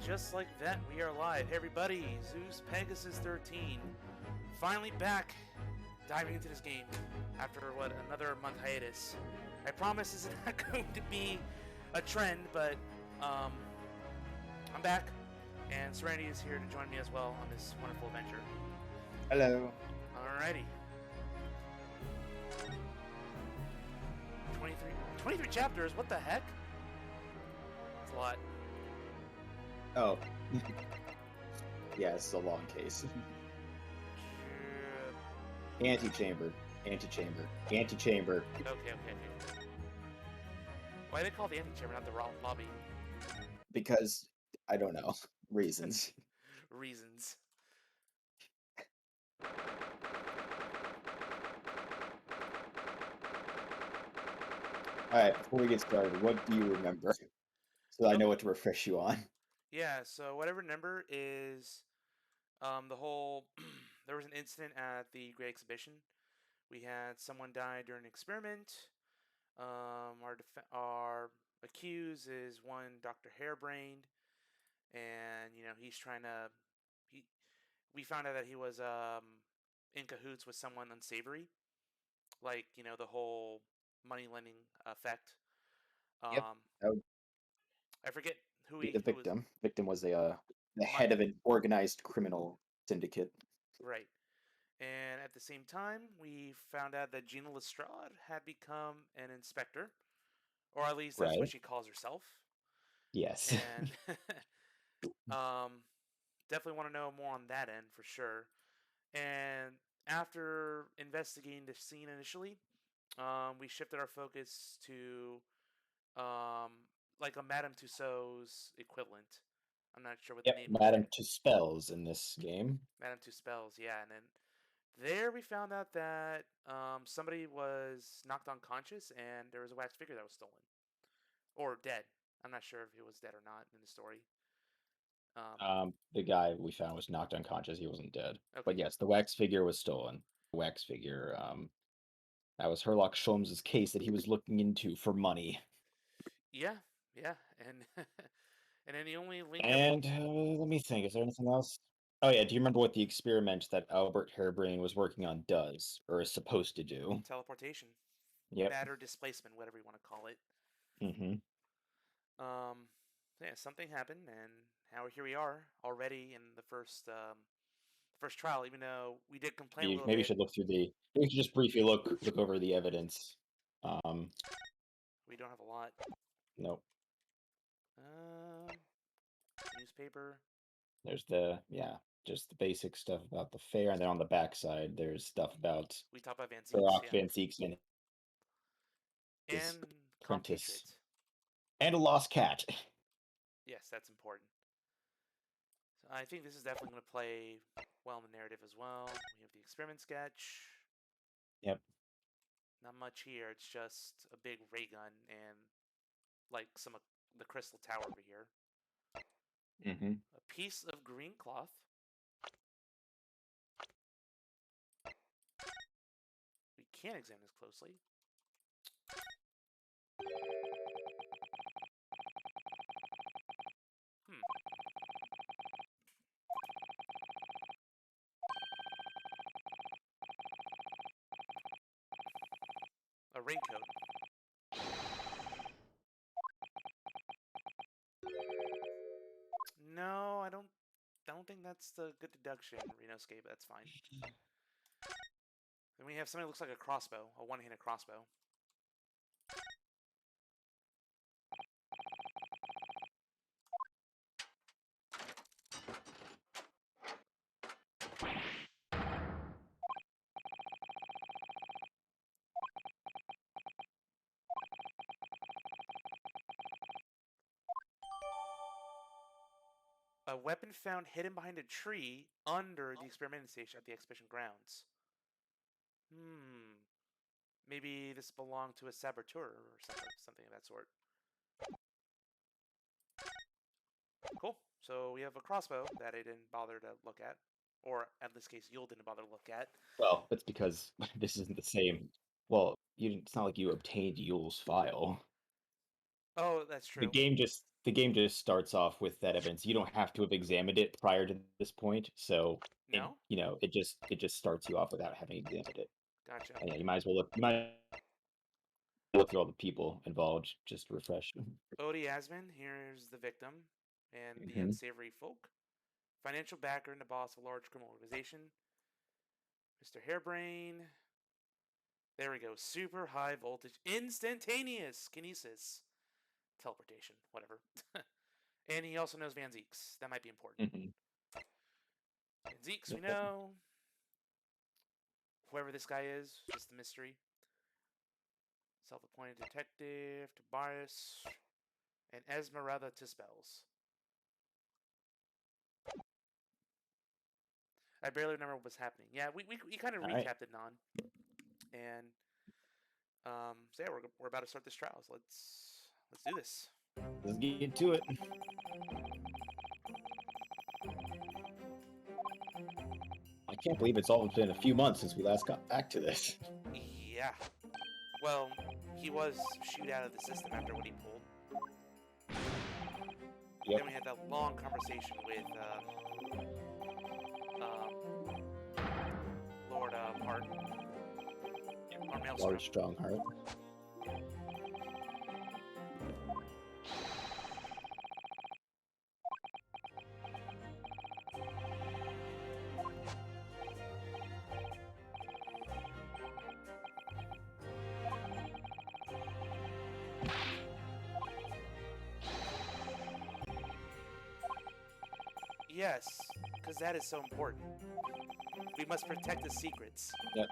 just like that, we are live. Hey everybody, ZeusPegasus13, finally back, diving into this game after, another month hiatus. I promise this is not going to be a trend, but I'm back, and Serenity is here to join me as well on this wonderful adventure. Hello. Alrighty. 23 chapters, what the heck? It's a lot. Oh. Yeah, it's a long case. Antechamber. Okay. Why do they call it the antechamber, not the lobby? Because, I don't know. Reasons. Reasons. Alright, before we get started, what do you remember? So I know what to refresh you on. Yeah, so whatever number is the whole there was an incident at the Great Exhibition. We had someone die during an experiment. Our accused is one Dr. Hairbrained, and he's trying to we found out that he was in cahoots with someone unsavory, like the whole money lending effect. Yep. I forget who The who was victim. Victim was the head of an organized criminal syndicate. right. And at the same time, we found out that Gina Lestrade had become an inspector, or at least that's what Right. she calls herself. Yes. And definitely want to know more on that end for sure. And after investigating the scene initially, we shifted our focus to like a Madame Tussauds equivalent. I'm not sure what the Yep, name of Madame it. Tussauds in this game. Madame Tussauds, yeah. And then there we found out that somebody was knocked unconscious and there was a wax figure that was stolen. Or dead. I'm not sure if he was dead or not in the story. The guy we found was knocked unconscious. He wasn't dead. Okay. But yes, the wax figure was stolen. The wax figure, that was Herlock Sholmes's case that he was looking into for money. Yeah, yeah. And and then the only link that And let me think, is there anything else? Oh yeah, do you remember what the experiment that Albert Harebrain was working on does, or is supposed to do? teleportation, Yep. matter displacement, whatever you want to call it. Mm-hmm. Yeah, something happened, and now here we are already in the first trial. Even though we did complain a little Maybe you bit, should look through the. Maybe you should just briefly look over the evidence. we don't have a lot. Nope. Newspaper. There's just the basic stuff about the fair, and then on the back side, there's stuff about We talk about Van Zeeks, Barack yeah, Van Zieks and his and apprentice, compatriots. and a lost cat. Yes, that's important. So I think this is definitely going to play well in the narrative as well. We have the experiment sketch. Yep. Not much here. It's just a big ray gun and like some of the crystal tower over here. Mm-hmm. A piece of green cloth. We can examine this closely. A raincoat. No, I don't think that's the good deduction, Renoscape. That's fine. Then we have something that looks like a crossbow, a one-handed crossbow. A weapon found hidden behind a tree under the experimentation station at the exhibition grounds. Maybe this belonged to a saboteur or something of that sort. Cool. So we have a crossbow that I didn't bother to look at. Or, in this case, Yule didn't bother to look at. Well, that's because this isn't the same. Well, it's not like you obtained Yule's file. Oh, that's The true. game just the game just starts off with that evidence. You don't have to have examined it prior to this point, so No? it just starts you off without having examined it. Gotcha. And yeah, you might as well look through all the people involved just to refresh. Odie Asman, here's the victim and the Mhm. unsavory folk. Financial backer and the boss of a large criminal organization. Mr. Hairbrain. There we go. Super high voltage, instantaneous kinesis. Teleportation, whatever. And he also knows Van Zeeks. That might be important. Mhm. Van Zeeks, we Yep. know. Whoever this guy is, just a mystery. Self-appointed detective, Tobias, and Esmeralda Tispels. I barely remember what was happening. Yeah, we kind of All right. recapped it, Non. And so yeah, we're about to start this trial. So let's do this. Let's get to it. I can't believe it's all been a few months since we last got back to this. Yeah. Well, he was shoot out of the system after what he pulled. Yep. Then we had that long conversation with Lord Hart. Or Maelstrom. Large, strong heart. Yes, because that is so important. We must protect the secrets. Yep.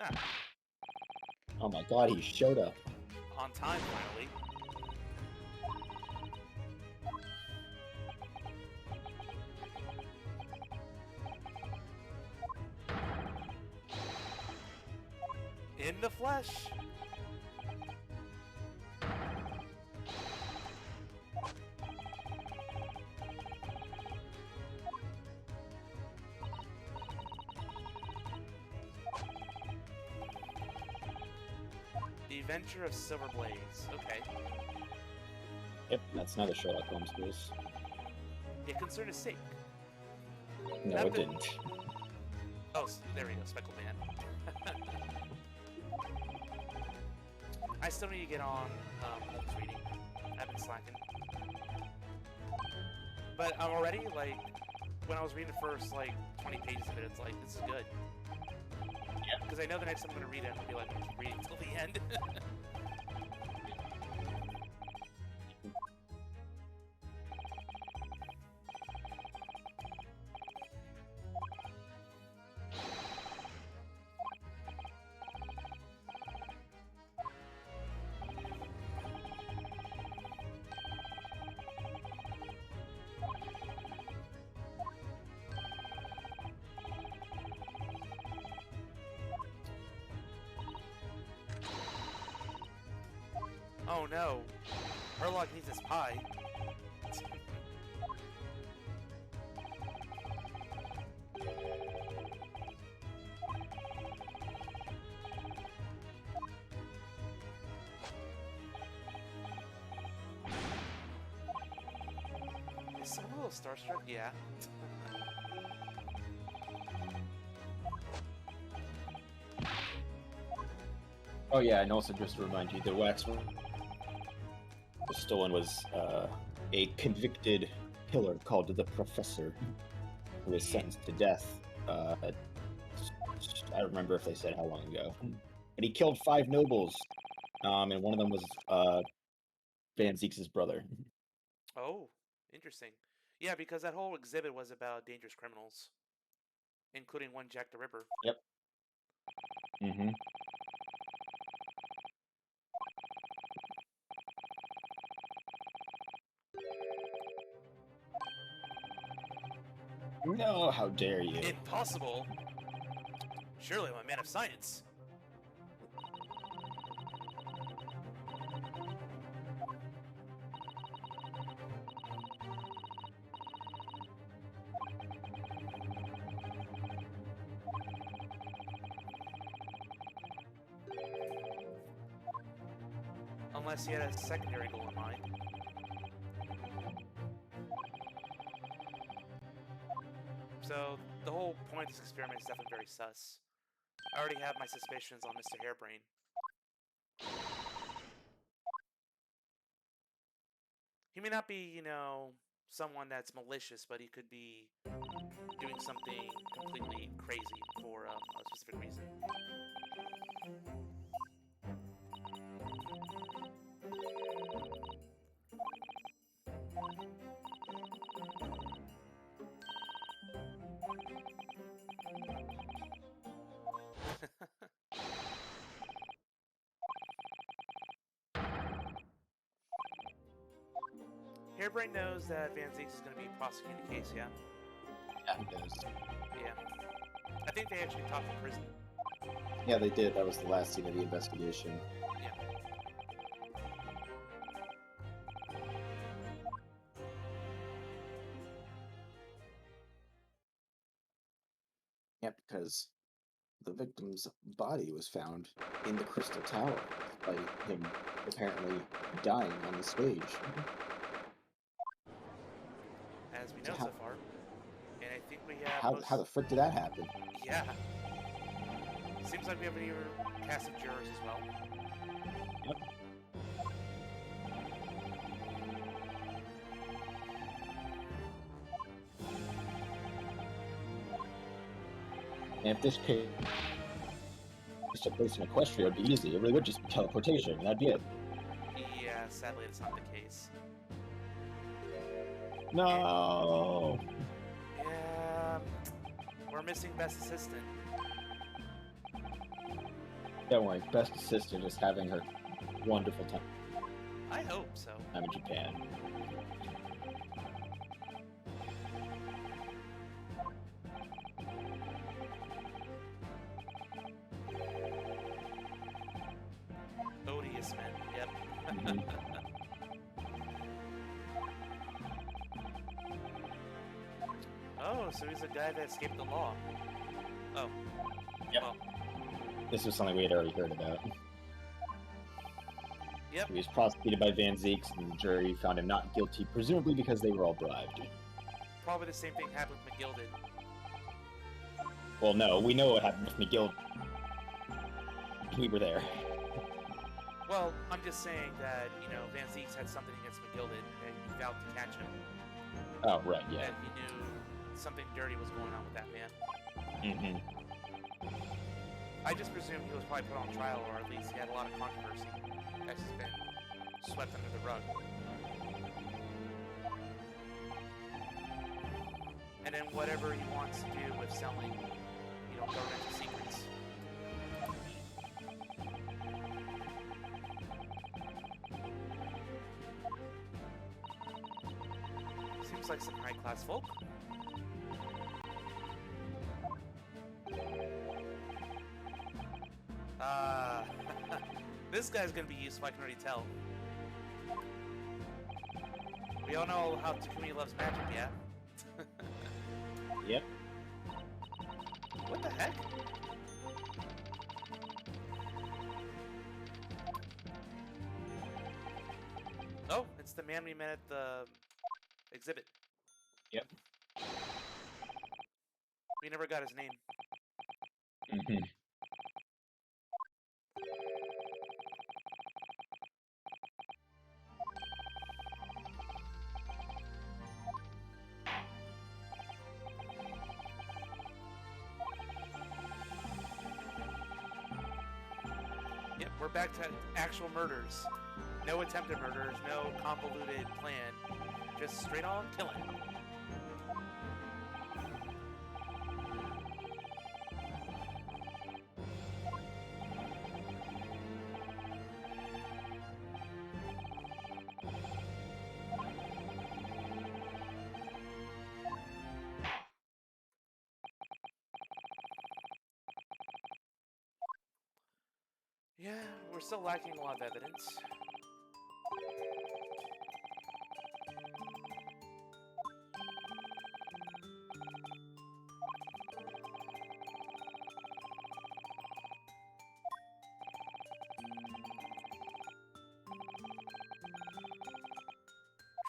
Ah, Oh my god, he showed up. on time finally. In the flesh. The Adventure of Silver Blaze. Okay. Yep, that's another Sherlock Holmes case. It concerned his sake. No, Not it the- didn't. Oh, there we go, Speckled Man. I still need to get on Holmes reading. I've been slacking. But I'm already, like, when I was reading the first, 20 pages of it, it's like, this is good. Yeah. Because I know the next time I'm going to read it, I'm going to be like, I'm just reading till the end. Oh no. Herlock needs his pie. Is someone a little starstruck? Yeah. Oh yeah, and also just to remind you, the wax was stolen was a convicted killer called the Professor, who was sentenced to death. I don't remember if they said how long ago. And he killed 5 nobles, and one of them was Van Zeeks' brother. Oh, interesting. Yeah, because that whole exhibit was about dangerous criminals, including one Jack the Ripper. Yep. Mm-hmm. No, how dare you? Impossible? Surely I'm a man of science. unless he had a secondary goal in mind. So the whole point of this experiment is definitely very sus. I already have my suspicions on Mr. Hairbrain. He may not be, someone that's malicious, but he could be doing something completely crazy for a specific reason. Hairbrain knows that Van Zieks is going to be prosecuting the case, yeah? Yeah, he does. Yeah. I think they actually talked in prison. Yeah, they did. That was the last scene of the investigation. Yeah. Yeah, because the victim's body was found in the Crystal Tower, despite him apparently dying on the stage. As we know so far. And I think we have... How the frick did that happen? Yeah. Seems like we have a new cast of jurors as well. Yep. And if this case took place in Equestria, it would be easy. It really would just be teleportation, and that'd be it. Yeah, sadly it's not the case. No! Yeah, we're missing best assistant. Don't worry, best assistant is having her wonderful time. I hope so. I'm in Japan. Odious men, yep. Mm-hmm. Oh, so he's a guy that escaped the law. Oh. Yep. Well. This was something we had already heard about. Yep. He was prosecuted by Van Zieks, and the jury found him not guilty, presumably because they were all bribed. Probably the same thing happened with McGilded. Well, no, we know what happened with McGill. We were there. Well, I'm just saying that, Van Zieks had something against McGilded, and he vowed to catch him. Oh, right, yeah. And he knew something dirty was going on with that man. Mm-hmm. I just presume he was probably put on trial, or at least he had a lot of controversy that's just been swept under the rug. And then whatever he wants to do with selling, governmental secrets. Seems like some high-class folk. This guy's gonna be useful, I can already tell. We all know how Takumi loves magic, yeah? Yep. What the heck? Oh, it's the man we met at the exhibit. Yep. We never got his name. Mm-hmm. Yep, we're back to actual murders. No attempted murders, no convoluted plan. Just straight on killing. Yeah, we're still lacking a lot of evidence.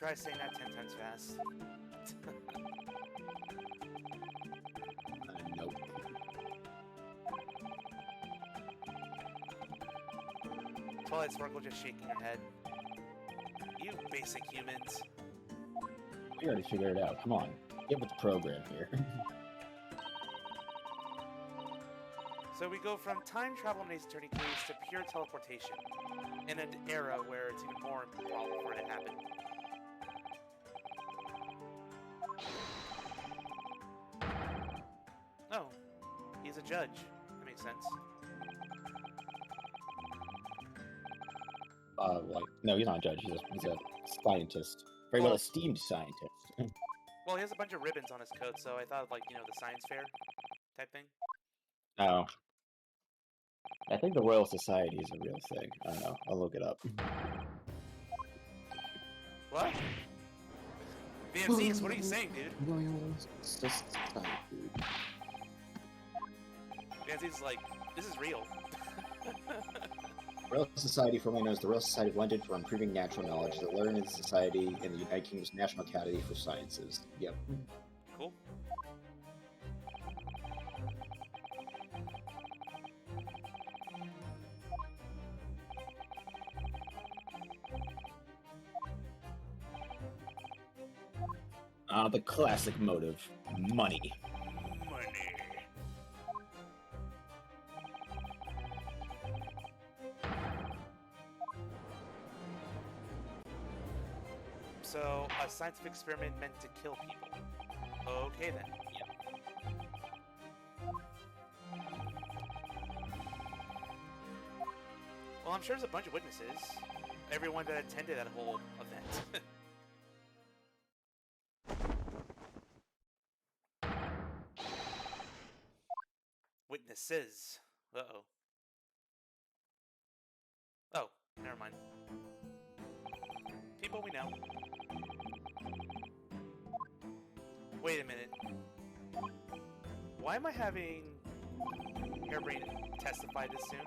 Try saying that 10 times fast. Nope. Twilight Sparkle just shaking her head. You basic humans. We already figured it out. Come on. Get with the program here. So we go from time travel in Ace Attorney case to pure teleportation. In an era where it's even more improbable for it to happen. Oh, he's a judge. That makes sense. Like, no, he's not a judge. He's a scientist. Very well esteemed scientist. Well, he has a bunch of ribbons on his coat, so I thought, like, you know, the science fair type thing. Oh. I think the Royal Society is a real thing. I don't know. I'll look it up. What? VMCs, what are you saying, dude? Royal Society. VMCs is like, this is real. Royal Society, formerly known as the Royal Society of London for Improving Natural Knowledge, is a learned society in the United Kingdom's National Academy for Sciences. Yep. Cool. The classic motive. Money. Money. So, a scientific experiment meant to kill people. Okay then. Well, I'm sure there's a bunch of witnesses. Everyone that attended that whole event. Witnesses. Uh-oh. Oh, never mind. People we know. Wait a minute. Why am I having Hairbrain testify this soon?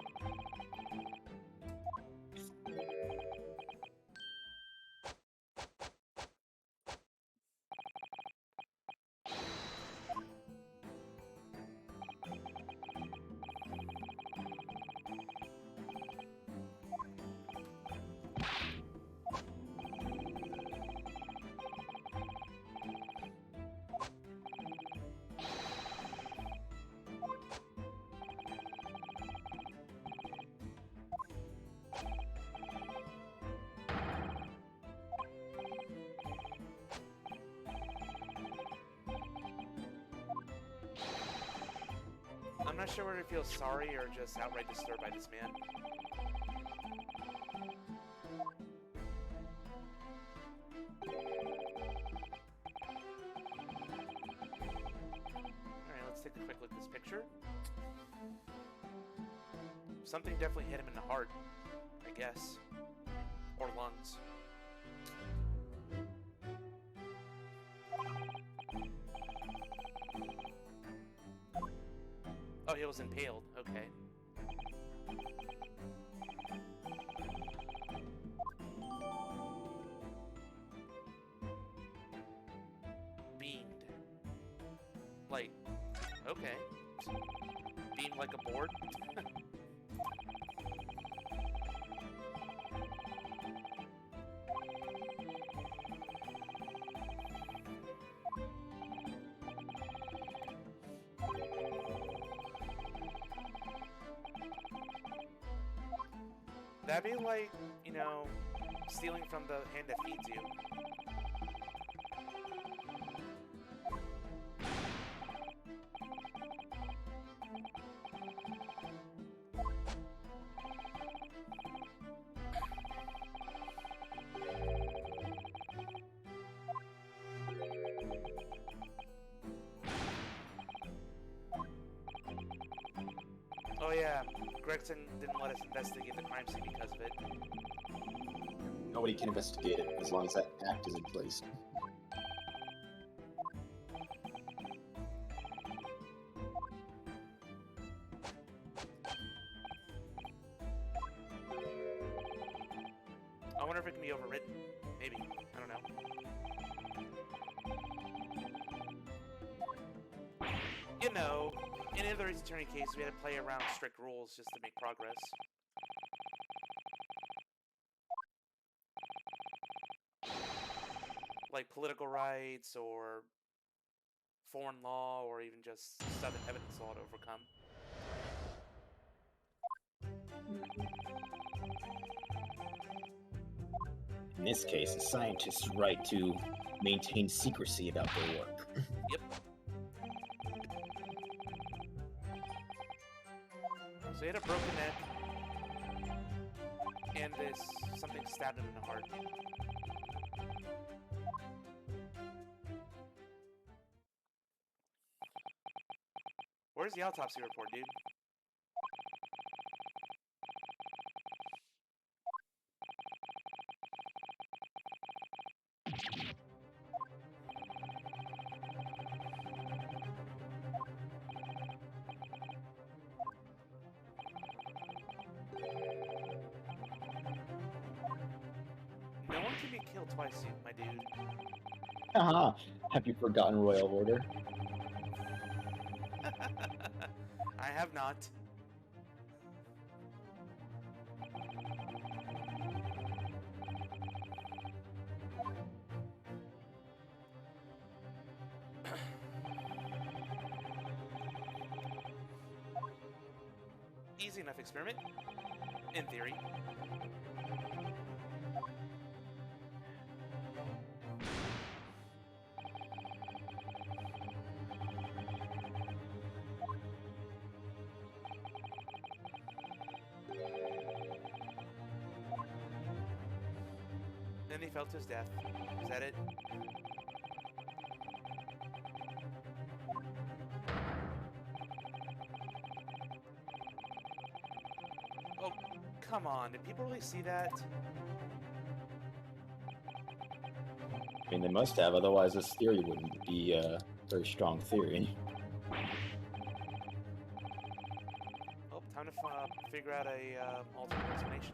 I'm not sure whether to feel sorry or just outright disturbed by this man. Alright, let's take a quick look at this picture. Something definitely hit him in the heart, I guess. Or lungs. Oh, he was impaled. Okay. Beamed. Like, okay. Beamed like a board? That'd be like, you know, stealing from the hand that feeds you. Oh yeah, Gregson didn't let us investigate the crime scene because of it. Nobody can investigate it as long as that act is in place. I wonder if it can be overridden. Maybe. I don't know. You know, in other Ace Attorney cases, we had to play around strict rules just to make progress. Like political rights, or foreign law, or even just stuff in evidence law to overcome. In this case, a scientist's right to maintain secrecy about their work. Yep. So he had a broken neck, and something stabbed him in the heart. Where's the autopsy report, dude? No one can be killed twice, my dude. Haha, have you forgotten Royal Order? I have not. Easy enough experiment, in theory. Then he fell to his death. Is that it? Oh, come on. Did people really see that? I mean, they must have, otherwise this theory wouldn't be a very strong theory. Oh, time to figure out a alternate explanation.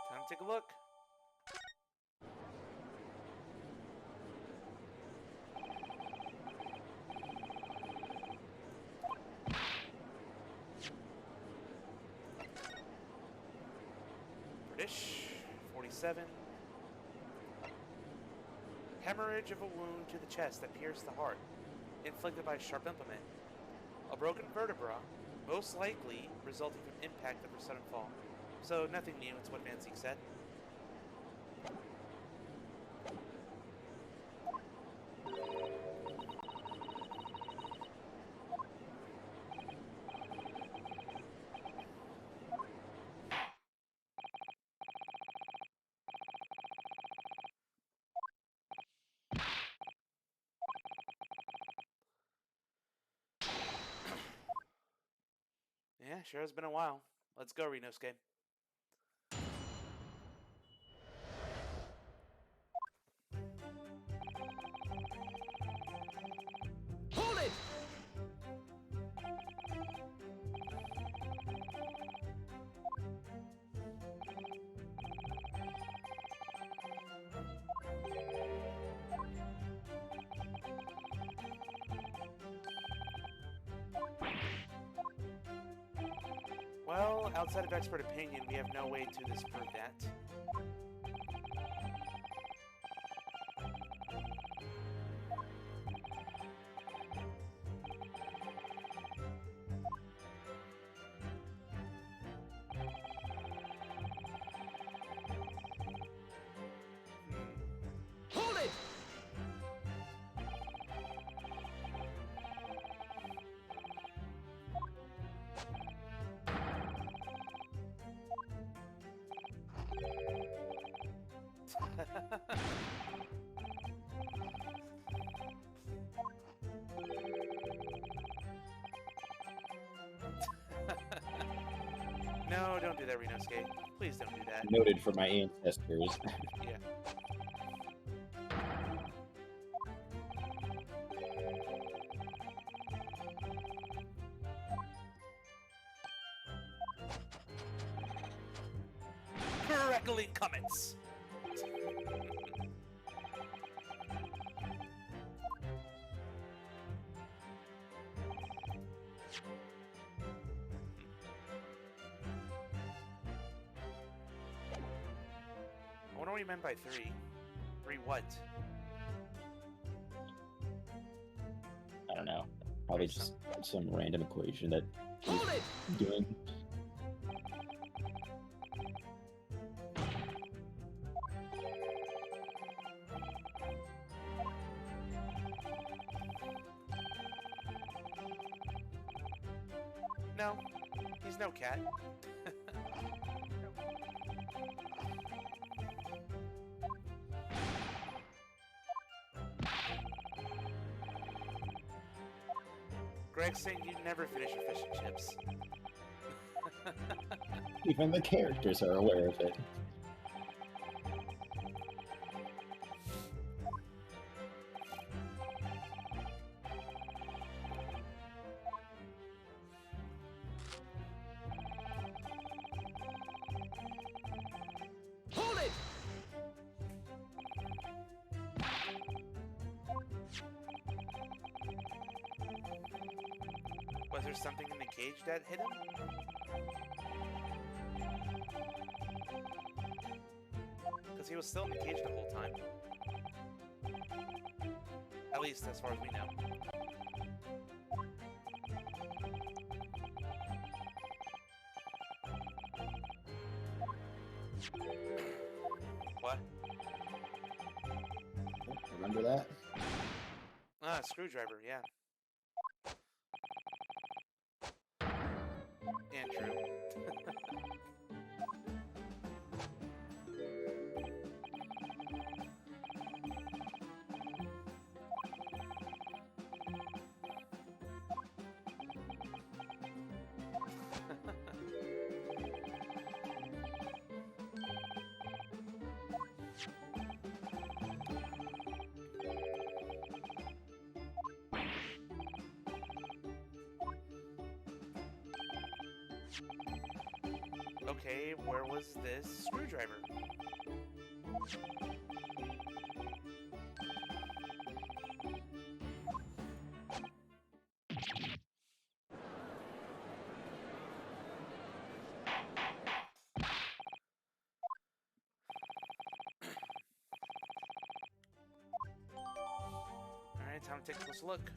Time to take a look. British, 47. Hemorrhage of a wound to the chest that pierced the heart, inflicted by a sharp implement. A broken vertebra, most likely resulting from impact of her sudden fall. So nothing new, it's what Van Zeke said. Yeah, sure has been a while. Let's go, Renosuke. Hold it! Well, outside of expert opinion, we have no way to disprove that. Hold it! No, don't do that, Renosuke. Please don't do that. Noted for my ancestors. Yeah. Crackling comets. I wonder what he meant by 3. 3 what? I don't know. Probably just some random equation that Hold it! he's doing. No, he's no cat. Greg's saying you never finish your fish and chips. Even the characters are aware of it. Hold it! Was there something in the cage that hit him? Because he was still in the cage the whole time. At least as far as we know. What? Remember that? Ah, screwdriver, yeah. And true. Okay, where was this screwdriver? Alright, time to take a close look.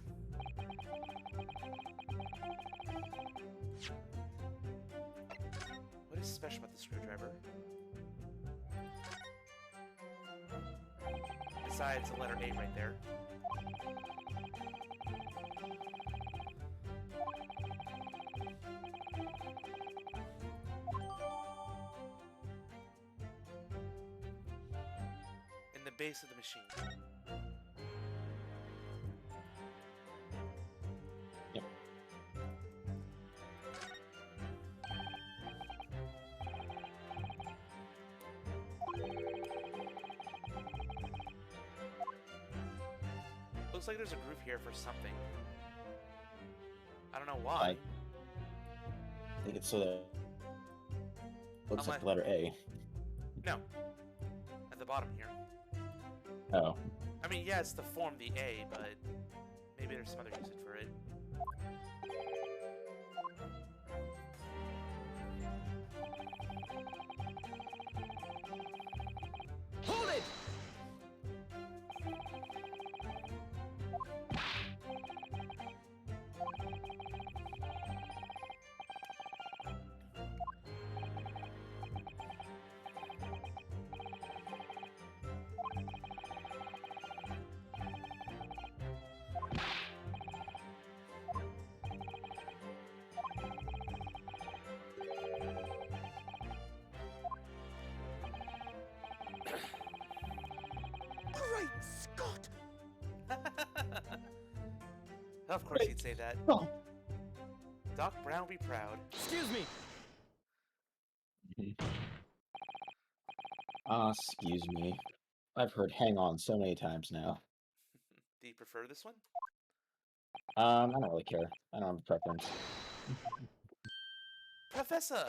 What is special about the screwdriver? Besides the letter A right there. In the base of the machine. Yep. Looks like there's a groove here for something. I don't know why. I think it's so that looks like the letter A. No. At the bottom here. Oh. I mean, yeah, it's to form the A, but maybe there's some other usage for it. Hold it! Great Scott! Of course he'd say that. Oh. Doc Brown be proud. Excuse me! Excuse me. I've heard hang on so many times now. Do you prefer this one? I don't really care. I don't have a preference. Professor!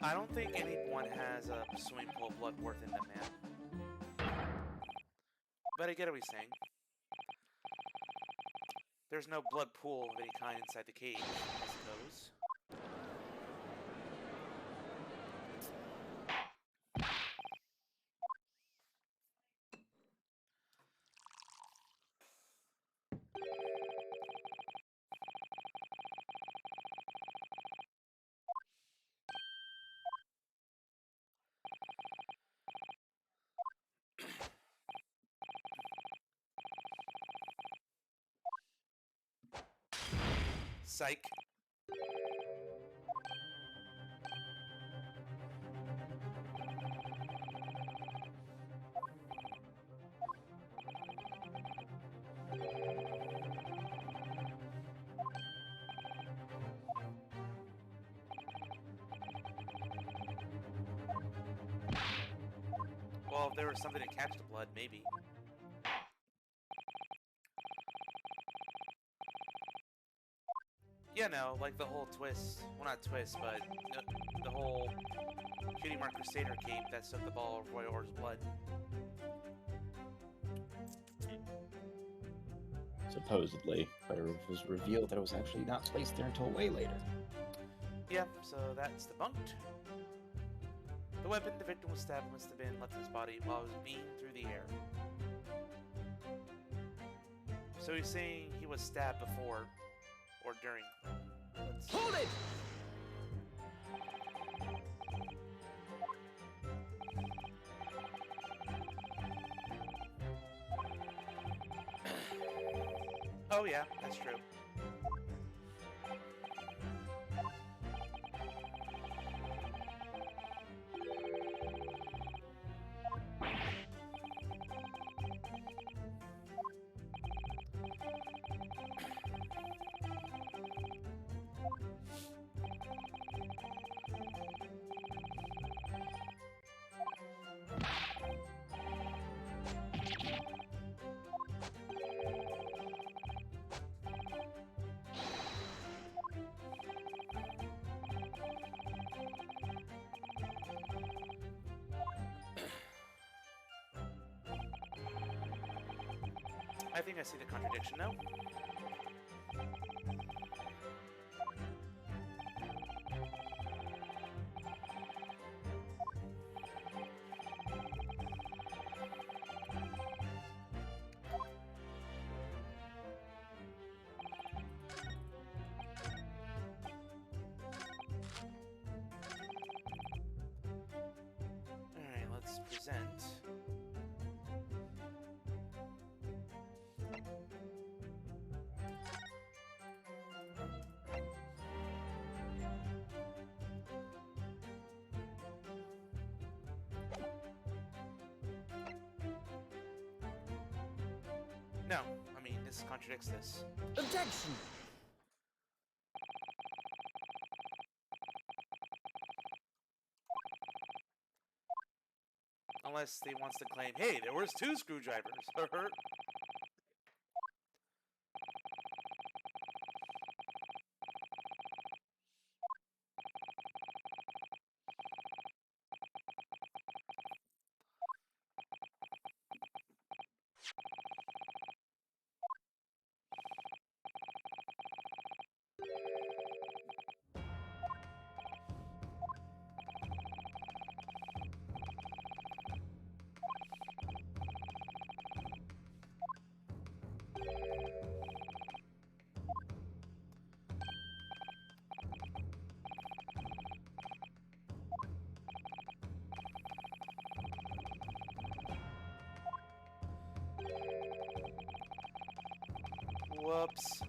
I don't think anyone has a swimming pool of blood worth in them, man. But I get what he's saying. There's no blood pool of any kind inside the cage, I suppose. Psych. Well, if there was something to catch the blood, maybe. Yeah, no, like the whole twist. Well, not twist, but the whole Cutie Mark Crusader cape that sucked the ball of Roy Orr's blood. Supposedly, but it was revealed that it was actually not placed there until way later. Yeah, so that's debunked. The weapon the victim was stabbed must have been left in his body while it was beamed through the air. So he's saying he was stabbed before or during. Hold it! Oh yeah, that's true. I think I see the contradiction now. Alright, let's present. No, I mean, this contradicts this. Objection! Unless he wants to claim, hey, there was 2 screwdrivers. Whoops.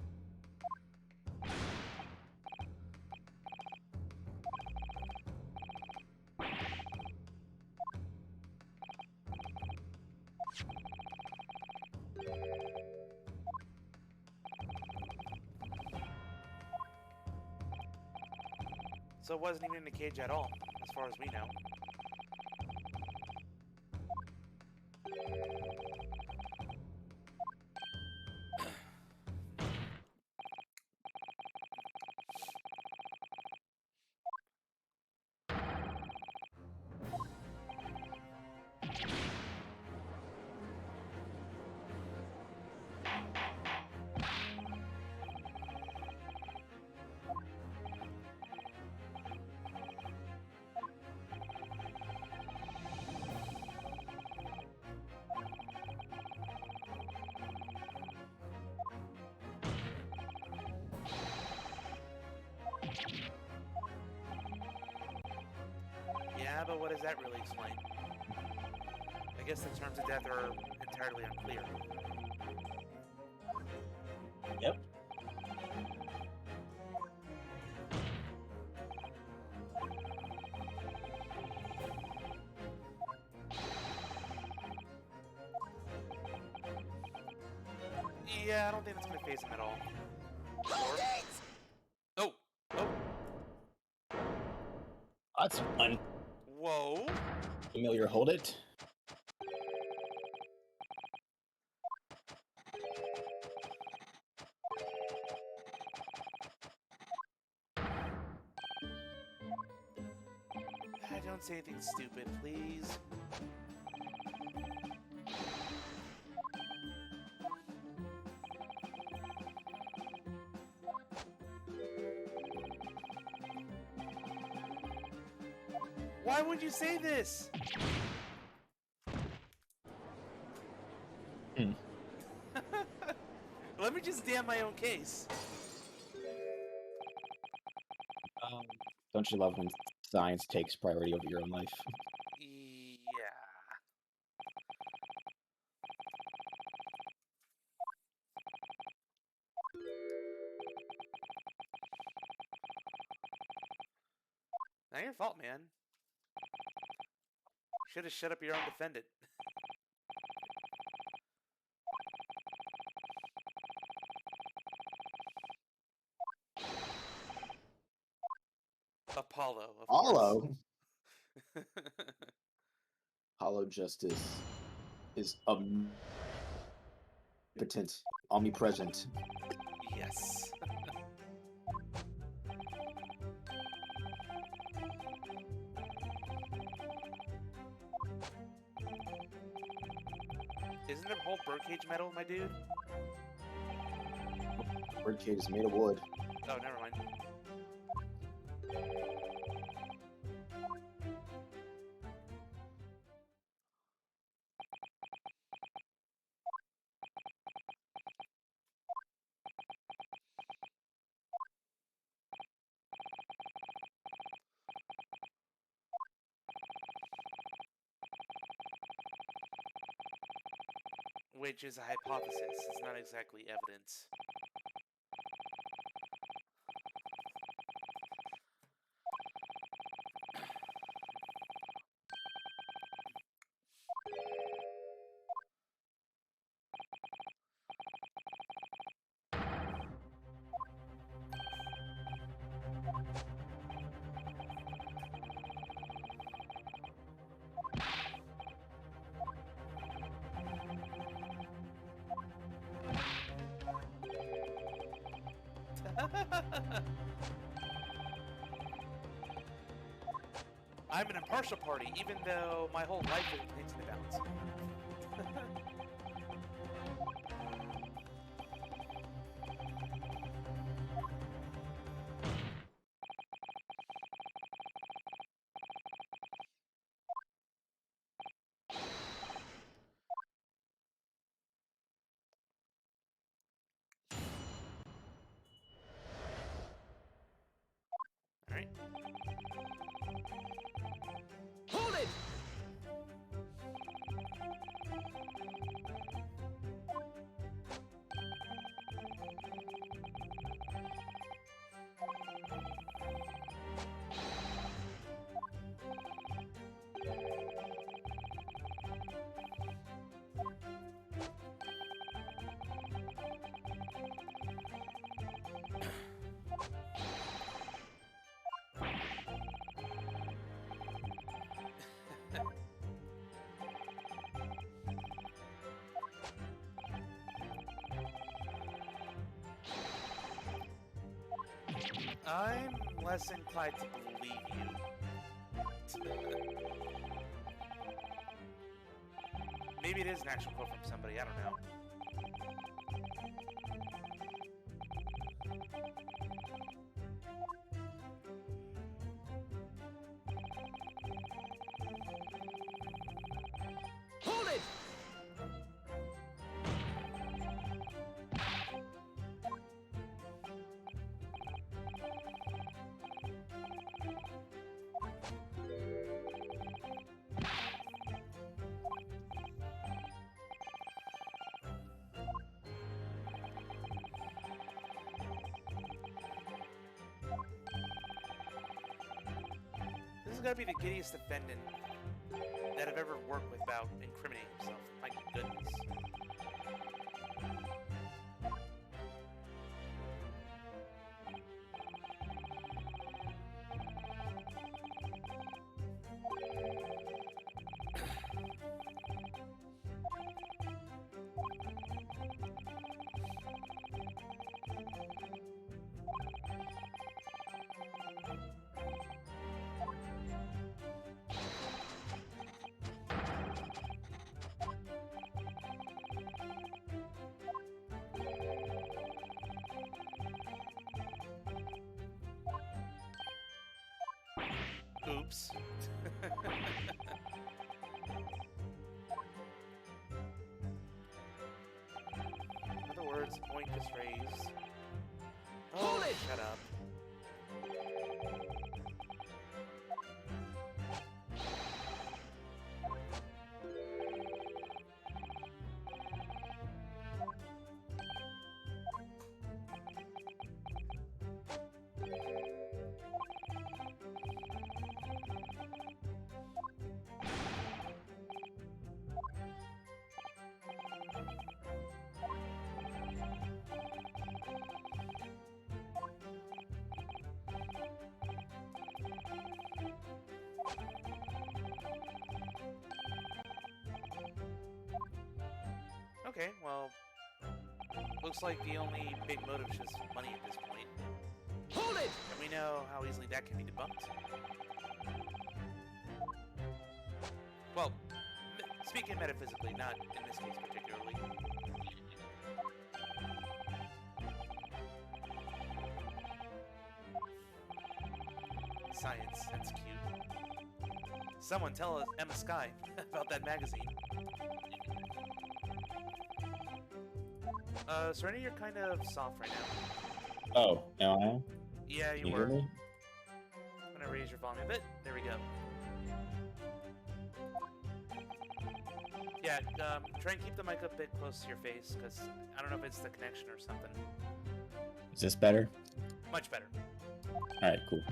So it wasn't even in the cage at all, as far as we know. Yeah, but what does that really explain? I guess the terms of death are entirely unclear. Yep. Yeah, I don't think that's going to phase him at all. Hold it! Oh! Oh! That's Whoa! unfamiliar. Hold it. Don't say anything stupid, please. Why would you say this? Hmm. Let me just damn my own case. Don't you love when science takes priority over your own life? Yeah. Not your fault, man. Should have shut up your own defendant. Apollo, of Hollow. course. Hollow justice is omnipotent, omnipresent. Yes. Isn't the whole birdcage metal, my dude? Birdcage is made of wood. Oh, never mind. Which is a hypothesis. It's not exactly evidence. I'm an impartial party, even though my whole life is in the balance. Alright. Hold it! I'm less inclined to believe you. Maybe it is an actual quote from somebody, I don't know. Hold it! This has got to be the giddiest defendant that I've ever worked with about incriminating himself. My goodness. Oops. In other words, the point just raised. Hold it! Shut up. Okay, well, looks like the only big motive is just money at this point. Hold it! And we know how easily that can be debunked. Well, speaking metaphysically, not in this case particularly. Science, that's cute. Someone tell us, Emma Sky, about that magazine. Serenity, you're kind of soft right now. Oh, now I am? Yeah, you You were. hear me? I'm gonna raise your volume a bit. There we go. Yeah, try and keep the mic a bit close to your face, because I don't know if it's the connection or something. Is this better? Much better. Alright, cool.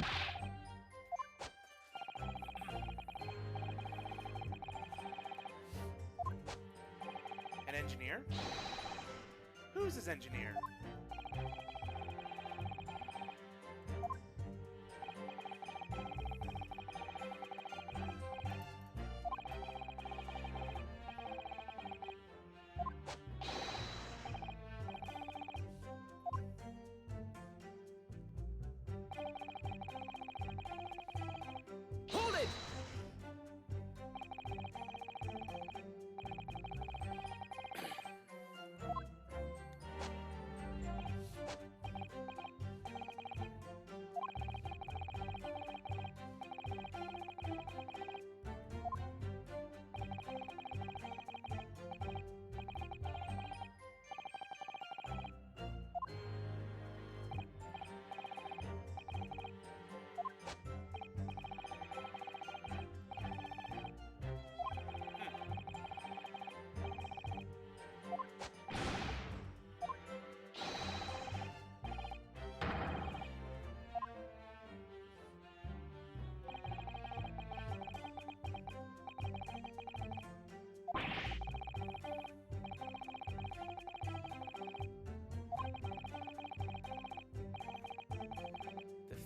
An engineer? Who's his engineer? Hold it!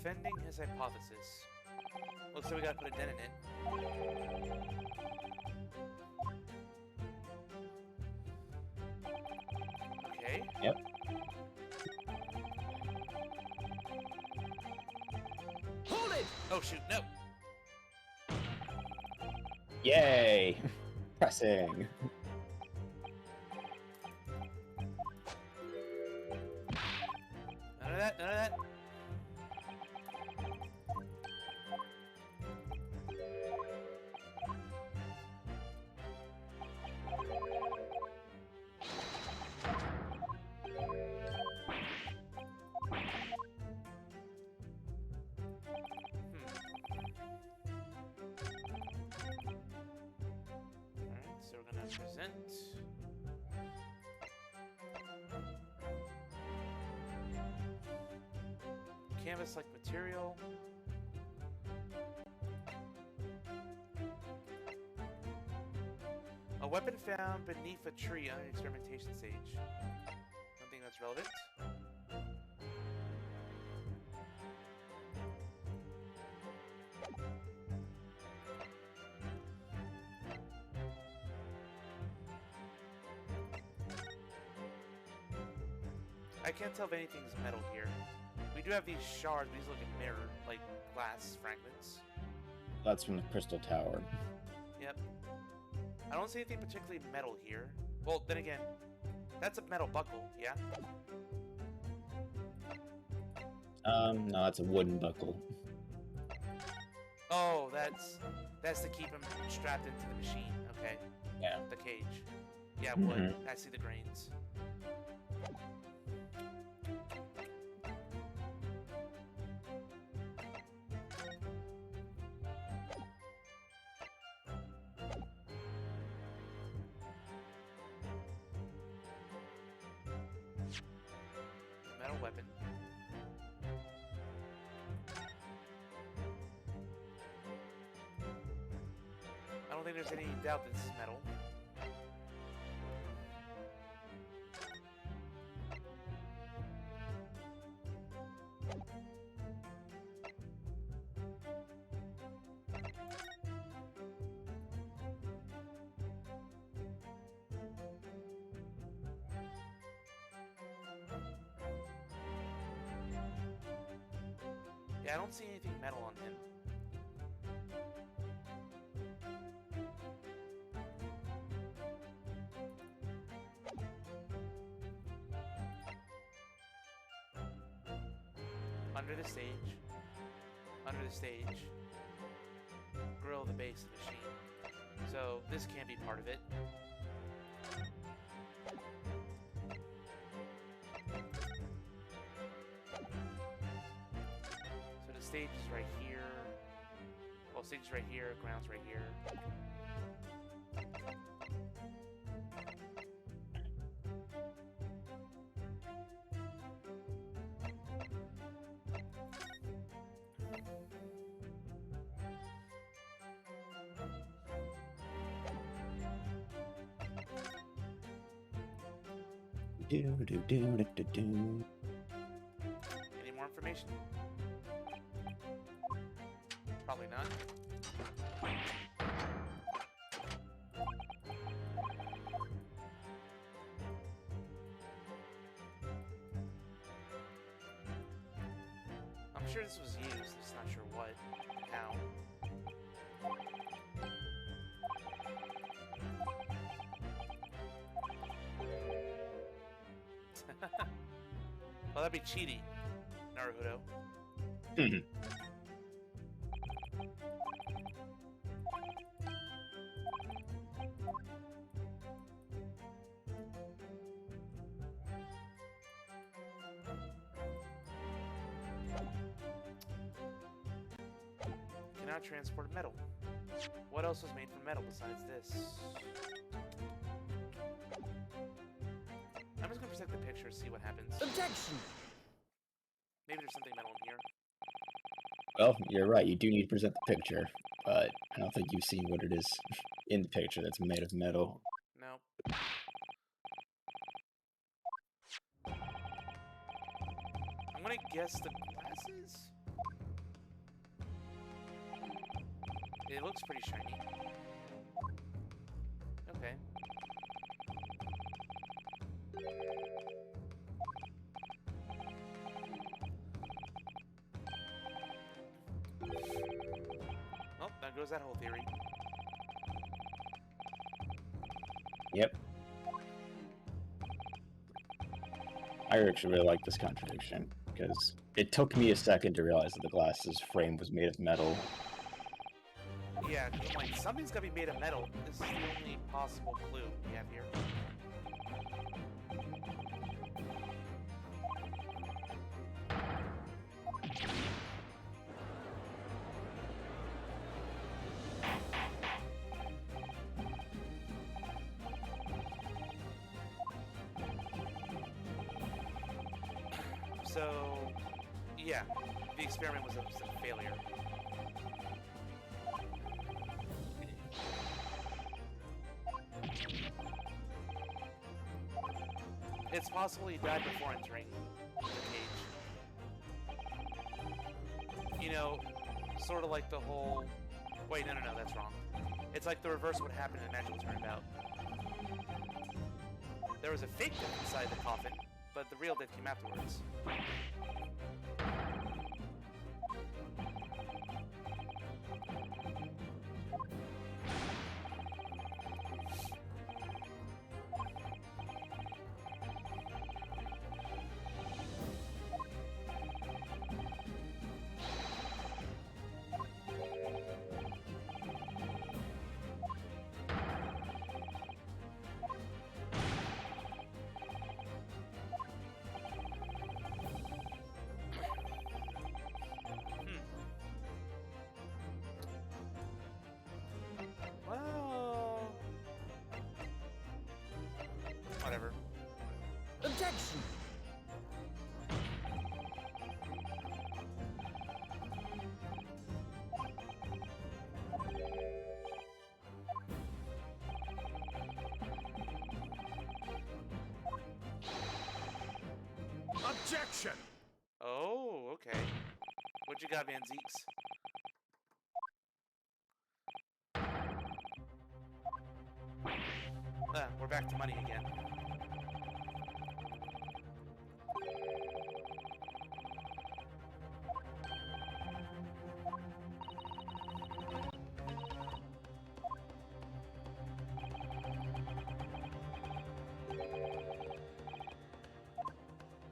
Defending his hypothesis. Looks like we gotta put a dent in it. Okay. Yep. Oh shoot, no! Yay! Pressing. None of that, none of that. Alright, so we're gonna present. Canvas-like material. A weapon found beneath a tree on an experimentation stage. Something that's relevant. I can't tell if anything's metal here. We do have these shards, but these look like mirror, like glass fragments. That's from the crystal tower. Yep. I don't see anything particularly metal here. Well, then again, that's a metal buckle, yeah? No, it's a wooden buckle. Oh, that's to keep him strapped into the machine. Okay. Yeah. The cage. Yeah, wood. I see the grains. Metal weapon. I don't think there's any doubt that this is metal. Yeah, I don't see anything metal on him. Under the stage. Under the stage. Grill the base of the machine. So this can't be part of it. So the stage is right here. Well, stage is right here, ground's right here. Do. Any more information? Probably not. I'm sure this was used, just not sure what, how. Well, that'd be cheating, Naruto. Cannot transport metal. What else was made from metal besides this? I'm just gonna present the picture, see what happens. Objection! Maybe there's something metal in here. Well, you're right. You do need to present the picture, but I don't think you've seen what it is in the picture that's made of metal. No. I'm gonna guess the glasses? It looks pretty shiny. Okay. goes that whole theory. Yep. I actually really like this contradiction, because it took me a second to realize that the glass's frame was made of metal. Yeah, 'cause I'm like, something's gotta be made of metal. This is the only possible clue we have here. So, yeah, the experiment was a failure. It's possible he died before entering the cage. You know, sort of like the whole... Wait, no, that's wrong. It's like the reverse of what happened in Magical turned out. There was a fake death inside the coffin, but the real death came afterwards. Well... whatever. Objection! Objection! Oh, okay. What you got, Van Zeeks? We're back to money again.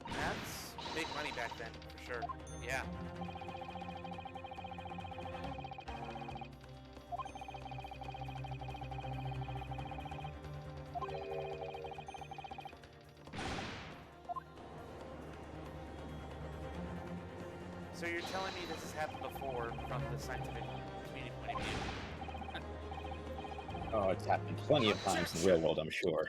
That's big money back then, for sure. Yeah. So you're telling me this has happened before from the scientific community point of view? Oh, it's happened plenty of times in the real world, I'm sure.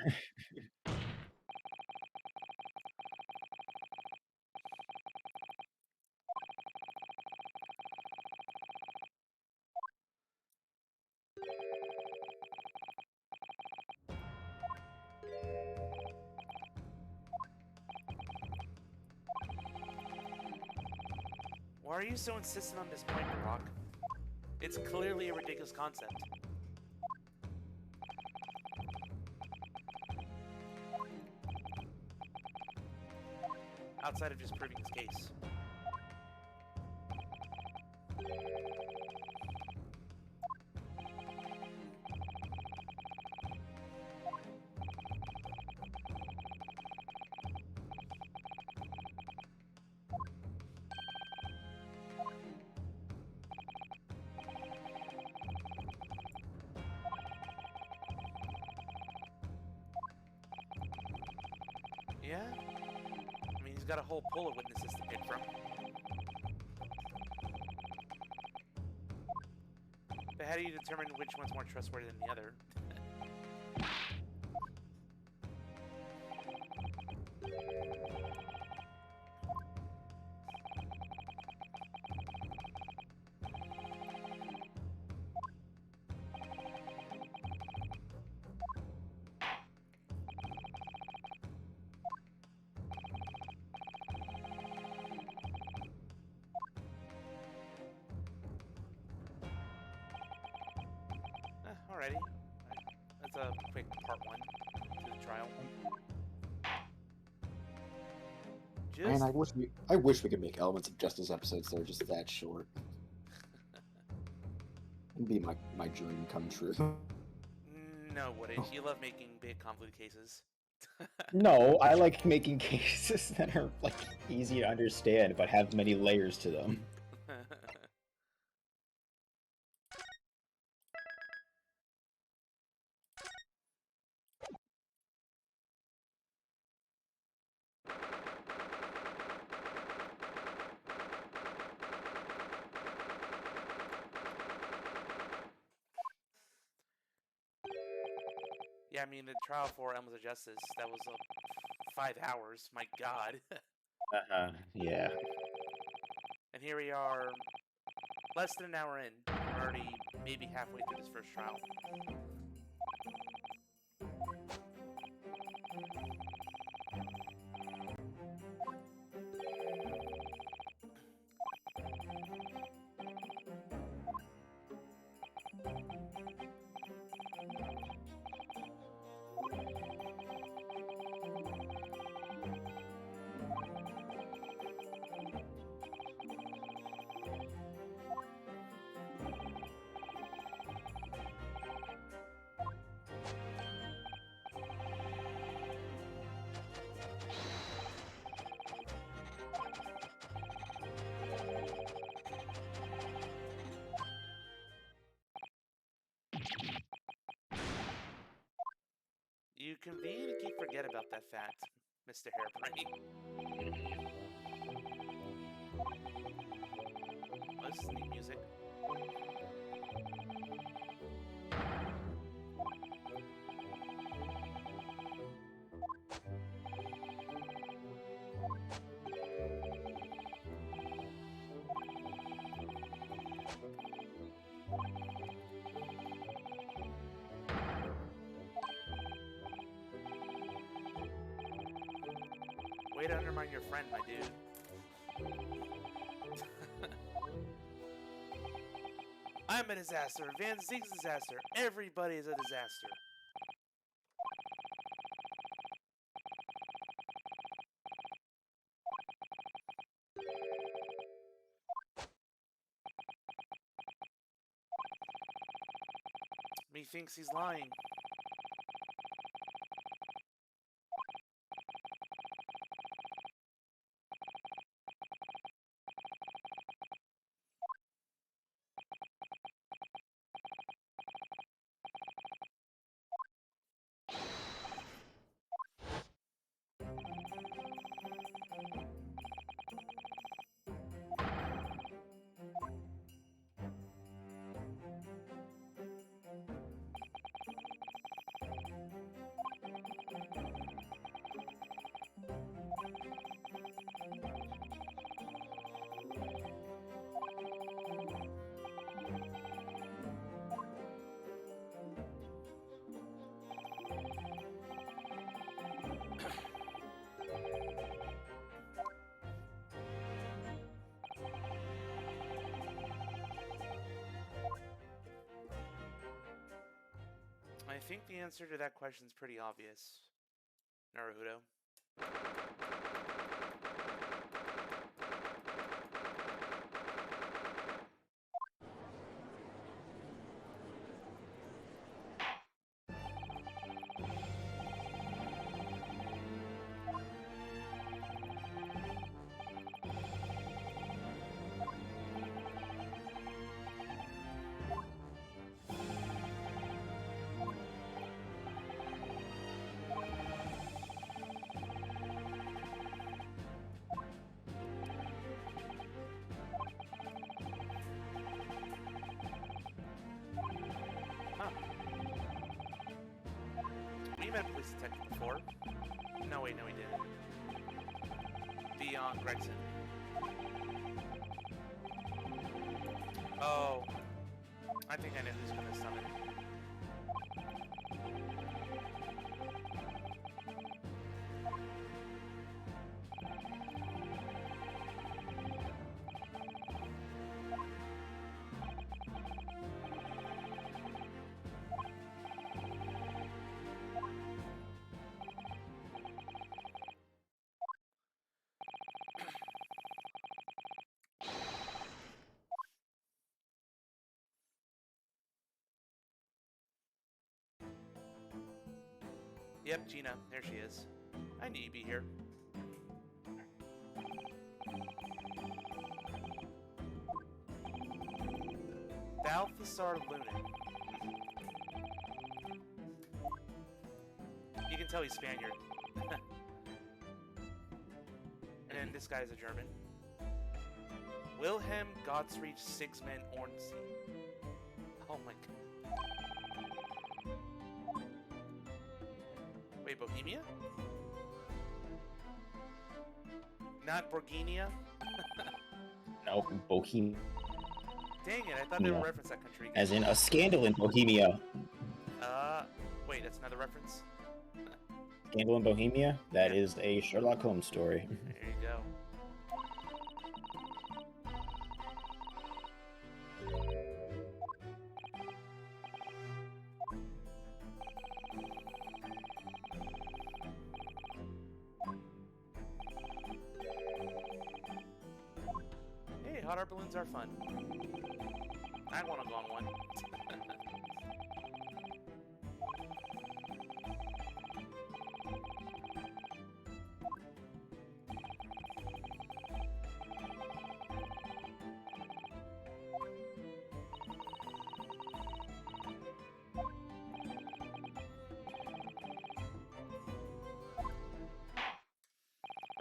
Why are you so insistent on this point, Rock? It's clearly a ridiculous concept. Outside of just proving his case. Yeah? I mean, he's got a whole pool of witnesses to pick from. But how do you determine which one's more trustworthy than the other? Alrighty. That's a quick part one to the trial. Man, Just... I wish we could make Elements of Justice episodes that are just that short. It'd be my dream come true. No, wouldn't. You love making big, convoluted cases. No, I like making cases that are like easy to understand but have many layers to them. Yeah, I mean, the trial for Elms of Justice, that was 5 hours. My God. Yeah. And here we are, less than an hour in. We're already maybe halfway through this first trial. You conveniently forget about that fact, Mr. Hairbrain. Oh, this is neat music. Way to undermine your friend, my dude. I'm a disaster. Van Zieg's a disaster. Everybody is a disaster. Methinks he's lying. I think the answer to that question is pretty obvious, Naruto. Huh. We met a police detective before. No, wait, no, we didn't. Dion Gregson. Oh, I think I know who's gonna summon. Yep, Gina. There she is. I knew you'd be here. Balthasar Lunan. You can tell he's Spaniard. And then this guy's a German. Wilhelm Gottfried Sigismund Ornstein. Oh my god. Wait, Bohemia? Not Bourguignon? No, Bohemia. Dang it, I thought they Yeah. would reference that country. As in a scandal in Bohemia. Wait, that's another reference? Scandal in Bohemia? That Yeah. is a Sherlock Holmes story. There you go. Hey, hot air balloons are fun. I want to go on one.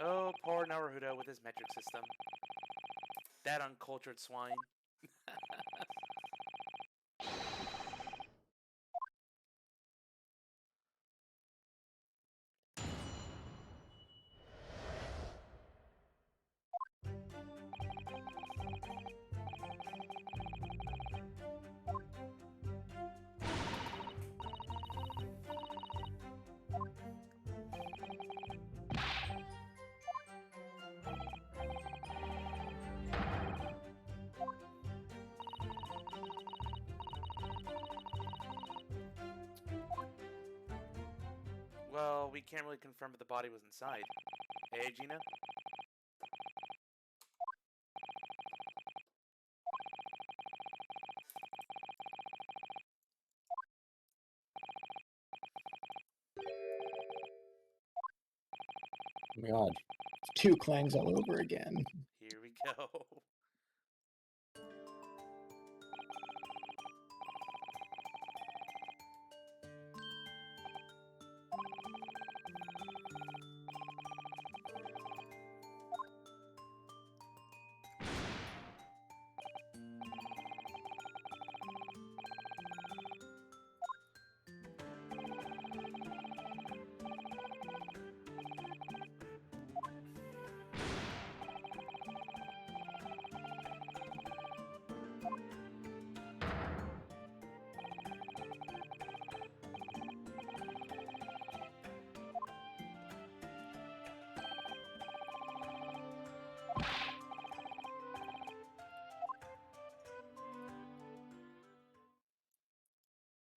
Oh, poor Naruto with his metric system. That uncultured swine. Well, we can't really confirm if the body was inside. Hey, Gina? Oh my god. It's two clangs all over again. Here we go.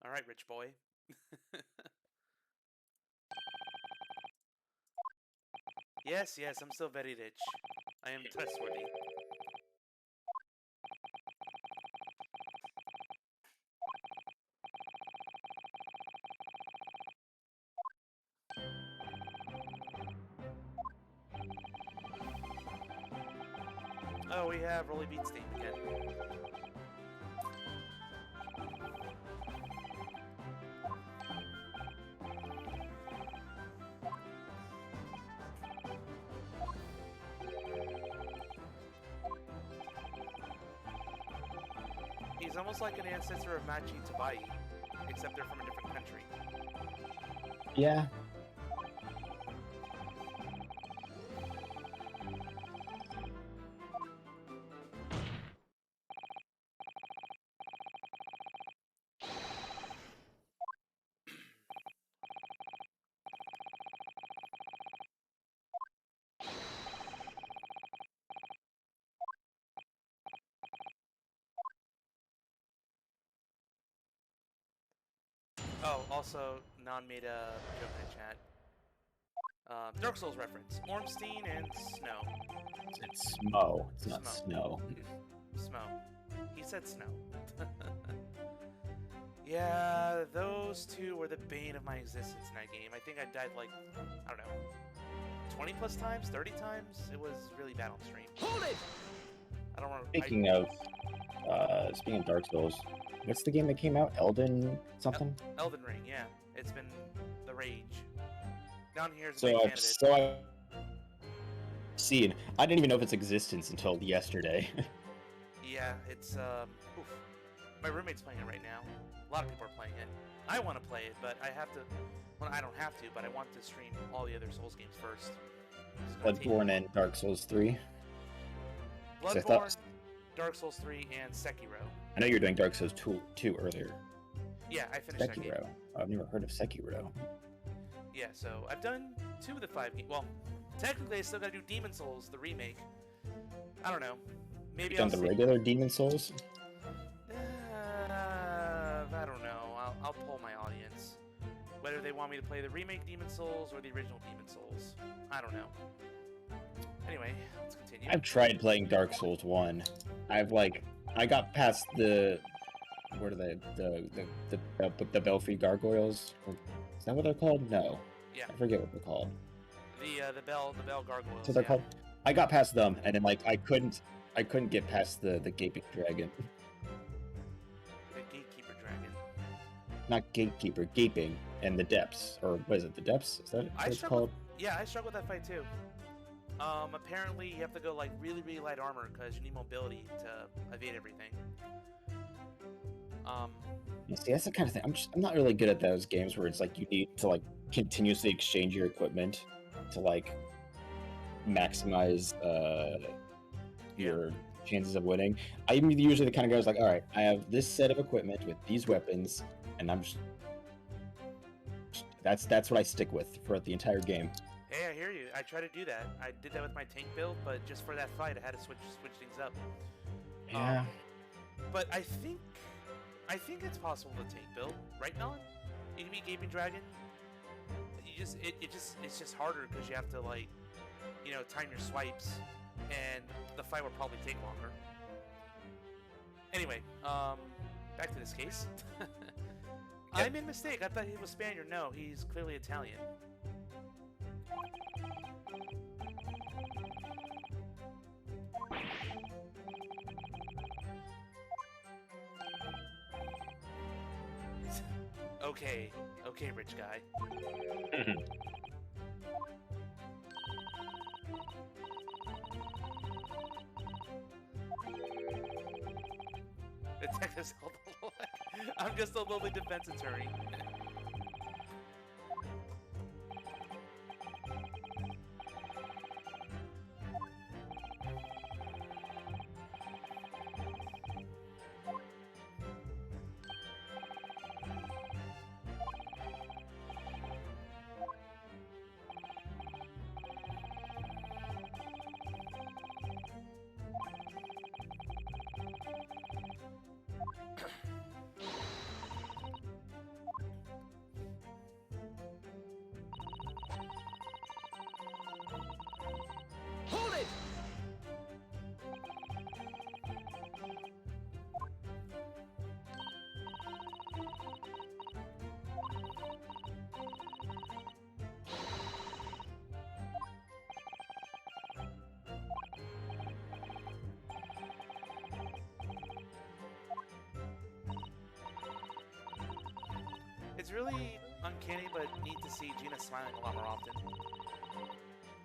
All right, rich boy. Yes, yes, I'm still very rich. I am trustworthy. Oh, we have Rolly Beats theme again. He's almost like an ancestor of Machi Tabai, except they're from a different country. Yeah. Oh, also, Non made a joke in the chat. Dark Souls reference. Ormstein and Snow. It's Smo. It's not Smo. snow. Smo. He said snow. Yeah, those two were the bane of my existence in that game. I think I died like, I don't know, 20 plus times, 30 times. It was really bad on stream. Hold it! I don't want Speaking of Dark Souls, what's the game that came out? Elden something? Elden Ring, yeah. It's been the rage. Down here is a So big fan I've of it. seen. I didn't even know of its existence until yesterday. Yeah, it's oof. My roommate's playing it right now. A lot of people are playing it. I want to play it, but I have to. Well, I don't have to, but I want to stream all the other Souls games first. Bloodborne and Dark Souls 3. Bloodborne, Dark Souls 3, and Sekiro. I know you were doing Dark Souls 2 earlier. Yeah, I finished that game. Sekiro. I've never heard of Sekiro. Yeah, so I've done 2 of the 5 games. Well, technically I still gotta do Demon Souls, the remake. I don't know. Maybe You've done the regular Demon Souls? I don't know. I'll poll my audience. Whether they want me to play the remake Demon Souls or the original Demon Souls. I don't know. Anyway, let's continue. I've tried playing Dark Souls 1. I got past the... What are they? The Belfry Gargoyles? Is that what they're called? No. Yeah. I forget what they're called. The Bell Gargoyles. So they're called... I got past them, and then I couldn't get past the Gaping Dragon. The Gatekeeper Dragon. Not Gatekeeper, Gaping, and the Depths. Or what is it, the Depths? Is that what it's called? Yeah, I struggled with that fight too. Apparently you have to go like really, really light armor because you need mobility to evade everything. You see, that's the kind of thing. I'm not really good at those games where it's like you need to like continuously exchange your equipment to like maximize your chances of winning. I'm usually the kind of guy who's like, all right, I have this set of equipment with these weapons, and I'm just that's what I stick with throughout the entire game. Hey, I hear you. I try to do that. I did that with my tank build, but just for that fight, I had to switch things up. Yeah. But I think it's possible to tank build, right, Nolan? You can be Gaping Dragon. It's just harder because you have to like, time your swipes, and the fight will probably take longer. Anyway, back to this case. I made a mistake. I thought he was Spaniard. No, he's clearly Italian. Okay, rich guy. Detectives, I'm just a lowly defense attorney. Hold it! It's really uncanny, but neat to see Gina smiling a lot more often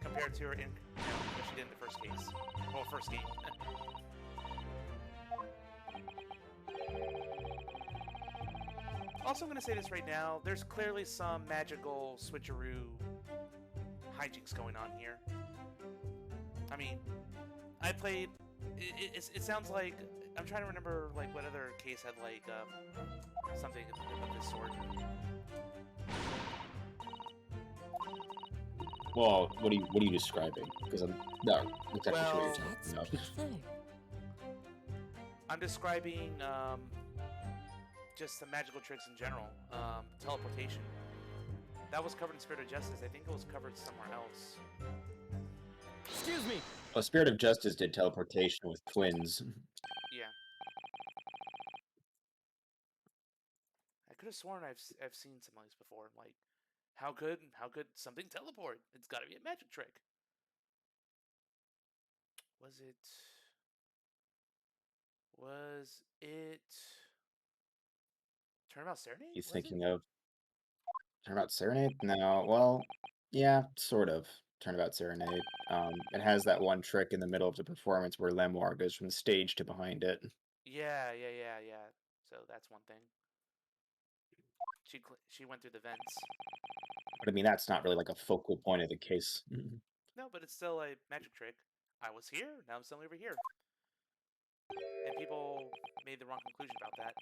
compared to her in what she did in the first case. Well, first game. Also, I'm going to say this right now. There's clearly some magical switcheroo hijinks going on here. I mean, I played... It sounds like... I'm trying to remember like what other case had like something of this sort. Well, what are you describing? Because I'm not exactly sure what you're talking about. That's the thing. I'm describing just the magical tricks in general. Teleportation. That was covered in Spirit of Justice. I think it was covered somewhere else. Excuse me. Oh, Spirit of Justice did teleportation with twins. Yeah. have sworn I've seen some of these before. Like, how could something teleport? It's got to be a magic trick. Was it? Turnabout Serenade? He's Was thinking it? of Turnabout Serenade? No, well, yeah, sort of. Turnabout Serenade. It has that one trick in the middle of the performance where Lemoir goes from the stage to behind it. Yeah. So that's one thing. She went through the vents. But I mean, that's not really like a focal point of the case. No, but it's still a magic trick. I was here, now I'm suddenly over here. And people made the wrong conclusion about that.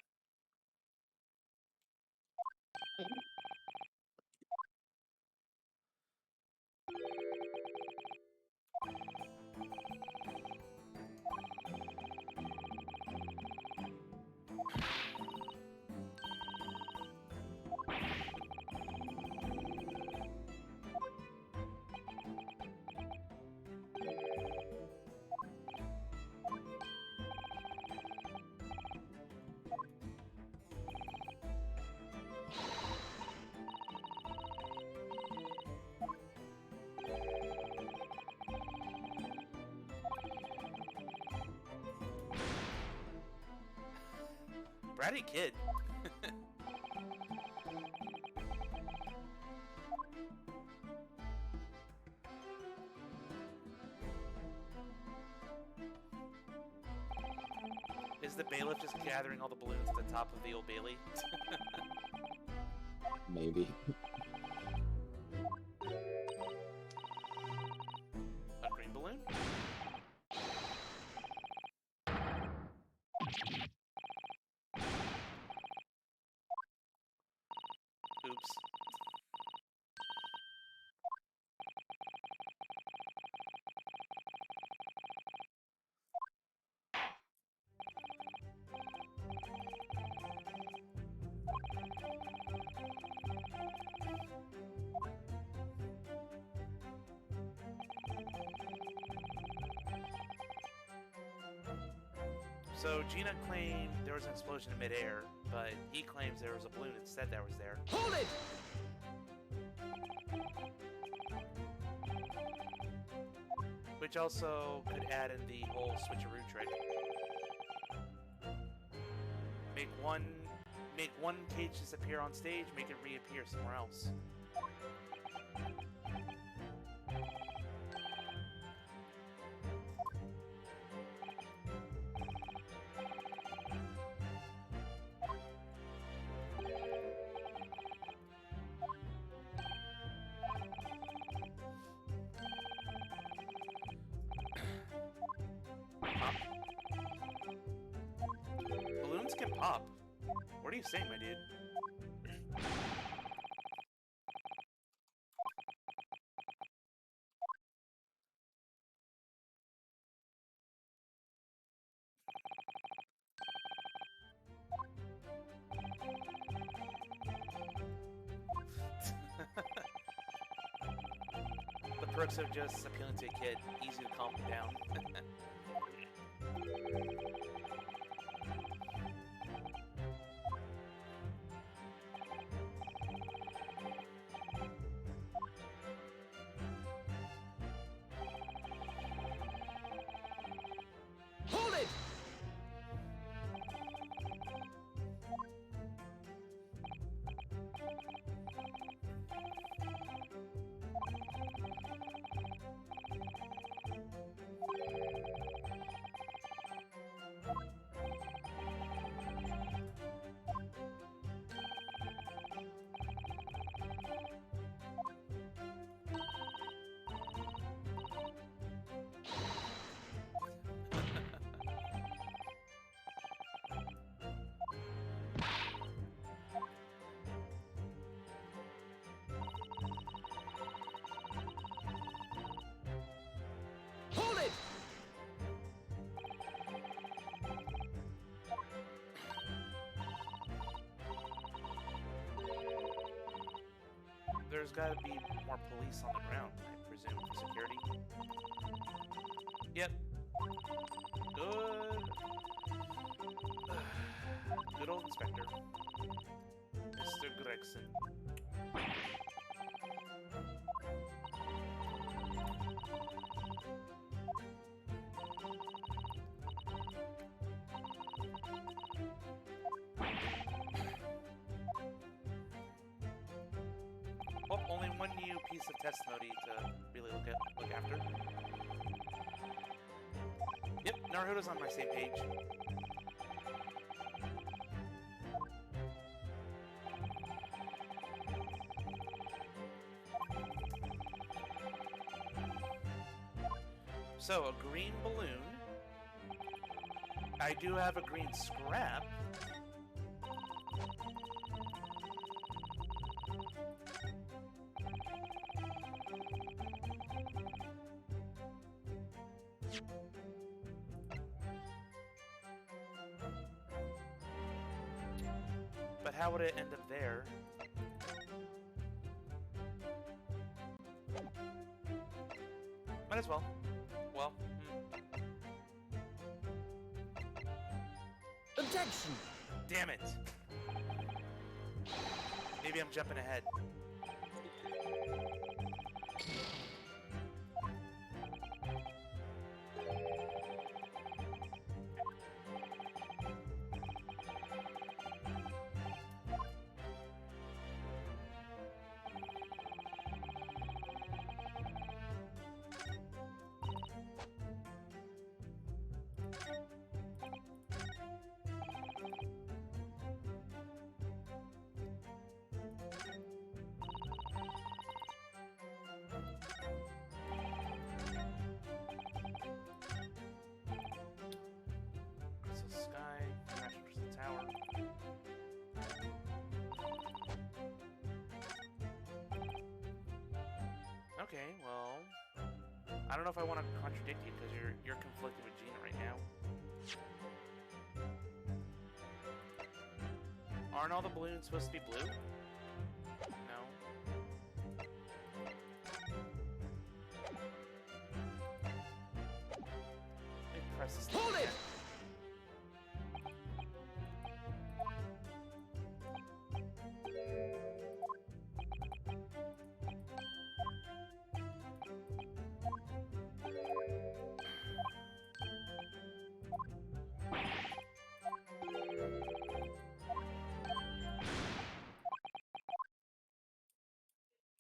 Bratty kid. Is the bailiff just gathering all the balloons at the top of the Old Bailey? Maybe. A green balloon? Oops. So Gina claimed there was an explosion in midair, but he claims there was a balloon instead that was there. Hold it! Which also could add in the whole switcheroo trick. Make one cage disappear on stage, make it reappear somewhere else. Balloons can pop. What are you saying, my dude? The perks of just appealing to a kid. Easy to calm them down. Hold it! Hold it! There's got to be more police on the ground, I presume, for security. Yep. Good. Good old inspector. fixing. Well, only one new piece of testimony to really look after. Yep, Naruto's on my same page. So, a green balloon. I do have a green scrap. But how would it end up there? Might as well. Well, Objection! damn it! Maybe I'm jumping ahead. Crystal sky, crystal tower. Okay, well, I don't know if I want to contradict you because you're conflicted with Gina right now. Aren't all the balloons supposed to be blue? No. Let me press this. Hold it!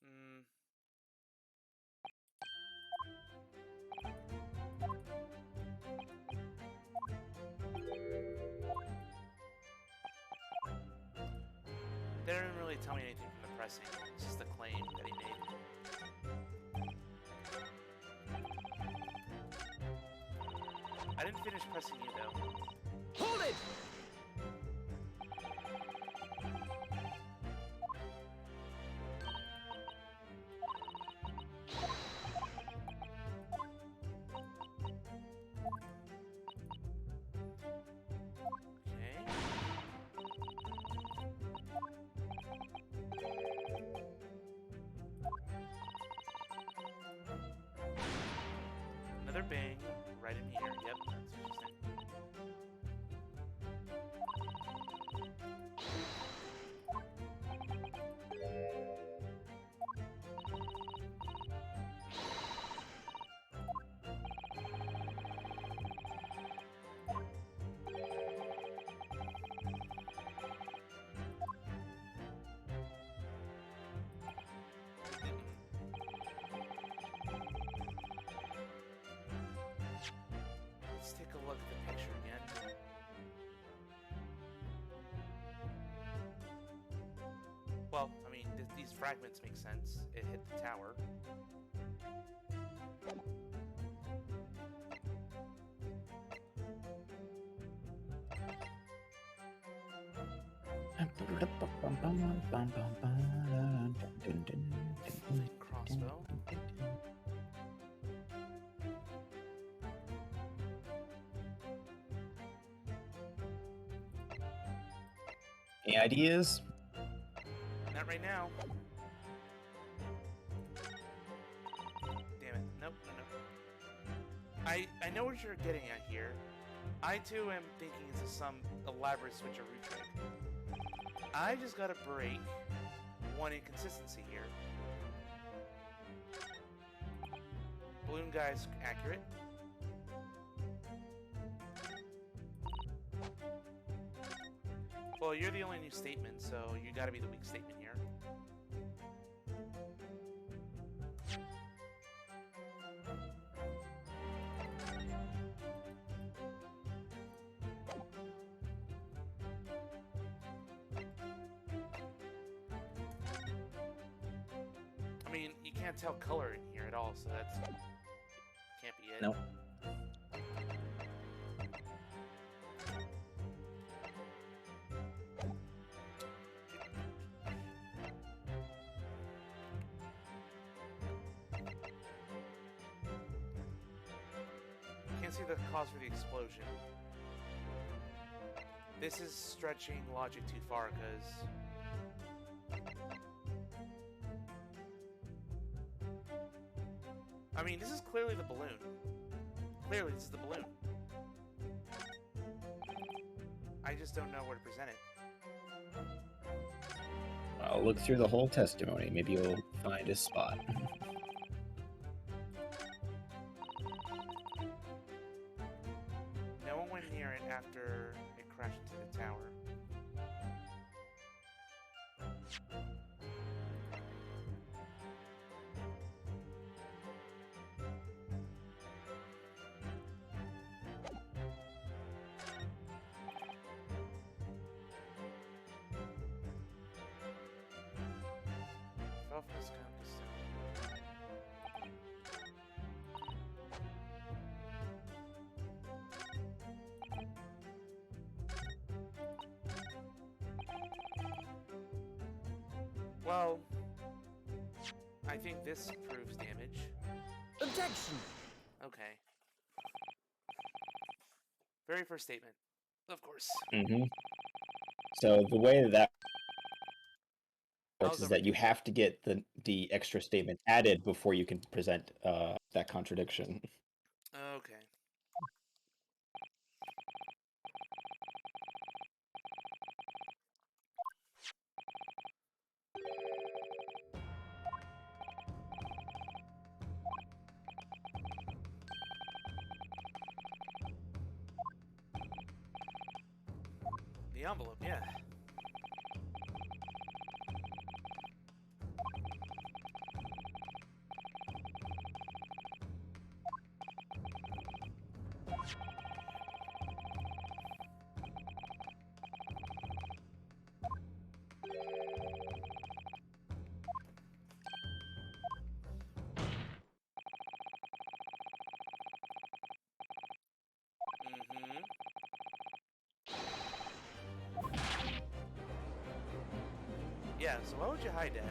Mm. They didn't really tell me anything from the pressing. It's just a claim that he made. I didn't finish pressing you though. Hold it! Okay. Another bang right in here. Yep, that's interesting. Let's take a look at the picture again. Well, I mean, these fragments make sense. It hit the tower. Crossbow. Any ideas? Not right now. Damn it. Nope, no. I know what you're getting at here. I too am thinking this is some elaborate switcheroo trick. I just got a break one inconsistency here. Balloon guy's accurate. Well, you're the only new statement, so you gotta be the weak statement here. I mean, you can't tell color in here at all, so that's can't be it. No. Can't see the cause for the explosion. This is stretching logic too far, because I mean, this is clearly the balloon. Clearly, this is the balloon. I just don't know where to present it. I'll look through the whole testimony. Maybe you'll find a spot. No one went near it after it crashed into the tower. Fell from the sky on the stone. Well, I think this proves damage. Objection! Okay. Very first statement. Of course. Mm-hmm. So the way that works How's is that you have to get the extra statement added before you can present that contradiction. Okay. The envelope, yeah. Mm-hmm. Yeah, so why would you hide that?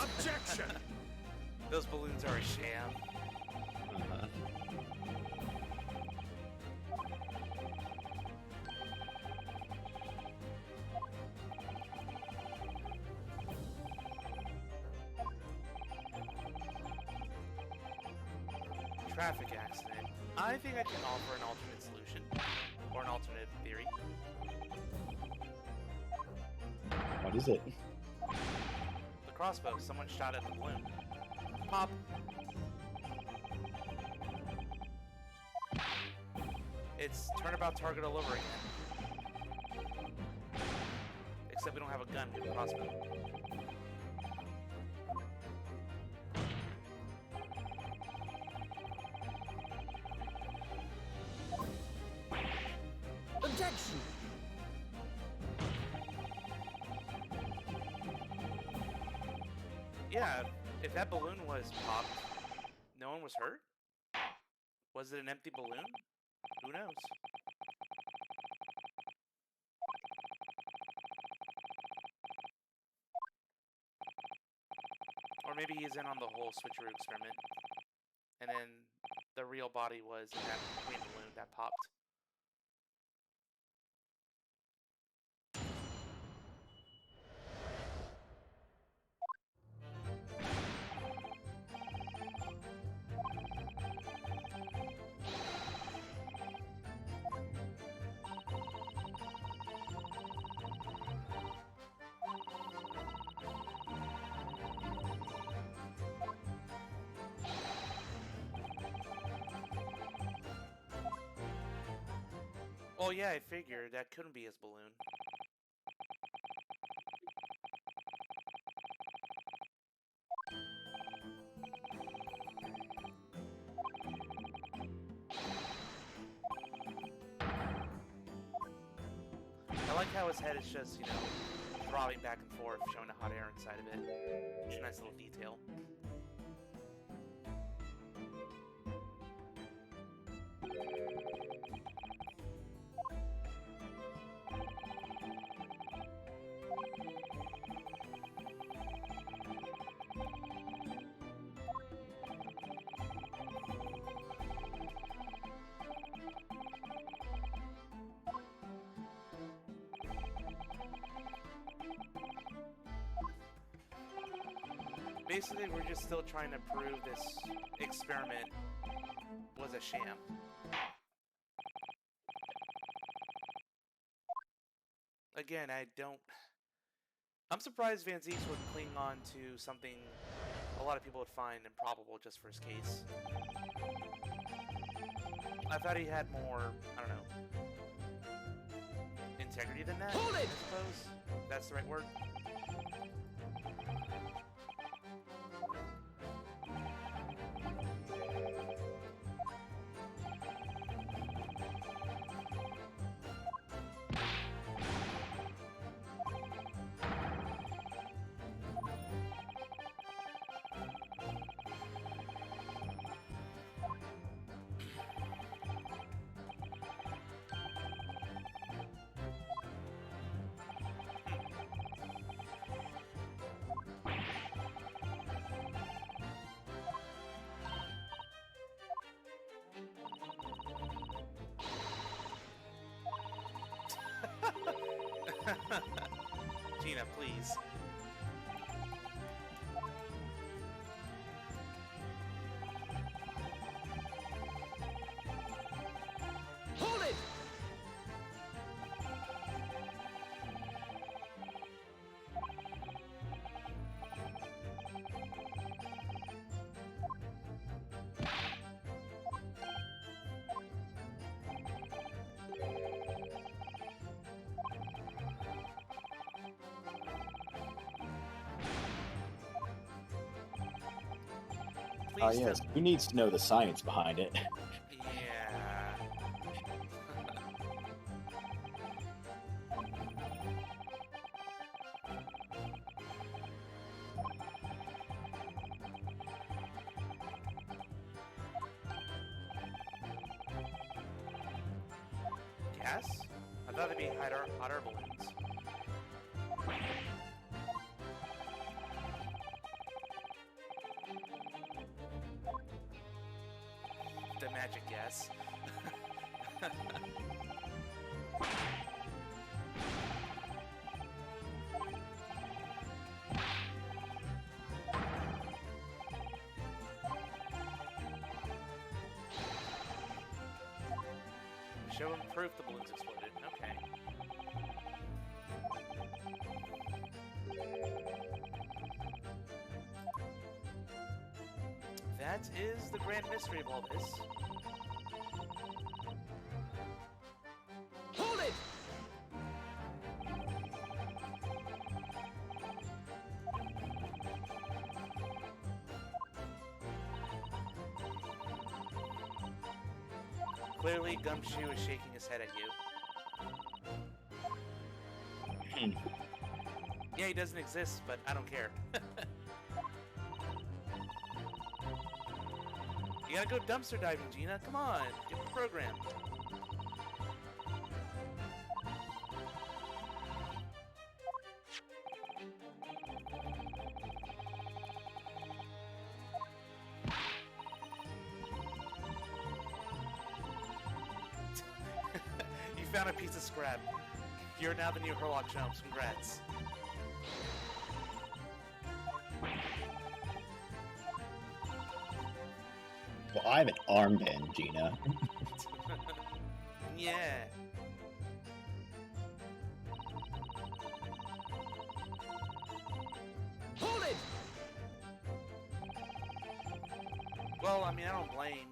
Objection! Those balloons are a sham. Uh-huh. Traffic accident. I think I can offer an alternate solution. Or an alternate theory. What is it? The crossbow. Someone shot at the balloon. Pop. It's turnabout target all over again. Except we don't have a gun, we have a crossbow. Objection! Yeah, if that balloon was popped, no one was hurt? Was it an empty balloon? Who knows? Or maybe he's in on the whole switcheroo experiment. And then the real body was in that green balloon that popped. Oh yeah, I figured that couldn't be his balloon. I like how his head is just, you know, throbbing back and forth, showing the hot air inside of it. It's a nice little detail. Basically, we're just still trying to prove this experiment was a sham. Again, I'm surprised Van Zieks would cling on to something a lot of people would find improbable just for his case. I thought he had more, I don't know, integrity than that, Hold it! I suppose. That's the right word. Gina, please. Hold it! Please Yes. tell- Who needs to know the science behind it? Yeah. Gas? I thought they'd be hot air balloons. The magic gas. Show him proof the balloons exploded. Okay. That is the grand mystery of all this. Hold it! Clearly, Gumshoe is shaking his head at you. Yeah, he doesn't exist, but I don't care. You gotta go dumpster diving, Gina. Come on, get the program. You found a piece of scrap. You're now the new Herlock Chumps. Congrats. Well, I have an armband, Gina. Yeah. Hold it! Well, I mean, I don't blame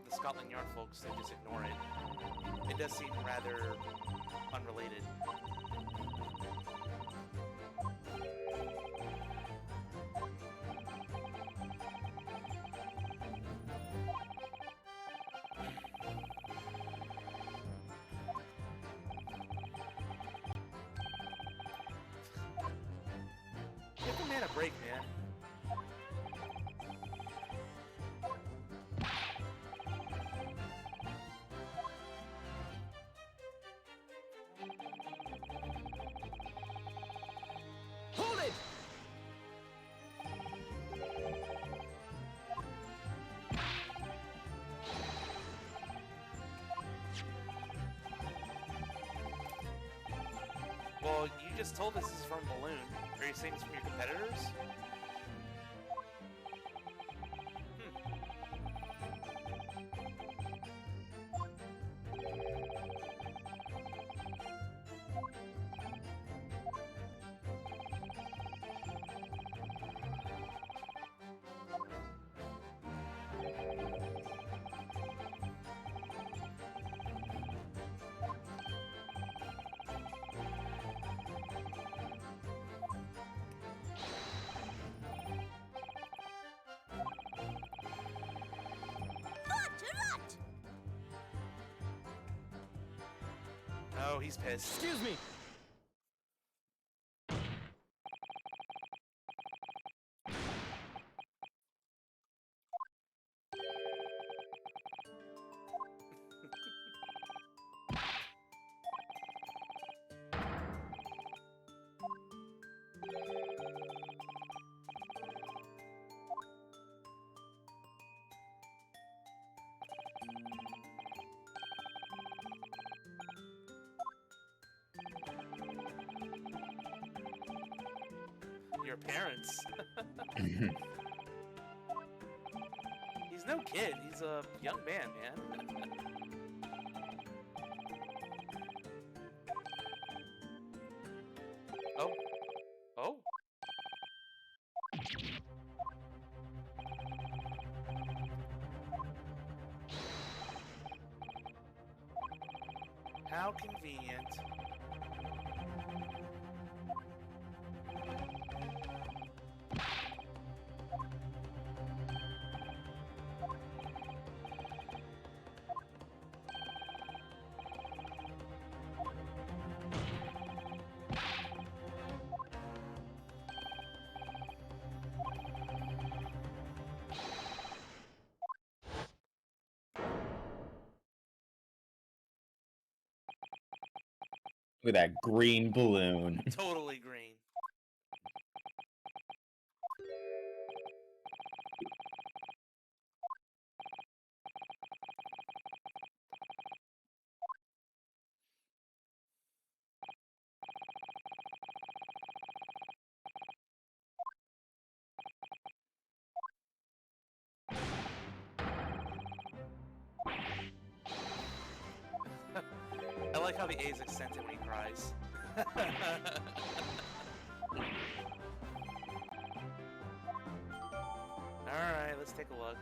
the Scotland Yard folks. They just ignore it. It does seem rather unrelated. Give the man a break, man. Hold it! Well, you just told us this is from Balloon. Are you saying it's from your competitors? Oh, he's pissed. Excuse me. Your parents. He's no kid. He's a young man, man. Oh. Oh. How convenient. Look at that green balloon. Totally green. I like how the A's accented when he cries. Alright, let's take a look.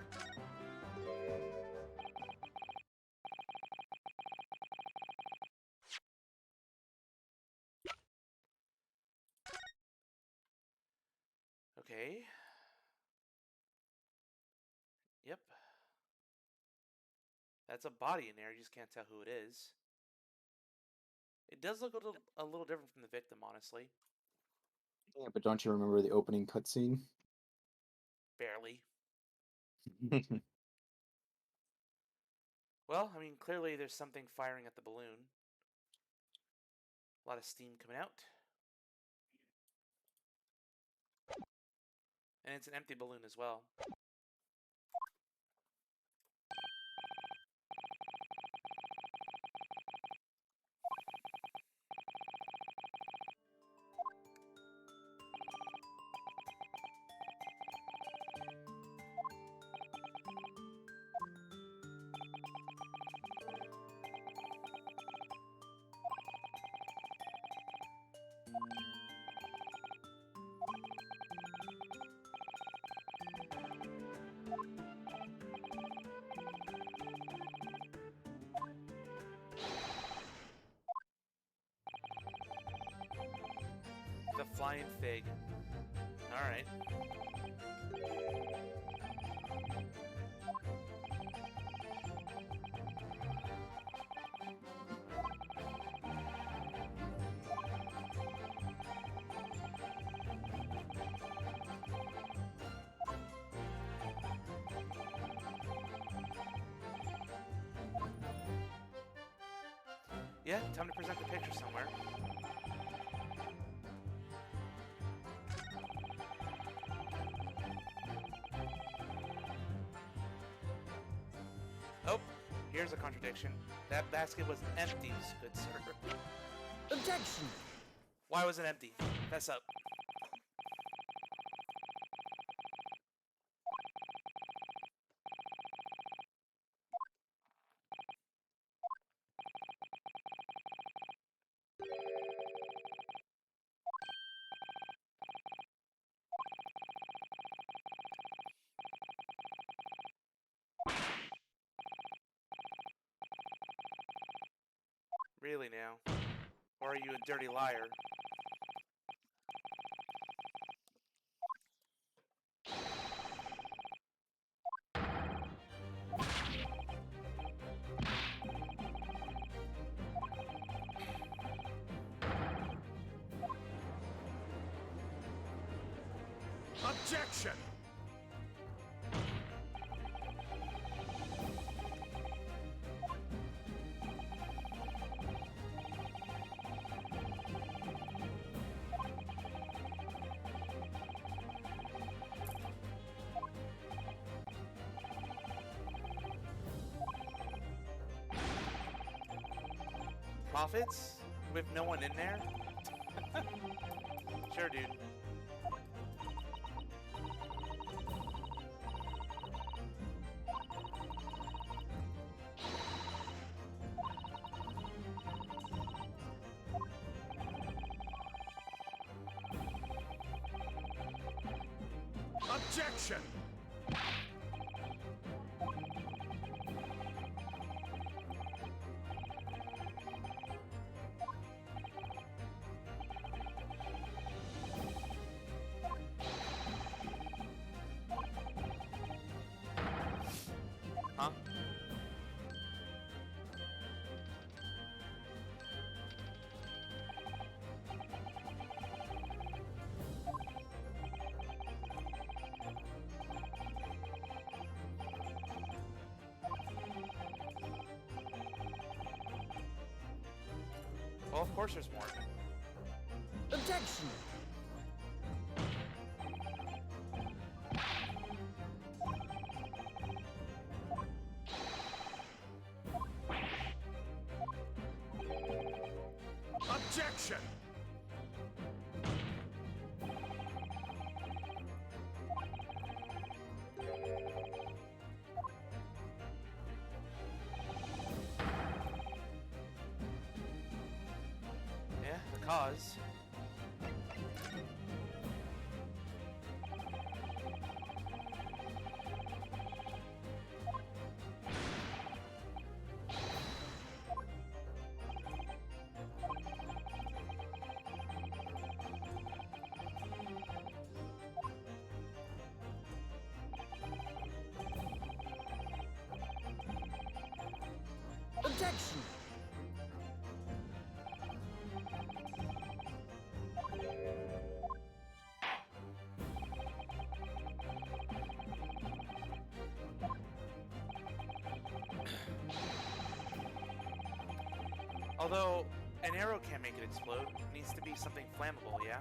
Okay. Yep. That's a body in there, you just can't tell who it is. It does look a little different from the victim, honestly. Yeah, but don't you remember the opening cutscene? Barely. Well, I mean, clearly there's something firing at the balloon. A lot of steam coming out. And it's an empty balloon as well. Flying fig. Alright. Yeah, time to present the picture somewhere. Oh, here's a contradiction. That basket was empty, good sir. Objection! Why was it empty? Fess up. Really now? Or are you a dirty liar? Objection! Profits? With no one in there? Sure, dude. Objection! Huh? Well, of course there's more. Objection! Objection! Yeah, the cause. Objection! Although, an arrow can't make it explode. It needs to be something flammable, yeah?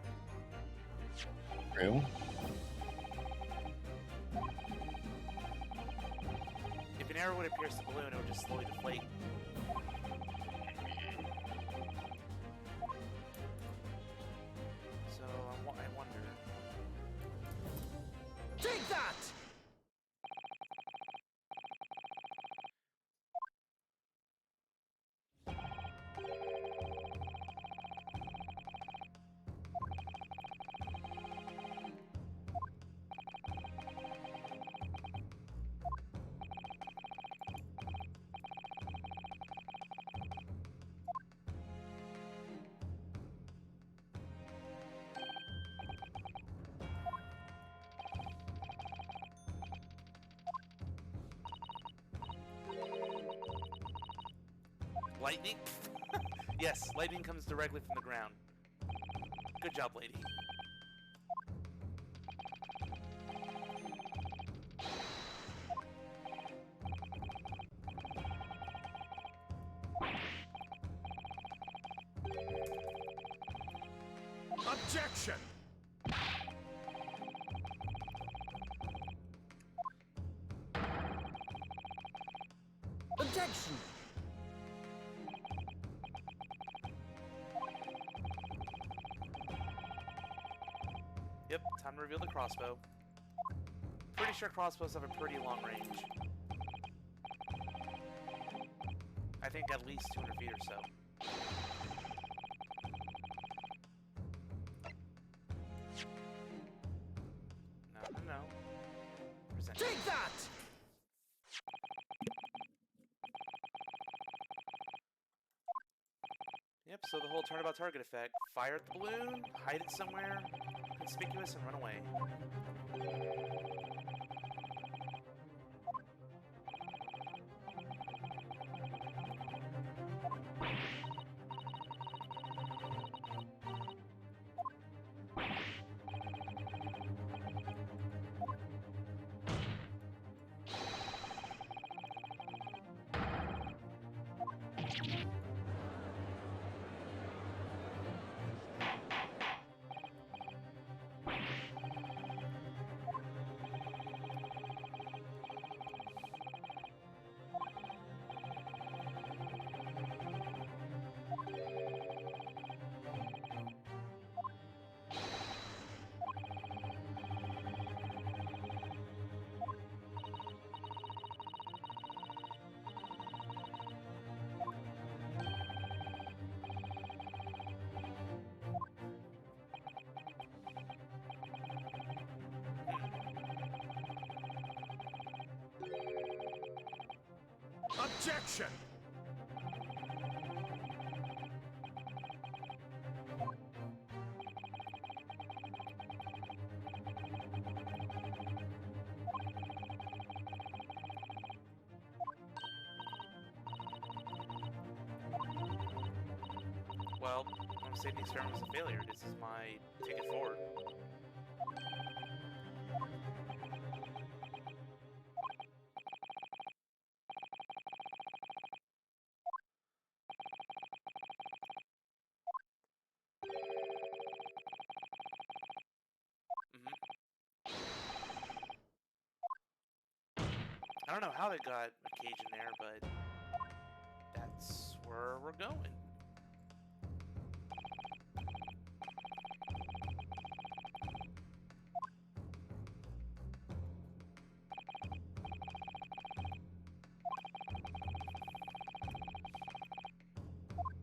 True. If an arrow would have pierced the balloon, it would just slowly deflate. So, I wonder... Take that! Lightning? Yes, lightning comes directly from the ground. Good job, lady. Objection! Objection! Yep, time to reveal the crossbow. Pretty sure crossbows have a pretty long range. I think at least 200 feet or so. No. Present. Take that! Yep, so the whole turnabout target effect. Fire at the balloon, hide it somewhere conspicuous, and run away. Objection! Well, I'm gonna say the experiment was a failure. This is my ticket forward. I don't know how they got a cage in there, but that's where we're going.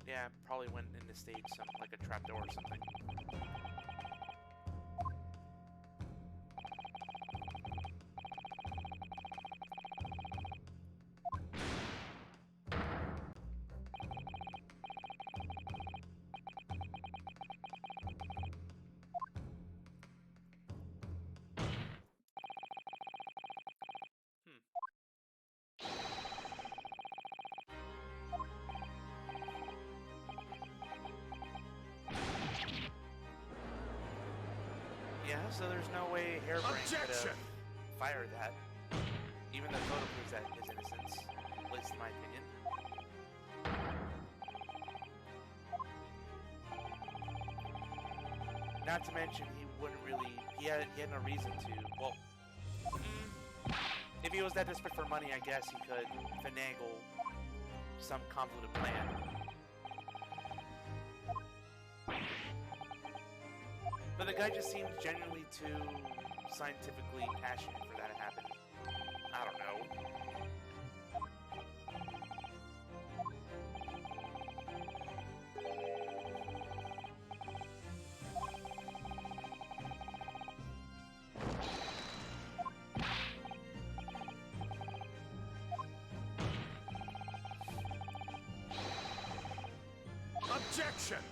Yeah, probably went in the stage like a trapdoor or something. Yeah, so there's no way Hairbrain could Objection! have fired that. Even the photo proves that his innocence, at least in my opinion. Not to mention, he wouldn't really, he had no reason to, well, if he was that desperate for money, I guess he could finagle some convoluted plan. But the guy just seems genuinely too scientifically passionate for that to happen. I don't know. Objection!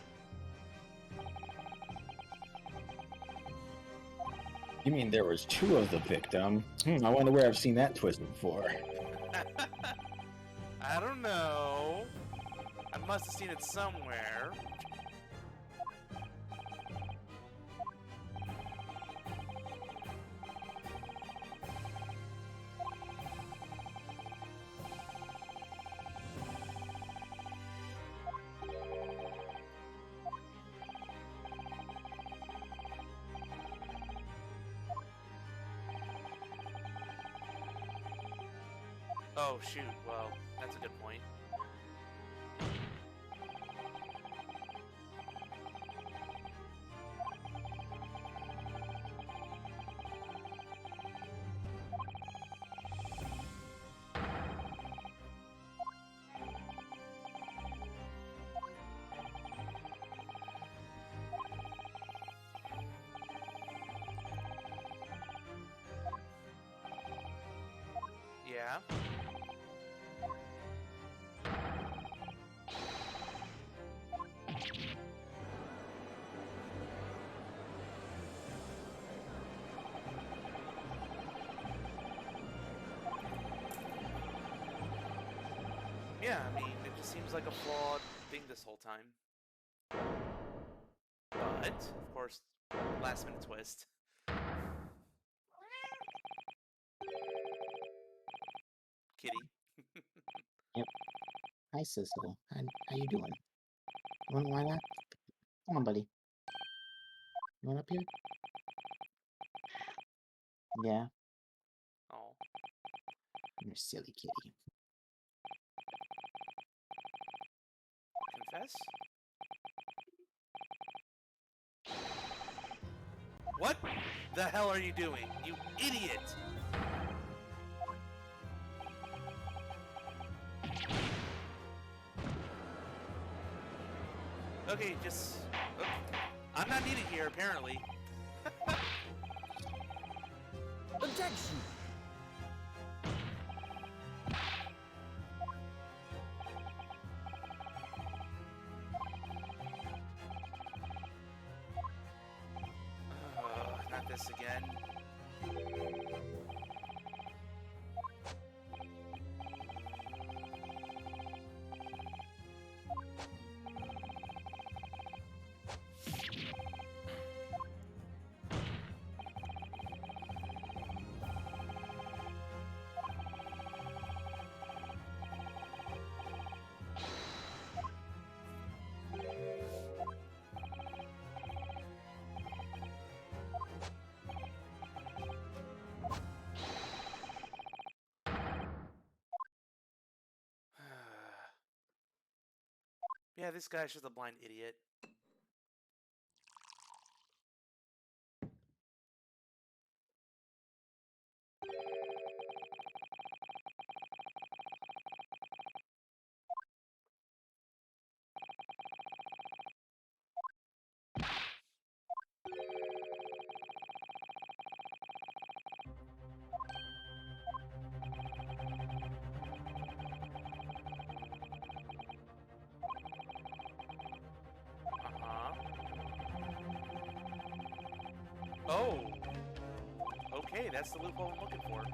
You mean there was two of the victim? I wonder where I've seen that twist before. I don't know. must have seen it somewhere. Oh, shoot. Well, that's a good point. Yeah. Yeah, I mean, it just seems like a flawed thing this whole time. But, of course, last minute twist. Kitty. Hi, Sissel. How you doing? You wanna line up? Come on, buddy. You want up here? Yeah, Oh. you're a silly kitty. Confess? What the hell are you doing? You idiot! Okay, just... okay. I'm not needed here, apparently. Objection! Not this again. Yeah, this guy's just a blind idiot. Oh! Okay, that's the loophole I'm looking for.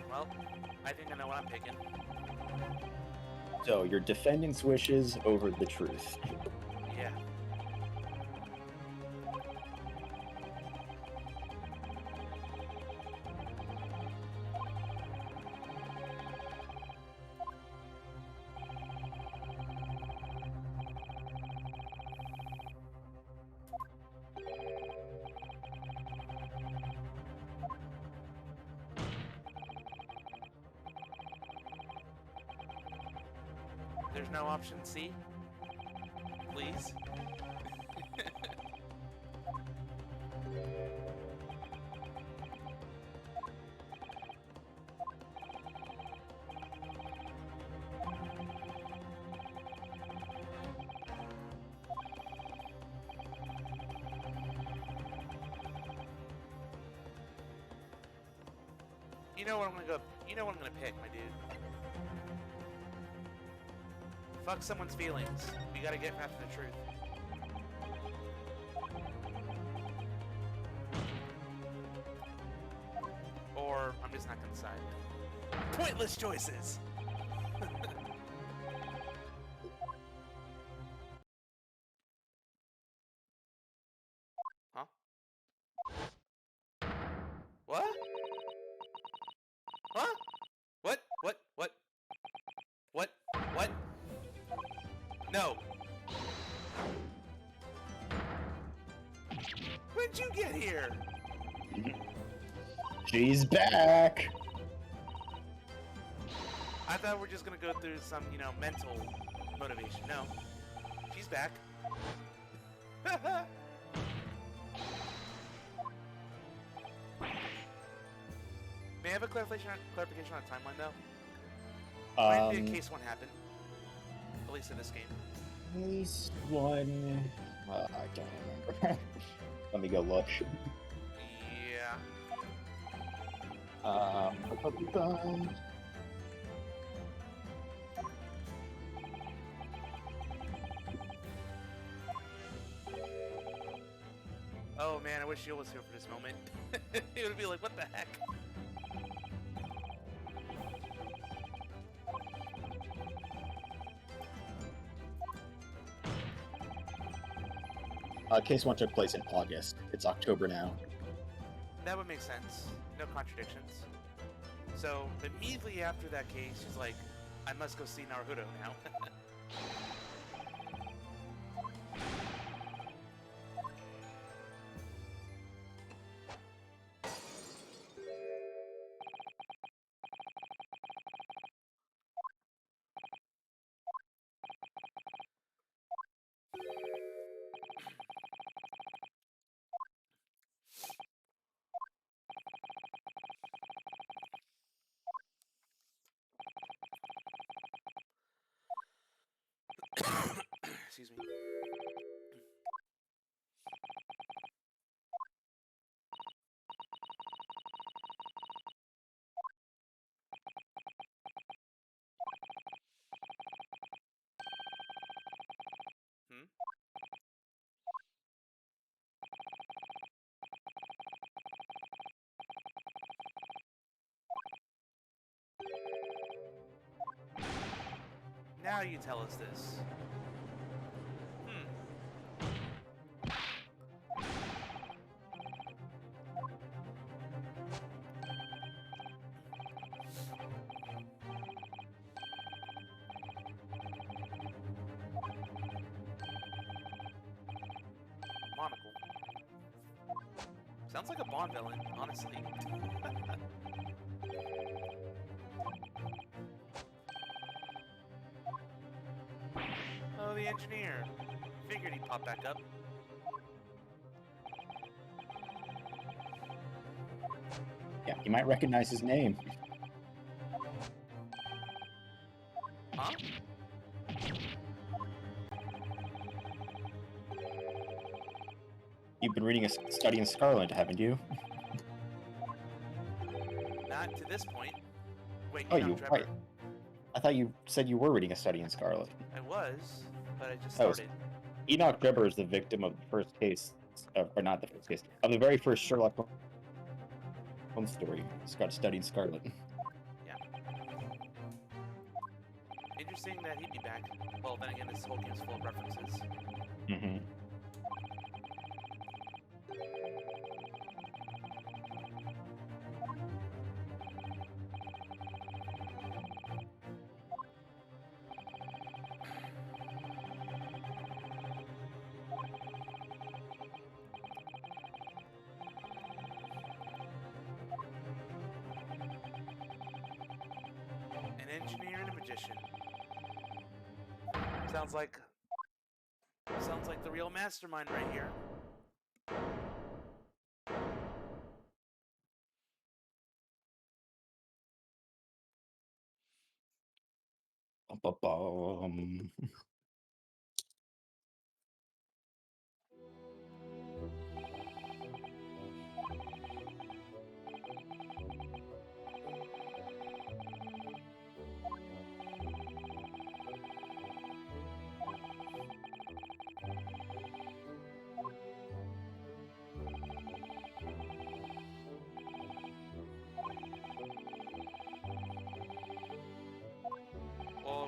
Well, I think I know what I'm picking. So you're defending wishes over the truth. Yeah. There's no option C? Please? You know what I'm gonna go. You know what I'm gonna pick, my dude. Fuck someone's feelings. We gotta get after the truth. Or I'm just not gonna decide. Pointless choices. Huh? What? Huh? What? What? What? What? What? No. When'd you get here? She's back. I thought we're just gonna go through some, you know, mental motivation. No. She's back. May I have a clarification on a timeline, though? When did Case 1 happen? At least in this game. Case 1. I can't remember. Let me go look. Yeah. Oh man, I wish Yule was here for this moment. He would be like, what the heck? Case 1 took place in August. It's October now. That would make sense. No contradictions. So, immediately after that case, she's like, I must go see Naruto now. Excuse me. Hmm? Now you tell us this. Monocle. Sounds like a Bond villain, honestly. Oh, the engineer. Figured he'd pop back up. Yeah, you might recognize his name. Huh? You've been reading a study in Scarlet, haven't you? Not to this point. Wait, Oh, you know you Trevor. right. I thought you said you were reading a study in Scarlet. I was, but I just Oh, started. Enoch Drebber is the victim of the first case, or not the first case, of the very first Sherlock Holmes story. It's got studied Scarlet. Yeah. Interesting that he'd be back. Well, then again, this whole game's full of references. Mm-hmm. An engineer and a magician. Sounds like the real mastermind right here. Bum.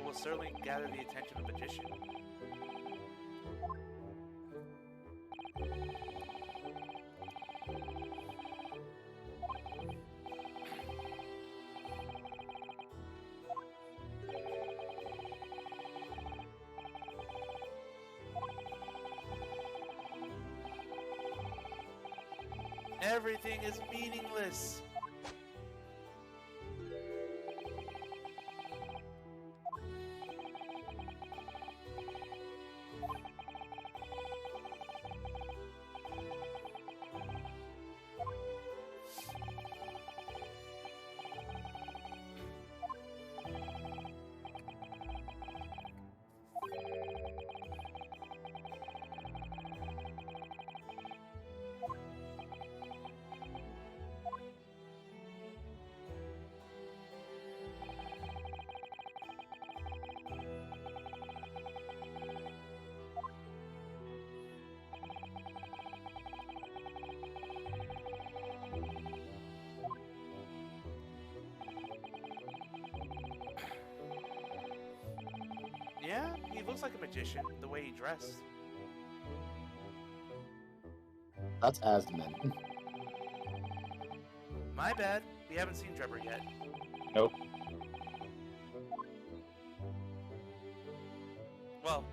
will certainly gather the attention of a magician. Everything is meaningless. Yeah, he looks like a magician, the way he dressed. That's Asman. My bad, we haven't seen Drebber yet. Nope. Well,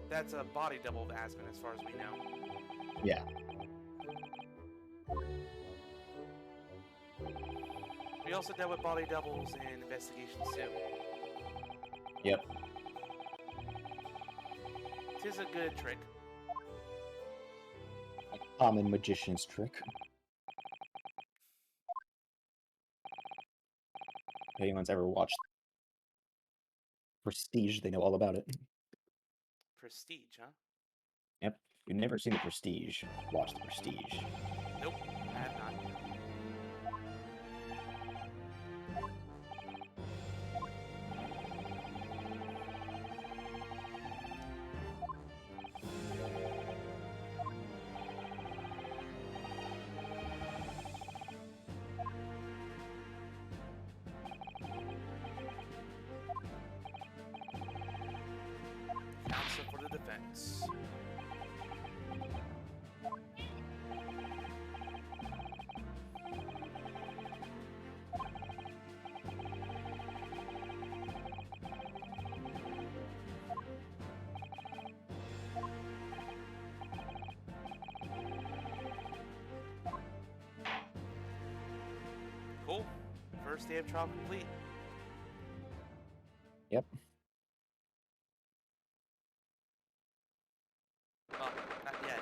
that's a body double of Aspen as far as we know. Yeah. We also dealt with body doubles in Investigations too. Yep. Tis a good trick. A common magician's trick. If anyone's ever watched Prestige, they know all about it. Prestige, huh? Yep. If you've never seen The Prestige, watch The Prestige. Nope, I have not. Counsel for the defense. Cool. First day of trial complete. Yep. Well, not yet.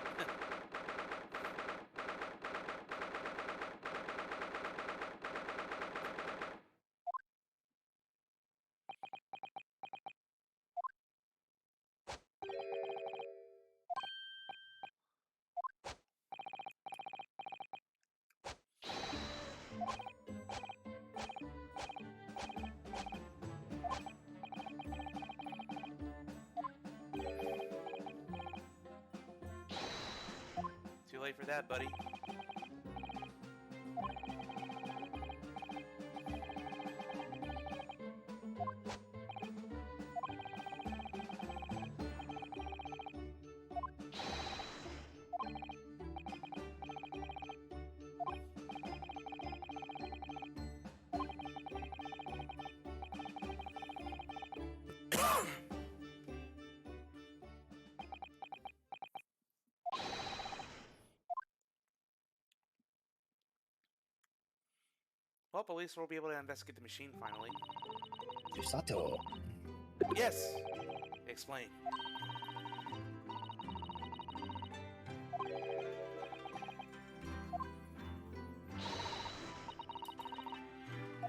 Too late for that, buddy. Well, at least we'll be able to investigate the machine finally. Yusato. Yes! Explain.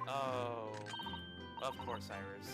Oh, of course, Iris.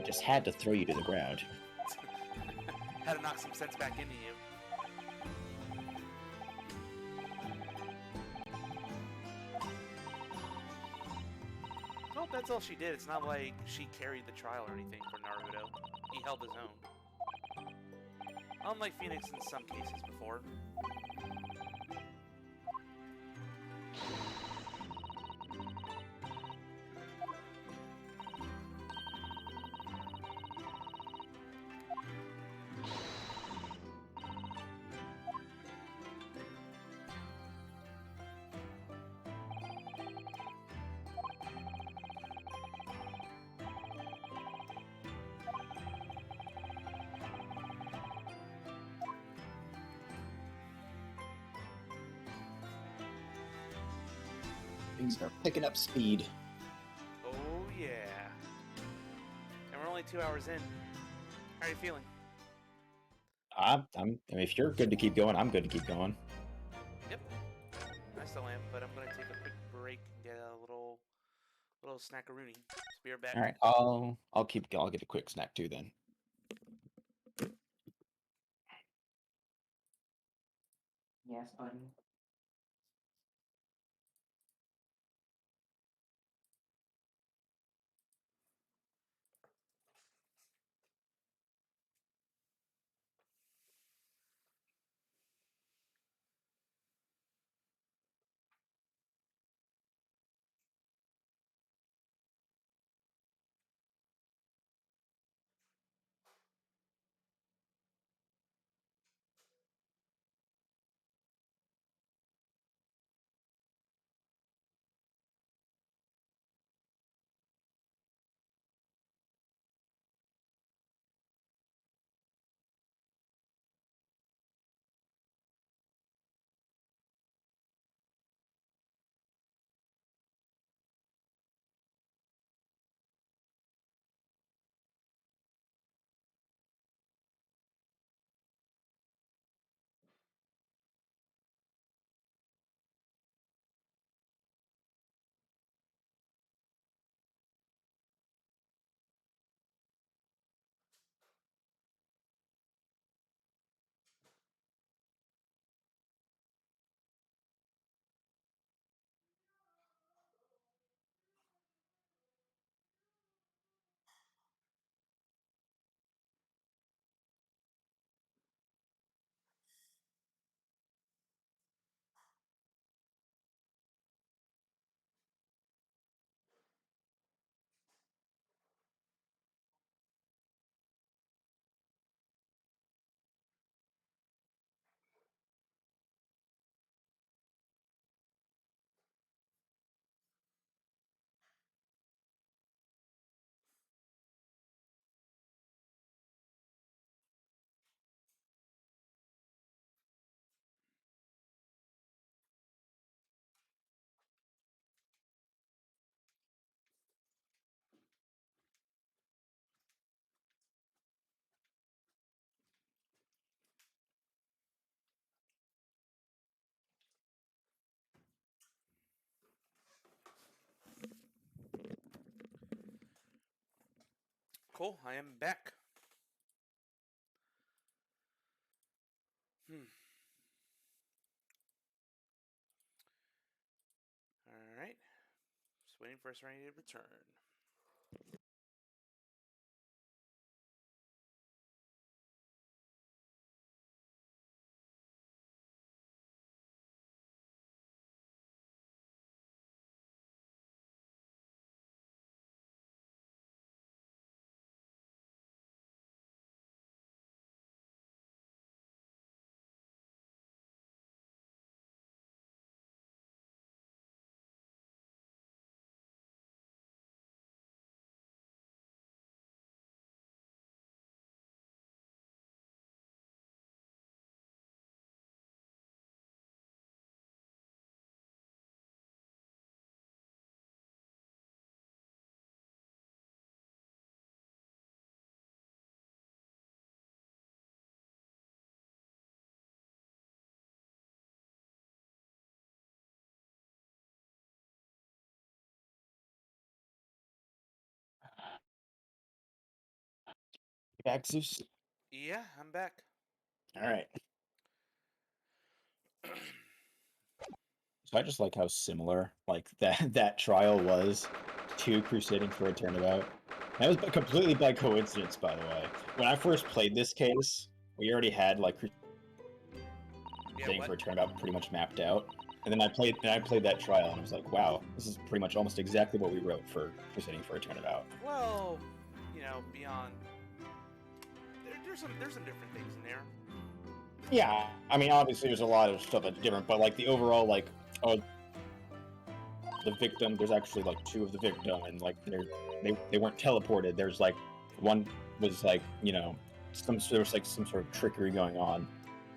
just had to throw you to the ground. Had to knock some sense back into you. Well, that's all she did. It's not like she carried the trial or anything for Naruto. He held his own. Unlike Phoenix in some cases before. Things are picking up speed. Oh, yeah. And we're only 2 hours in. How are you feeling? I mean, if you're good to keep going, I'm good to keep going. Yep. I still am, but I'm going to take a quick break and get a little snackaroonie. Be right back. All right, I'll get a quick snack too then. Yes, buddy. Cool, I am back. Alright. Just waiting for Serenity to return. back, Zeus? Yeah, I'm back. All right. So I just like how similar like that trial was to Crusading for a Turnabout. That was completely by coincidence, by the way. When I first played this case, we already had like Crusading for a Turnabout pretty much mapped out. And then I played that trial, and I was like, wow, this is pretty much almost exactly what we wrote for Crusading for a Turnabout. Well, you know, beyond there's some different things in there. Yeah, I mean, obviously there's a lot of stuff that's different, but like the overall like, oh, the victim, there's actually like two of the victim, and like they weren't teleported. There's like one was like, you know, there was like some sort of trickery going on.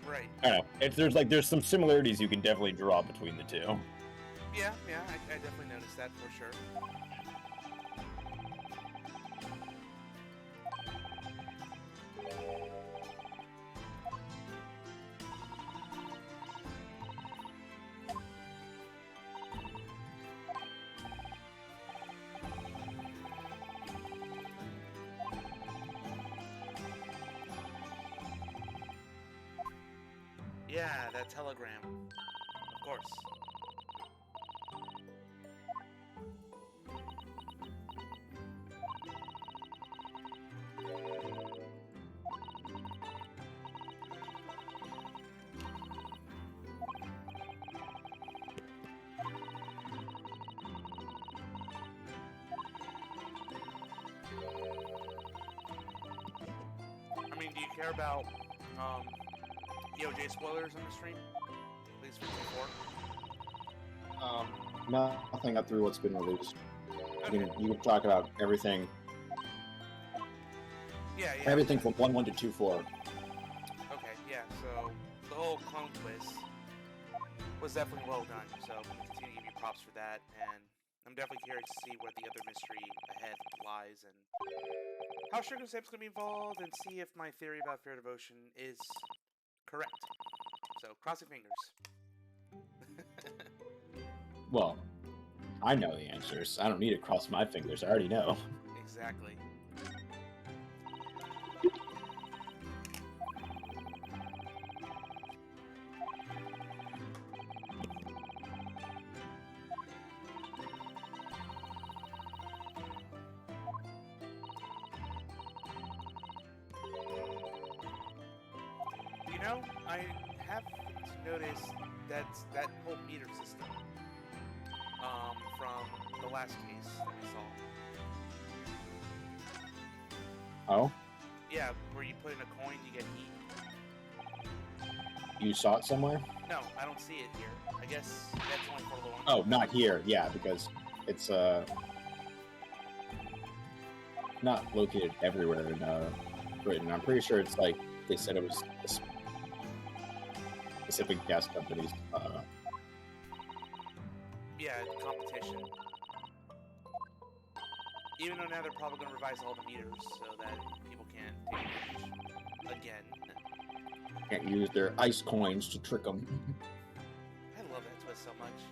Right. I don't know. There's some similarities you can definitely draw between the two. Yeah, I definitely noticed that for sure. Yeah, that telegram. Of course. I mean, do you care about EOJ spoilers on the stream? At least for Q4? Nothing up through what's been released. You can talk about everything. Yeah. Everything from 1.1 to 2.4. Okay, yeah. So the whole clone twist was definitely well done. So I'm gonna continue to give you props for that, and I'm definitely curious to see where the other mystery ahead lies and how Sugar Sap's gonna be involved, and see if my theory about fair devotion is correct. So crossing fingers. Well, I know the answers. I don't need to cross my fingers. I already know. Exactly. You know, I have noticed that whole meter system from the last case that we saw. Oh? Yeah, where you put in a coin, you get heat. You saw it somewhere? No, I don't see it here. I guess that's only for the one. Oh, not here. Yeah, because it's not located everywhere in Britain. I'm pretty sure it's like they said it was specific gas companies. Yeah, competition. Even though now they're probably going to revise all the meters so that people can't take advantage again. Can't use their ice coins to trick them. I love that twist so much.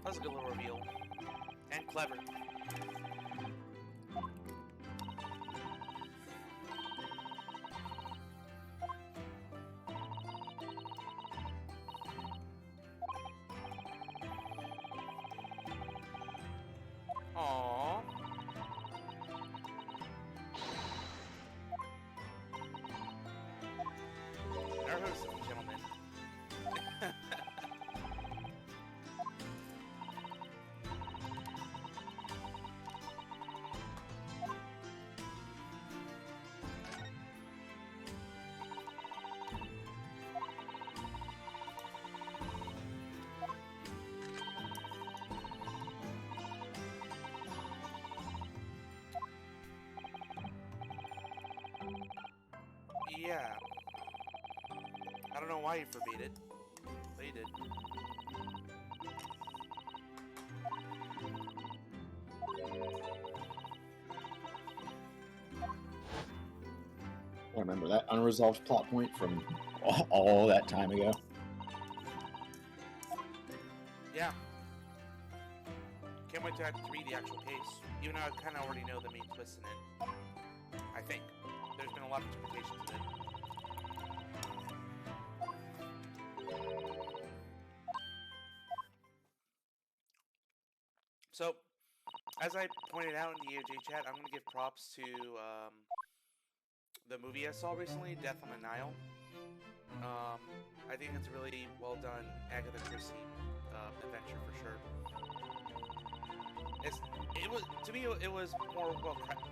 That was a good little reveal. And clever. Aww. Nervous, gentlemen. Yeah. I don't know why you forbade it, but you did. I remember that unresolved plot point from all that time ago. Yeah. Can't wait to read the actual case. Even though I kind of already know the main twist in it. I I think. There's been a lot of interpretations of it. So, as I pointed out in the EOJ chat, I'm going to give props to the movie I saw recently, Death on the Nile. I think it's a really well done Agatha Christie adventure for sure. It was, to me, it was more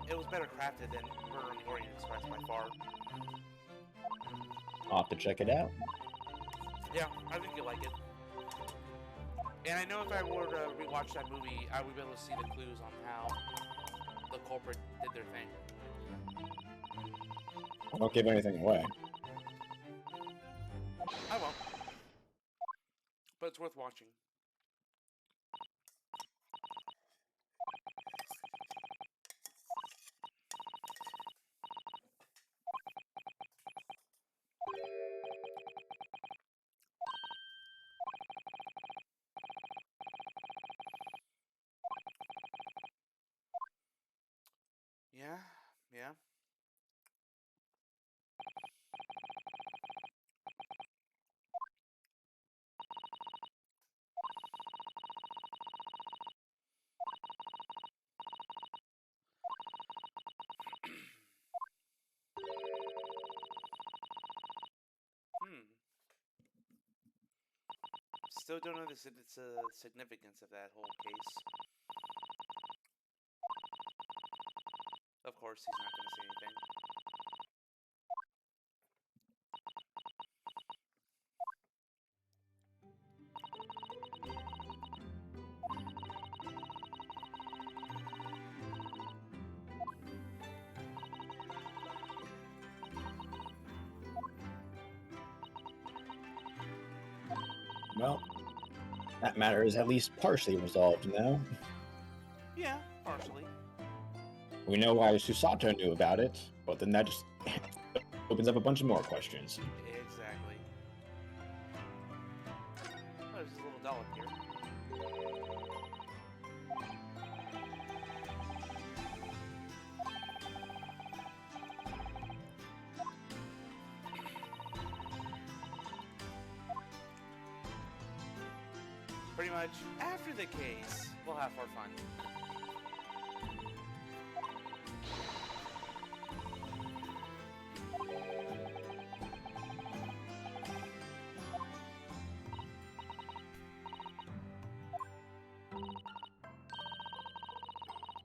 it was better crafted than Murder on the Orient Express by far. I'll have to check it out. Yeah, I think you'll like it. And I know if I were to rewatch that movie, I would be able to see the clues on how the culprit did their thing. Don't give anything away. I won't. But it's worth watching. Yeah, yeah. Still don't know the significance of that whole case. Of course, he's not going to say anything. Well, that matter is at least partially resolved now. Yeah, partially. We know why Susato knew about it, but then that just opens up a bunch of more questions. Exactly. Oh, there's a little dollop here. Pretty much after the case, we'll have our fun.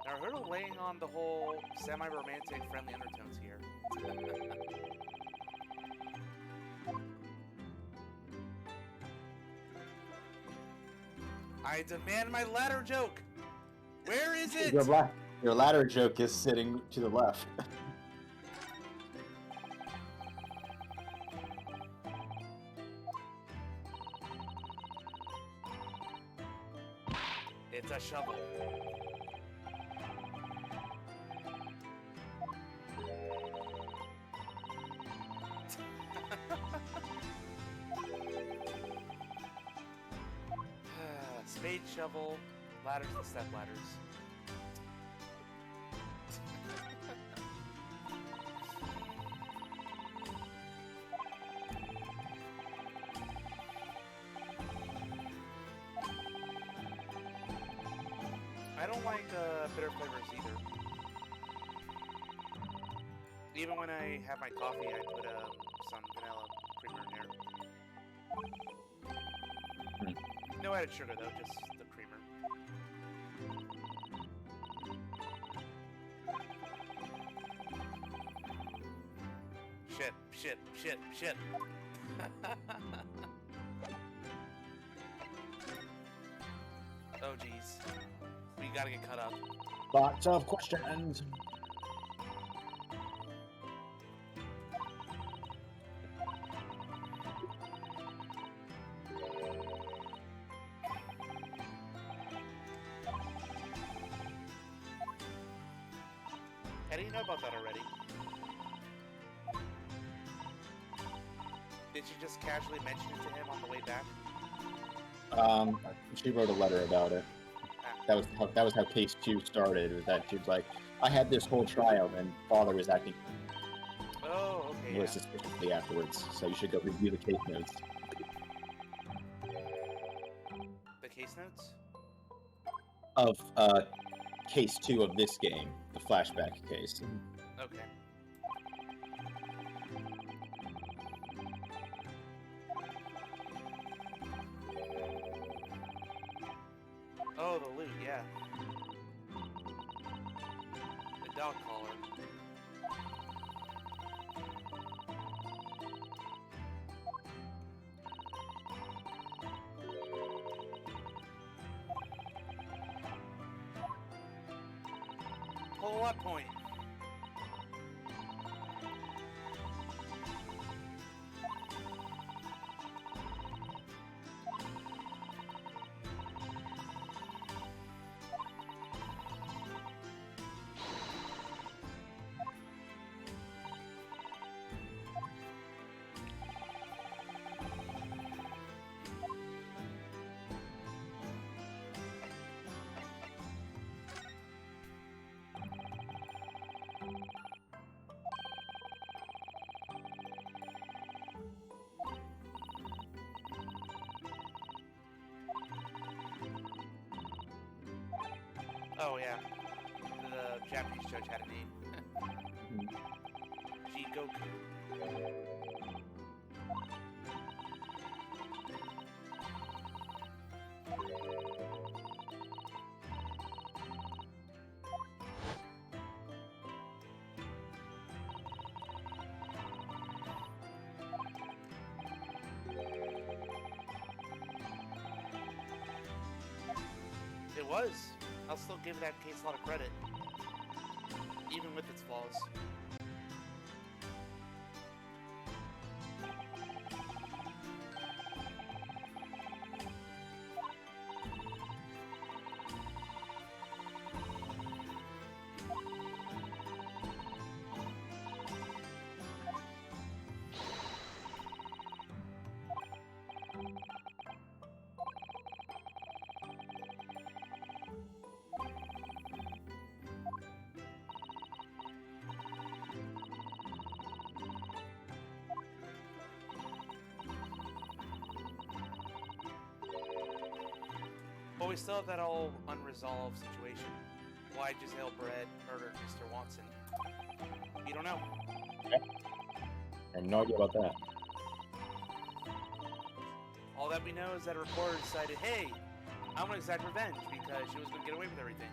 Now, I heard a laying on the whole semi-romantic, friendly undertones here. I demand my ladder joke! Where is it? Your ladder joke is sitting to the left. It's a shovel. Spade, shovel, ladders, and step ladders. I don't like bitter flavors either. Even when I have my coffee, I put some vanilla creamer in there. No added sugar though, just the creamer. Shit. Oh jeez. We gotta get cut up. Lots of questions. How do you know about that already? Did you just casually mention it to him on the way back? She wrote a letter about it. Ah. that was how case 2 started. Was that she was like, I had this whole trial, and father was acting Oh, okay. more Yeah. suspiciously afterwards. So you should go review the case notes. The case notes. Of case 2 of this game, the flashback case. Okay. Oh, the loot, yeah. The dog collar. Pull up point. Oh yeah, the Japanese judge had a name. Jigoku. It was. I'll still give that case a lot of credit, even with its flaws. But we still have that all unresolved situation. Why Giselle Brett murdered Mr. Watson? You don't know. I have no idea about that. All that we know is that a reporter decided, hey, I want to exact revenge because she was going to get away with everything.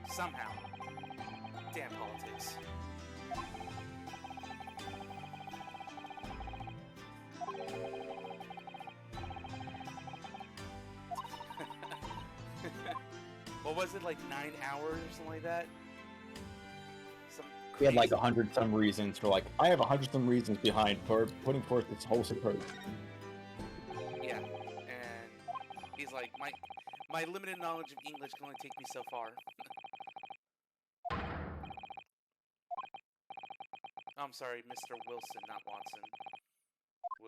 Somehow. Damn politics. What was it, like 9 hours or something like that? We had like 100 some reasons for like, I have 100 some reasons behind for putting forth this whole approach. Yeah, and he's like, my limited knowledge of English can only take me so far. I'm sorry, Mr. Wilson, not Watson.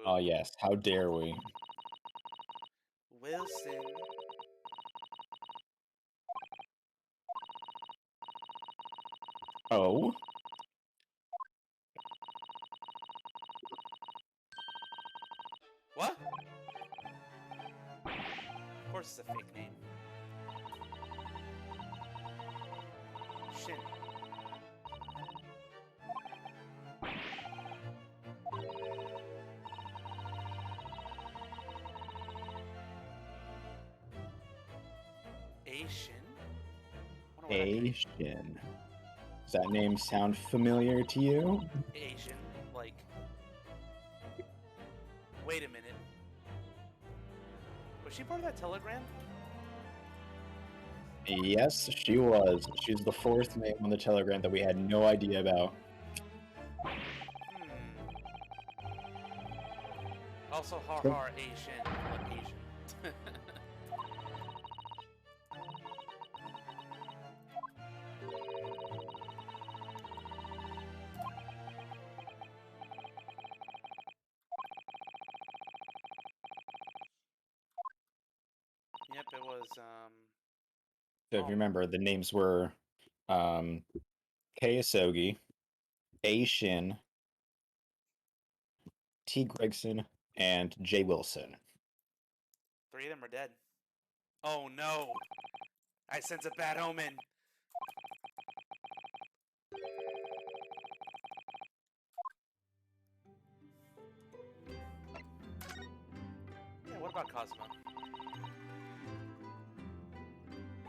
Oh yes, how dare we? Wilson. Oh? What? Of course it's a fake name. Shin. Asian? Asian. Does that name sound familiar to you? Asian, like... Wait a minute. Was she part of that telegram? Yes, she was. She's the fourth name on the telegram that we had no idea about. Also, har Asian, but Asian. Yep, it was, So if you remember, the names were Kei Asogi, A. Shin, T. Gregson, and J. Wilson. 3 of them are dead. Oh no! I sense a bad omen. Yeah, what about Cosmo?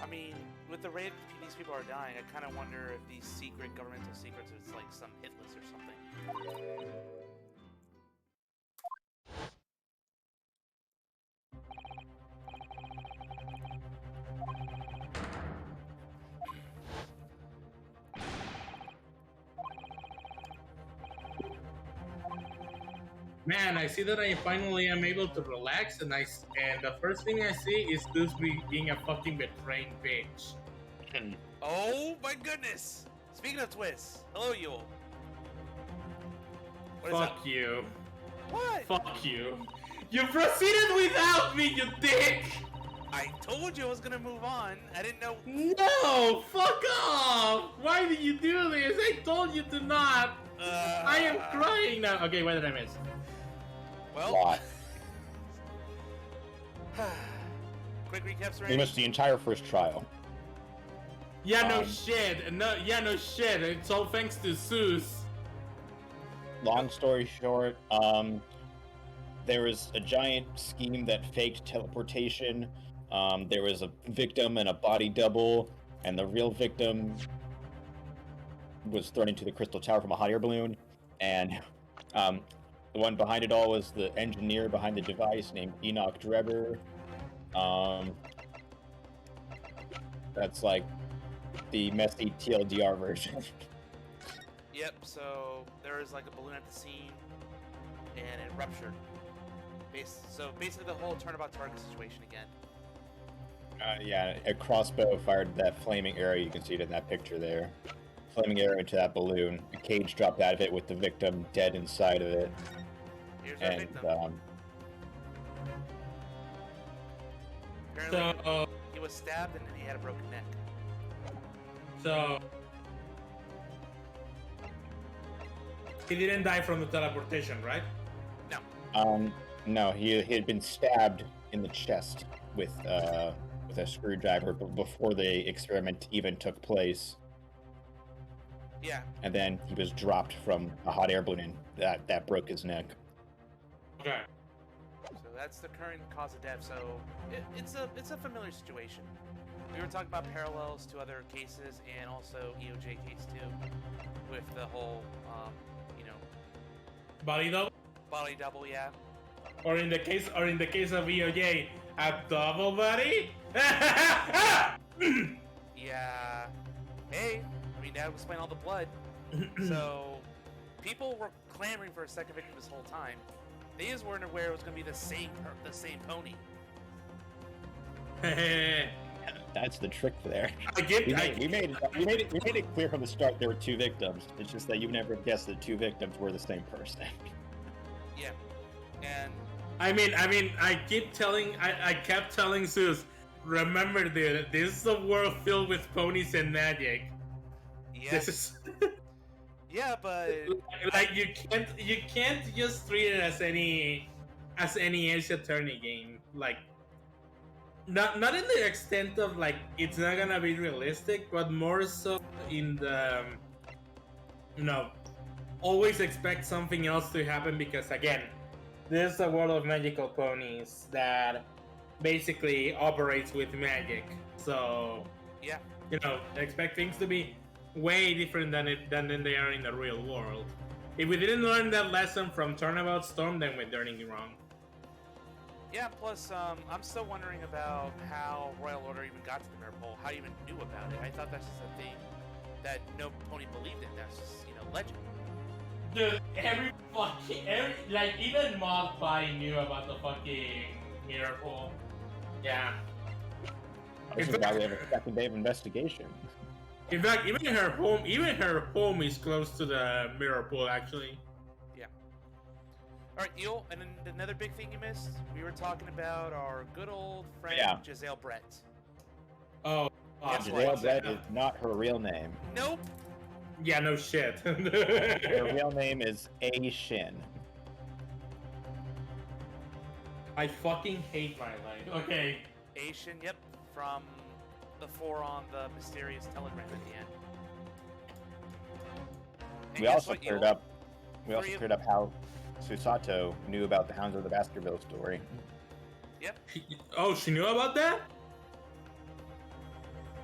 I mean, with the rate these people are dying, I kind of wonder if these secret governmental secrets is like some hit list or something. Man, I see that I finally am able to relax, and the first thing I see is ZeusPegasus being a fucking betraying bitch. Oh my goodness! Speaking of twists, hello Yule. What is Fuck up? you. What? Fuck you. You proceeded without me, you dick! I told you I was gonna move on. I didn't know. No! Fuck off! Why did you do this? I told you to not! I am crying now. Okay, what did I miss? Well, Lot. quick recap, Pretty Serenity. much the entire first trial. Yeah, no shit. No shit. It's all thanks to Zeus. Long story short, there was a giant scheme that faked teleportation. There was a victim and a body double, and the real victim was thrown into the crystal tower from a hot air balloon. And the one behind it all was the engineer behind the device named Enoch Drebber. That's like the messy TLDR version. Yep. So there was like a balloon at the scene, and it ruptured. So basically, the whole turnabout target situation again. Yeah, a crossbow fired that flaming arrow. You can see it in that picture there. Flaming arrow into that balloon. A cage dropped out of it with the victim dead inside of it. Here's our And victim. Apparently, he was stabbed and then he had a broken neck. So he didn't die from the teleportation, right? No. No, he had been stabbed in the chest with a screwdriver before the experiment even took place. Yeah. And then he was dropped from a hot air balloon that broke his neck. Okay. So that's the current cause of death. So it's a familiar situation. We were talking about parallels to other cases and also EOJ case too, with the whole Body double? body double. Yeah. Or in the case of EOJ, a double body? Yeah. Hey, I mean that would explain all the blood. So people were clamoring for a second victim this whole time. They just weren't aware it was going to be the same pony. That's the trick there. We made it clear from the start there were two victims. It's just that you never guessed that two victims were the same person. Yeah. And I kept telling Zeus, remember dude, this is a world filled with ponies and magic. yeah. This is Yeah, but like you can't just treat it as any Ace Attorney game. Like not in the extent of like it's not gonna be realistic, but more so in the always expect something else to happen because again, this is a world of magical ponies that basically operates with magic. So yeah. expect things to be way different than they are in the real world. If we didn't learn that lesson from Turnabout Storm, then we're learning it wrong. Yeah, plus, I'm still wondering about how Royal Order even got to the mirror pole, how you even knew about it. I thought that's just a thing that no pony believed in. That's just, legend. Dude, even Mod Pie knew about the fucking mirror pole. Yeah. This is why we have a second day of investigation. In fact, even her home is close to the mirror pool, actually. Yeah. All right, Eel, and then another big thing you missed. We were talking about our good old friend Giselle Brett. Oh, Guess Jadale what? Brett is not her real name. Nope. Yeah, no shit. Her real name is A Shin. I fucking hate my life. Okay. Asian, yep, from the 4 on the mysterious telegram at the end. And We guess also what, cleared Yule? up. We also cleared up how Susato knew about the Hounds of the Baskerville story. Yep. Oh, she knew about that?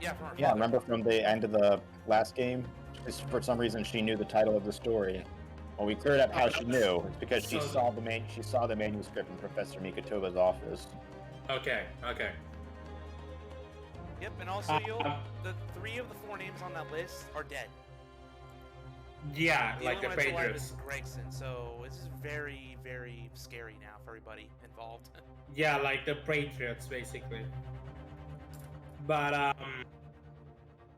Yeah, from her Yeah, father. remember from the end of the last game? Just for some reason, she knew the title of the story. Well, we cleared up how she knew. It's because she saw the manuscript in Professor Mikotoba's office. Okay, okay. Yep, and also, Yule, the 3 of the 4 names on that list are dead. Yeah, The like only the one that's alive Patriots. is Gregson, so this is very, very scary now for everybody involved. Yeah, like the Patriots, basically. But,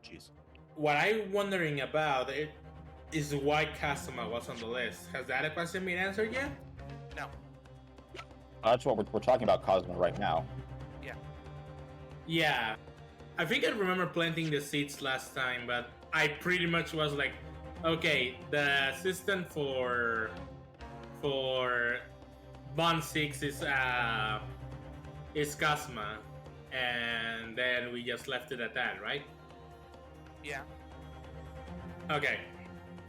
Jeez. what I'm wondering about it is why Kazuma was on the list. Has that question been answered yet? No. That's what we're talking about Cosmo right now. Yeah. I think I remember planting the seeds last time, but I pretty much was like, okay, the assistant for Bond 6 is Kazuma, and then we just left it at that, right? Yeah. Okay.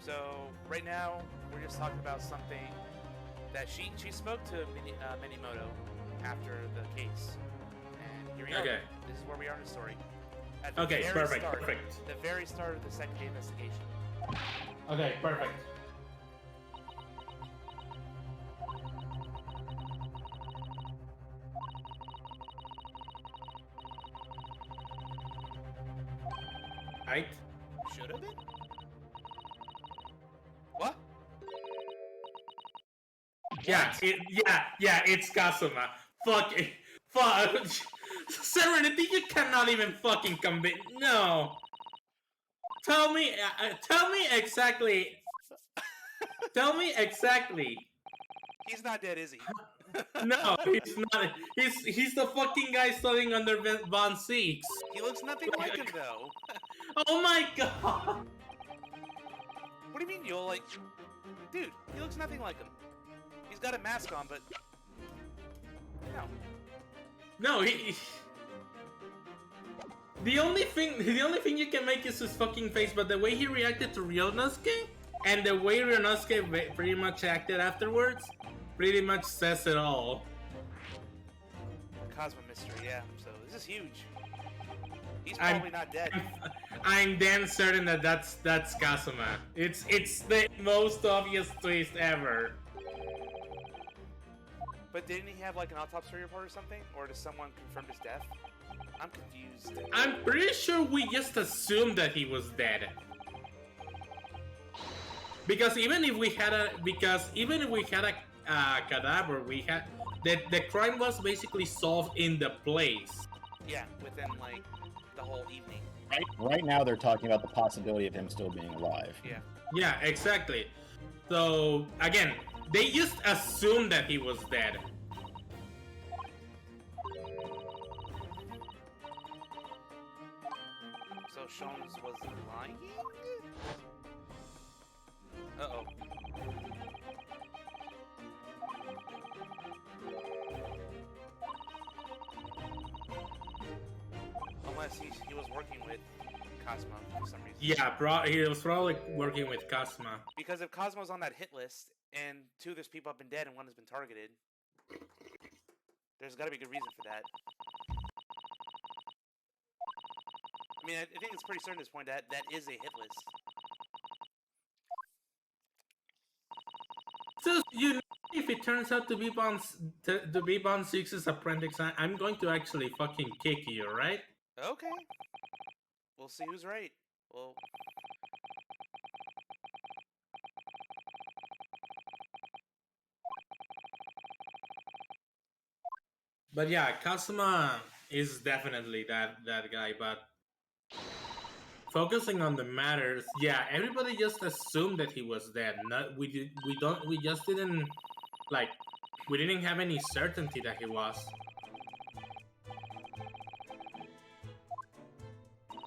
So right now we're just talking about something that she spoke to Minimoto after the case, and here we are. Okay. This is where we are in the story. At the Okay, very perfect, start, perfect. The very start of the second day investigation. Okay, perfect. Right? Should have been. What? Yeah, it's Kazuma. Fuck it. Fuck. Serenity, you cannot even fucking convince. No. Tell me exactly. Tell me exactly. He's not dead, is he? No, he's not. He's the fucking guy studying under Von 6. He looks nothing like him, though. Oh my god. What do you mean, Yule? Like, dude, he looks nothing like him. He's got a mask on, but no. No, he. The only thing you can make is his fucking face, but the way he reacted to Ryonosuke and the way Ryonosuke pretty much acted afterwards pretty much says it all. Cosmo mystery, yeah. So this is huge. He's probably not dead. I'm damn certain that that's Kazuma. It's the most obvious twist ever. But didn't he have like an autopsy report or something? Or does someone confirm his death? I'm confused. I'm pretty sure we just assumed that he was dead. Because even if we had a cadaver, we had the crime was basically solved in the place. Yeah, within like the whole evening. Right now, they're talking about the possibility of him still being alive. Yeah. Yeah, exactly. So again, they just assumed that he was dead. So Shones was lying? Uh-oh. Unless he was working with Cosmo for some reason. Yeah, he was probably working with Kazuma. Because if Cosmo's on that hit list, and 2 of those people have been dead and 1 has been targeted, there's got to be a good reason for that. I mean, I think it's pretty certain at this point that that is a hit list. So you know, if it turns out to be Bond 6's apprentice, I'm going to actually fucking kick you, right? Okay. We'll see who's right. Well, But yeah, Kazuma is definitely that guy. But focusing on the matters, yeah, everybody just assumed that he was dead. We just didn't like, we didn't have any certainty that he was.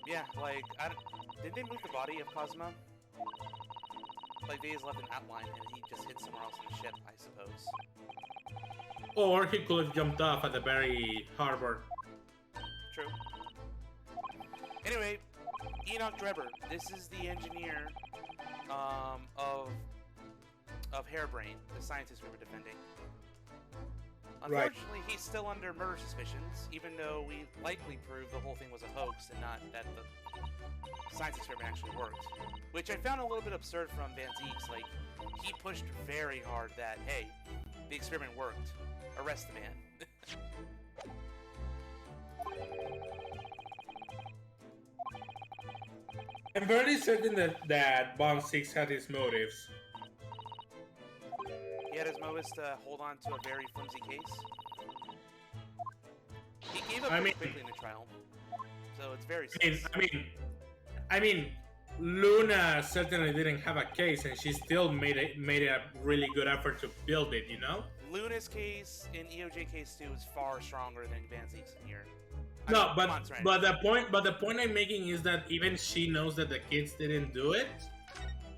Yeah, like, did they move the body of Cosmo? Like, they just left an outline and he just hid somewhere else in the ship, I suppose. Or he could have jumped off at the very harbor. True. Anyway, Enoch Drebber. This is the engineer of Hairbrain, the scientist we were defending. Right. Unfortunately, he's still under murder suspicions, even though we likely proved the whole thing was a hoax and not that the science experiment actually worked. Which I found a little bit absurd from Van Zieks. Like, he pushed very hard that, hey, the experiment worked. Arrest the man. I'm very certain that Bond 6 had his motives. He had his motives to hold on to a very flimsy case. He gave up pretty quickly in the trial, so it's very sus. I mean, Luna certainly didn't have a case, and she still made a really good effort to build it. You know. Luna's case in EOJ case 2 is far stronger than Van Zieks in here. But the point I'm making is that even she knows that the kids didn't do it,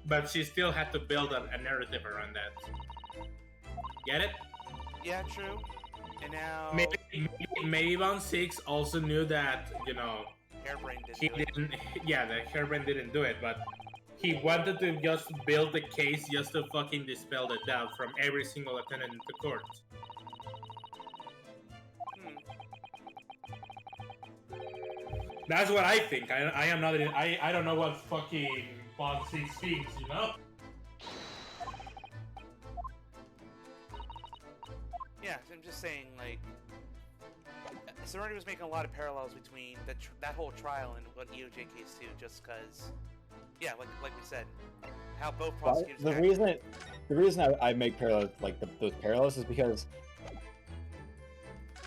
but she still had to build a narrative around that. Get it? Yeah, true. And now maybe Bond 6 also knew that, you know, Hairbrain didn't. Yeah, that Hairbrain didn't do it, but he wanted to just build the case just to fucking dispel the doubt from every single attendant in the court. That's what I think. I am not. I don't know what fucking Bond 6 thinks, you know? Yeah, I'm just saying, like, Serenity was making a lot of parallels between that whole trial and what EOJ case 2, just because, yeah, like we said, how both prosecutors. The reason I make parallels like those parallels is because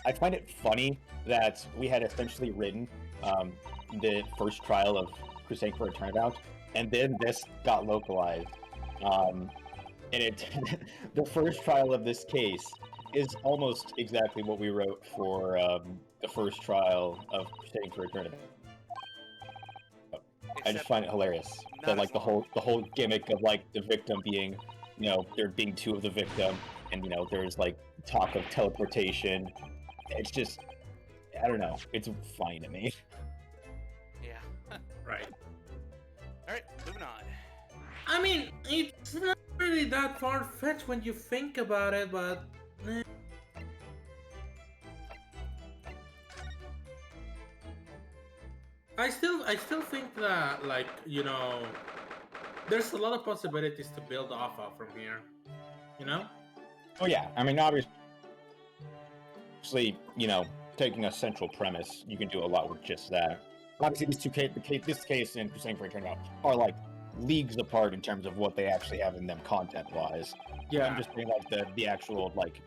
I find it funny that we had essentially written the first trial of Crusade for a Turnabout, and then this got localized. And it the first trial of this case is almost exactly what we wrote for the first trial of Crusade for a Turnabout. I just find it hilarious that like the whole gimmick of like the victim being, you know, there being two of the victim, and you know there's like talk of teleportation. It's just, I don't know. It's funny to me. Yeah. Right. Alright, moving on. I mean, it's not really that far-fetched when you think about it, but... I still think that, like, you know, there's a lot of possibilities to build off of from here, you know? Oh yeah, I mean, obviously, you know, taking a central premise, you can do a lot with just that. Obviously, this case and Crusade for a Turnabout are like leagues apart in terms of what they actually have in them content-wise. Yeah. I'm just saying like the actual like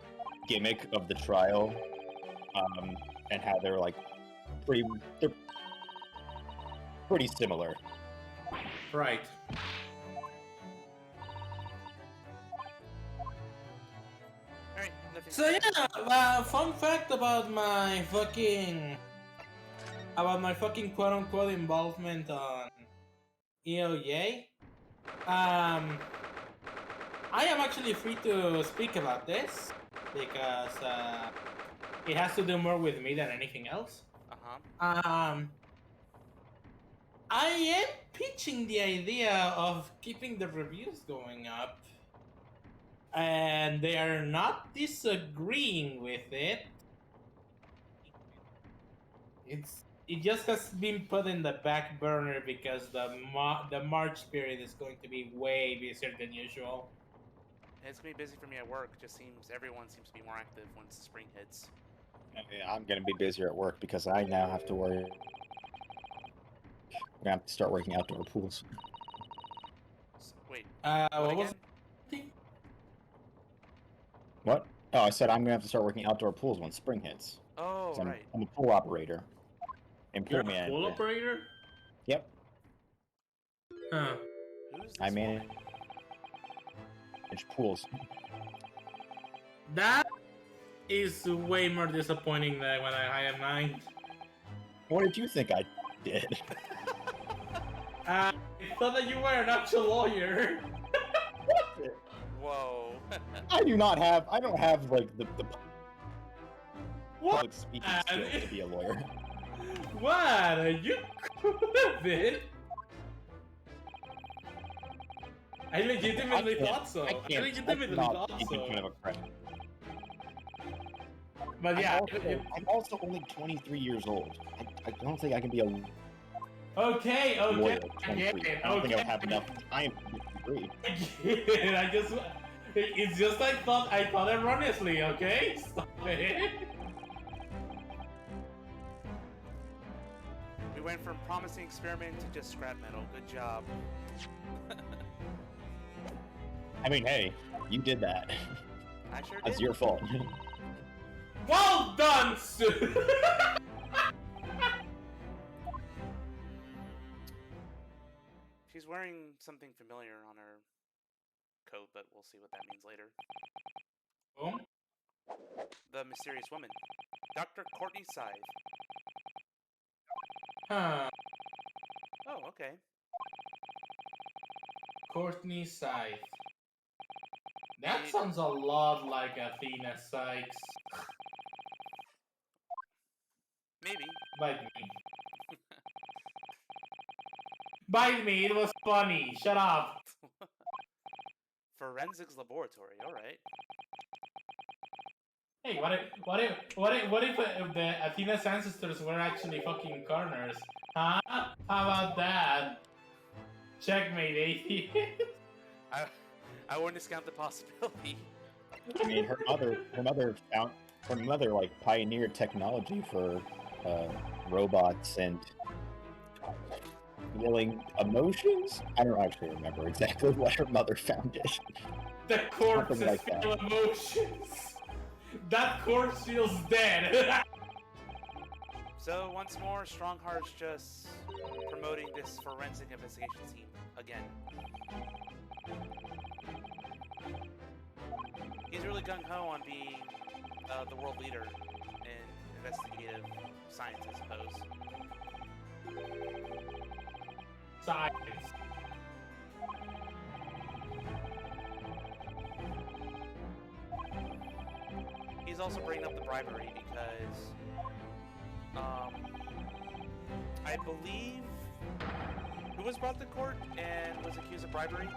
gimmick of the trial, and how they're like they're pretty similar. Right. Alright, nothing. So yeah, fun fact about my fucking quote-unquote involvement on EOJ. I am actually free to speak about this because it has to do more with me than anything else. I am pitching the idea of keeping the reviews going up, and they are not disagreeing with it. It just has been put in the back burner because the March period is going to be way busier than usual. It's gonna be busy for me at work. Just everyone seems to be more active once spring hits. Yeah, I'm gonna be busier at work because I now have to worry. I'm gonna have to start working outdoor pools. Wait. What was again? What? Oh, I said I'm gonna have to start working outdoor pools when spring hits. Oh, I'm, right. I'm a pool operator. And You're pool a man. pool operator? Yep. Huh. Who's this I manage one? pools. That is way more disappointing than when I hired mine. What did you think I did? I thought that you were an actual lawyer. Whoa. I don't have like the What? public speaking skills to be a lawyer. What? You could have been. I legitimately thought so. I legitimately thought so. Kind of a credit. But yeah, I'm also only 23 years old. I don't think I can be a okay, lawyer okay, at 23. I don't think I have enough time to degree. I just, it's just I thought erroneously. Okay, stop it. We went from promising experiment to just scrap metal. Good job. I mean, hey, you did that. I sure did. That's your fault. Well done, Sue. She's wearing something familiar on her coat, but we'll see what that means later. Oh? The mysterious woman. Dr. Courtney Scythe. Huh. Oh, okay. Courtney Scythe. That sounds a lot like Athena Sykes. Maybe. Bite me. Bite me, it was funny. Shut up. Forensics laboratory, alright. Hey, what if the Athena's ancestors were actually fucking corners? Huh? How about that? Checkmate, atheist. I wouldn't discount the possibility. I mean, her mother like pioneered technology for robots and feeling emotions. I don't actually remember exactly what her mother founded. The corpses Something like feel emotions. That corpse feels dead. So once more, Strongheart's just promoting this forensic investigation team again. He's really gung-ho on being the world leader in investigative science, I suppose. Science. He's also bringing up the bribery because, I believe, who was brought to court and was accused of bribery?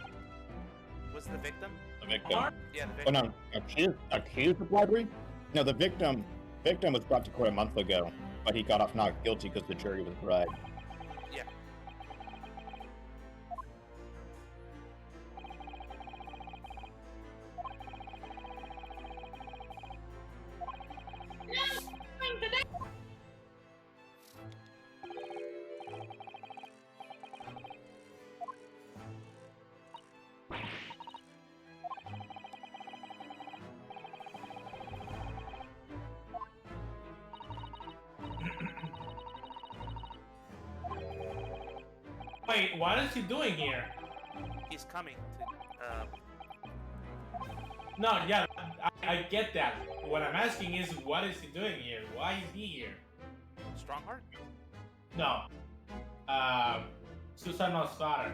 Was the victim? The victim. Yeah, the Oh victim. no, accused of bribery? No, the victim was brought to court a month ago, but he got off not guilty because the jury was bribed. Yeah. Wait, what is he doing here? He's coming to, No, yeah, I get that. What I'm asking is, what is he doing here? Why is he here? Strongheart? No. Susano's father.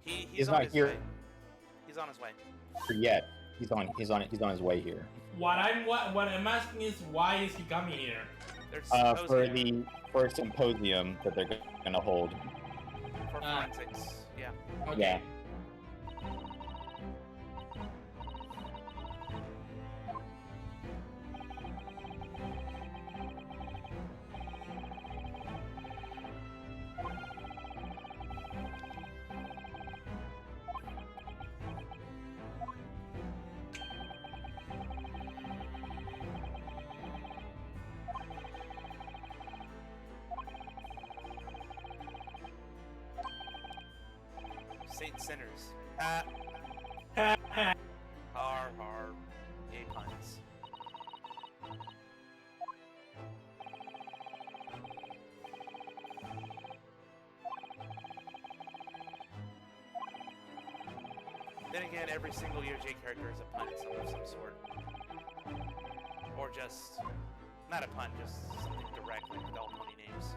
He's not on his here. way. He's on his way. Yet he's on his way here. What I'm asking is, why is he coming here? There's For a symposium that they're gonna hold. for forensics. Yeah. Okay. Yeah. Saint Sinners. Ha. Har har. Yay puns. Then again, every single year J character is a pun of some sort. Or just, not a pun, just something direct like all pony names.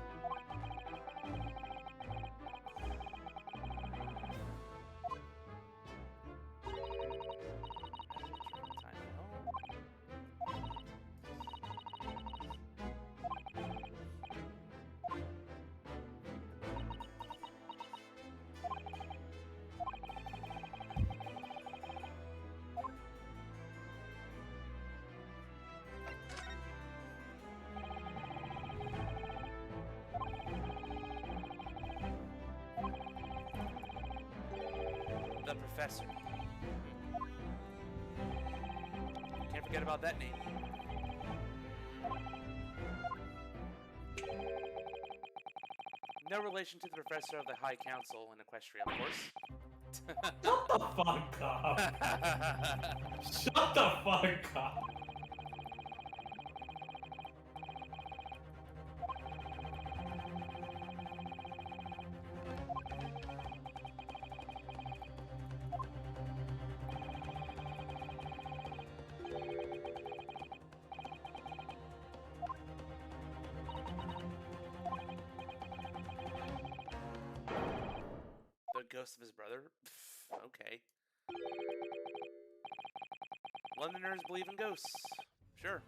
Professor. Can't forget about that name. No relation to the Professor of the High Council in Equestria, of course. Shut the fuck up. Shut the fuck up. The ghost of his brother? Pff, okay. Londoners believe in ghosts. Sure.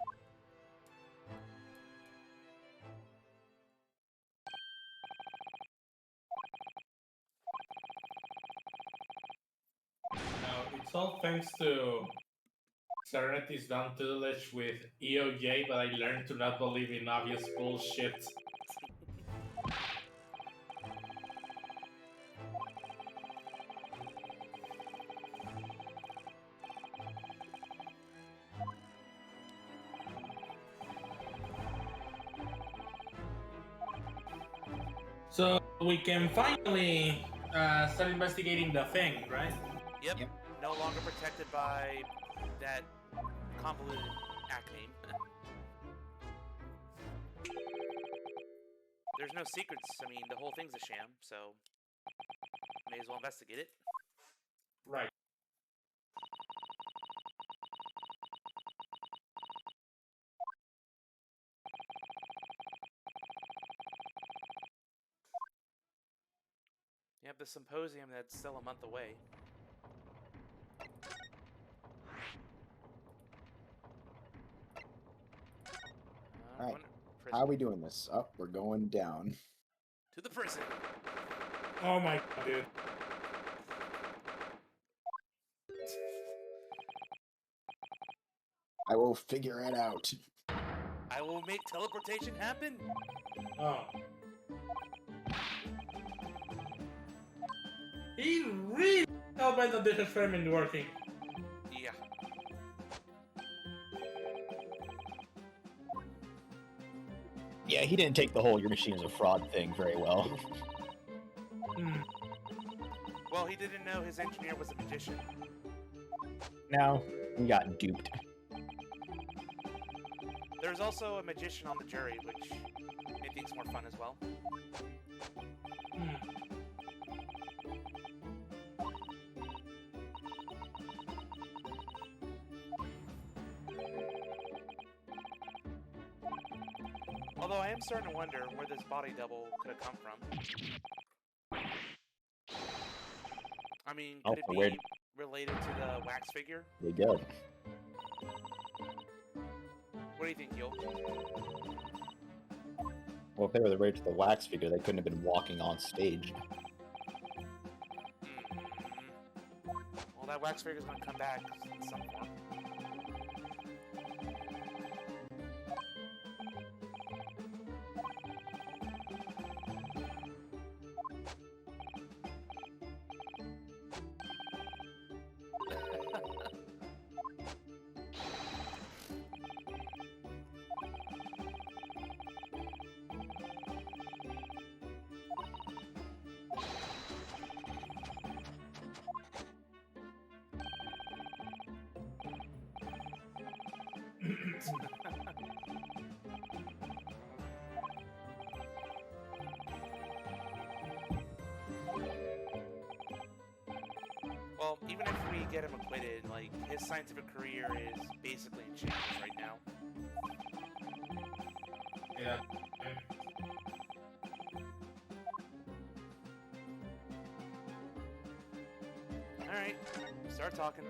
Now, it's all thanks to Serenity's dumb tutelage with EOJ, but I learned to not believe in obvious bullshit. So we can finally start investigating the thing, right? Yep. Yep. No longer protected by that convoluted act name. There's no secrets. I mean, the whole thing's a sham, so may as well investigate it. Right. You have the symposium that's still a month away. Alright. Going to How are prison. we doing this? Up, we're going down. To the prison. Oh my god, dude. I will figure it out. I will make teleportation happen. Oh. He really hell bent on this experiment working. Yeah. Yeah, he didn't take the whole "your machine is a fraud" thing very well. Hmm. Well, he didn't know his engineer was a magician. No, he got duped. There's also a magician on the jury, which made things more fun as well. Hmm. Although I am starting to wonder where this body double could have come from. I mean, could it Also, be where- related to the wax figure? There you go. What do you think, Yul? Well, if they were related to the wax figure, they couldn't have been walking on stage. Well, that wax figure's gonna come back in some form. Well, even if we get him acquitted, like, his scientific career is basically in shambles right now. Yeah. Alright, start talking.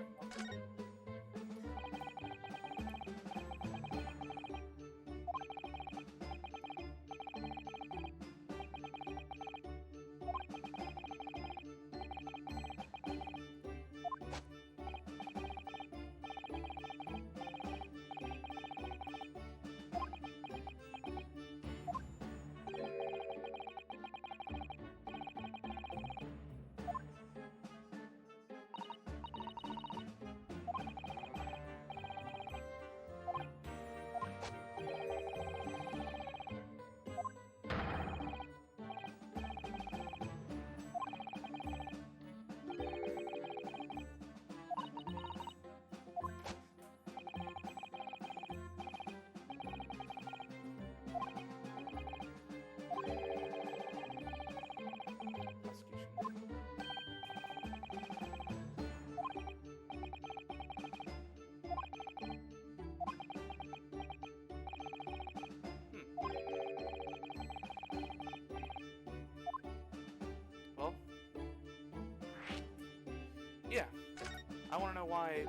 I want to know why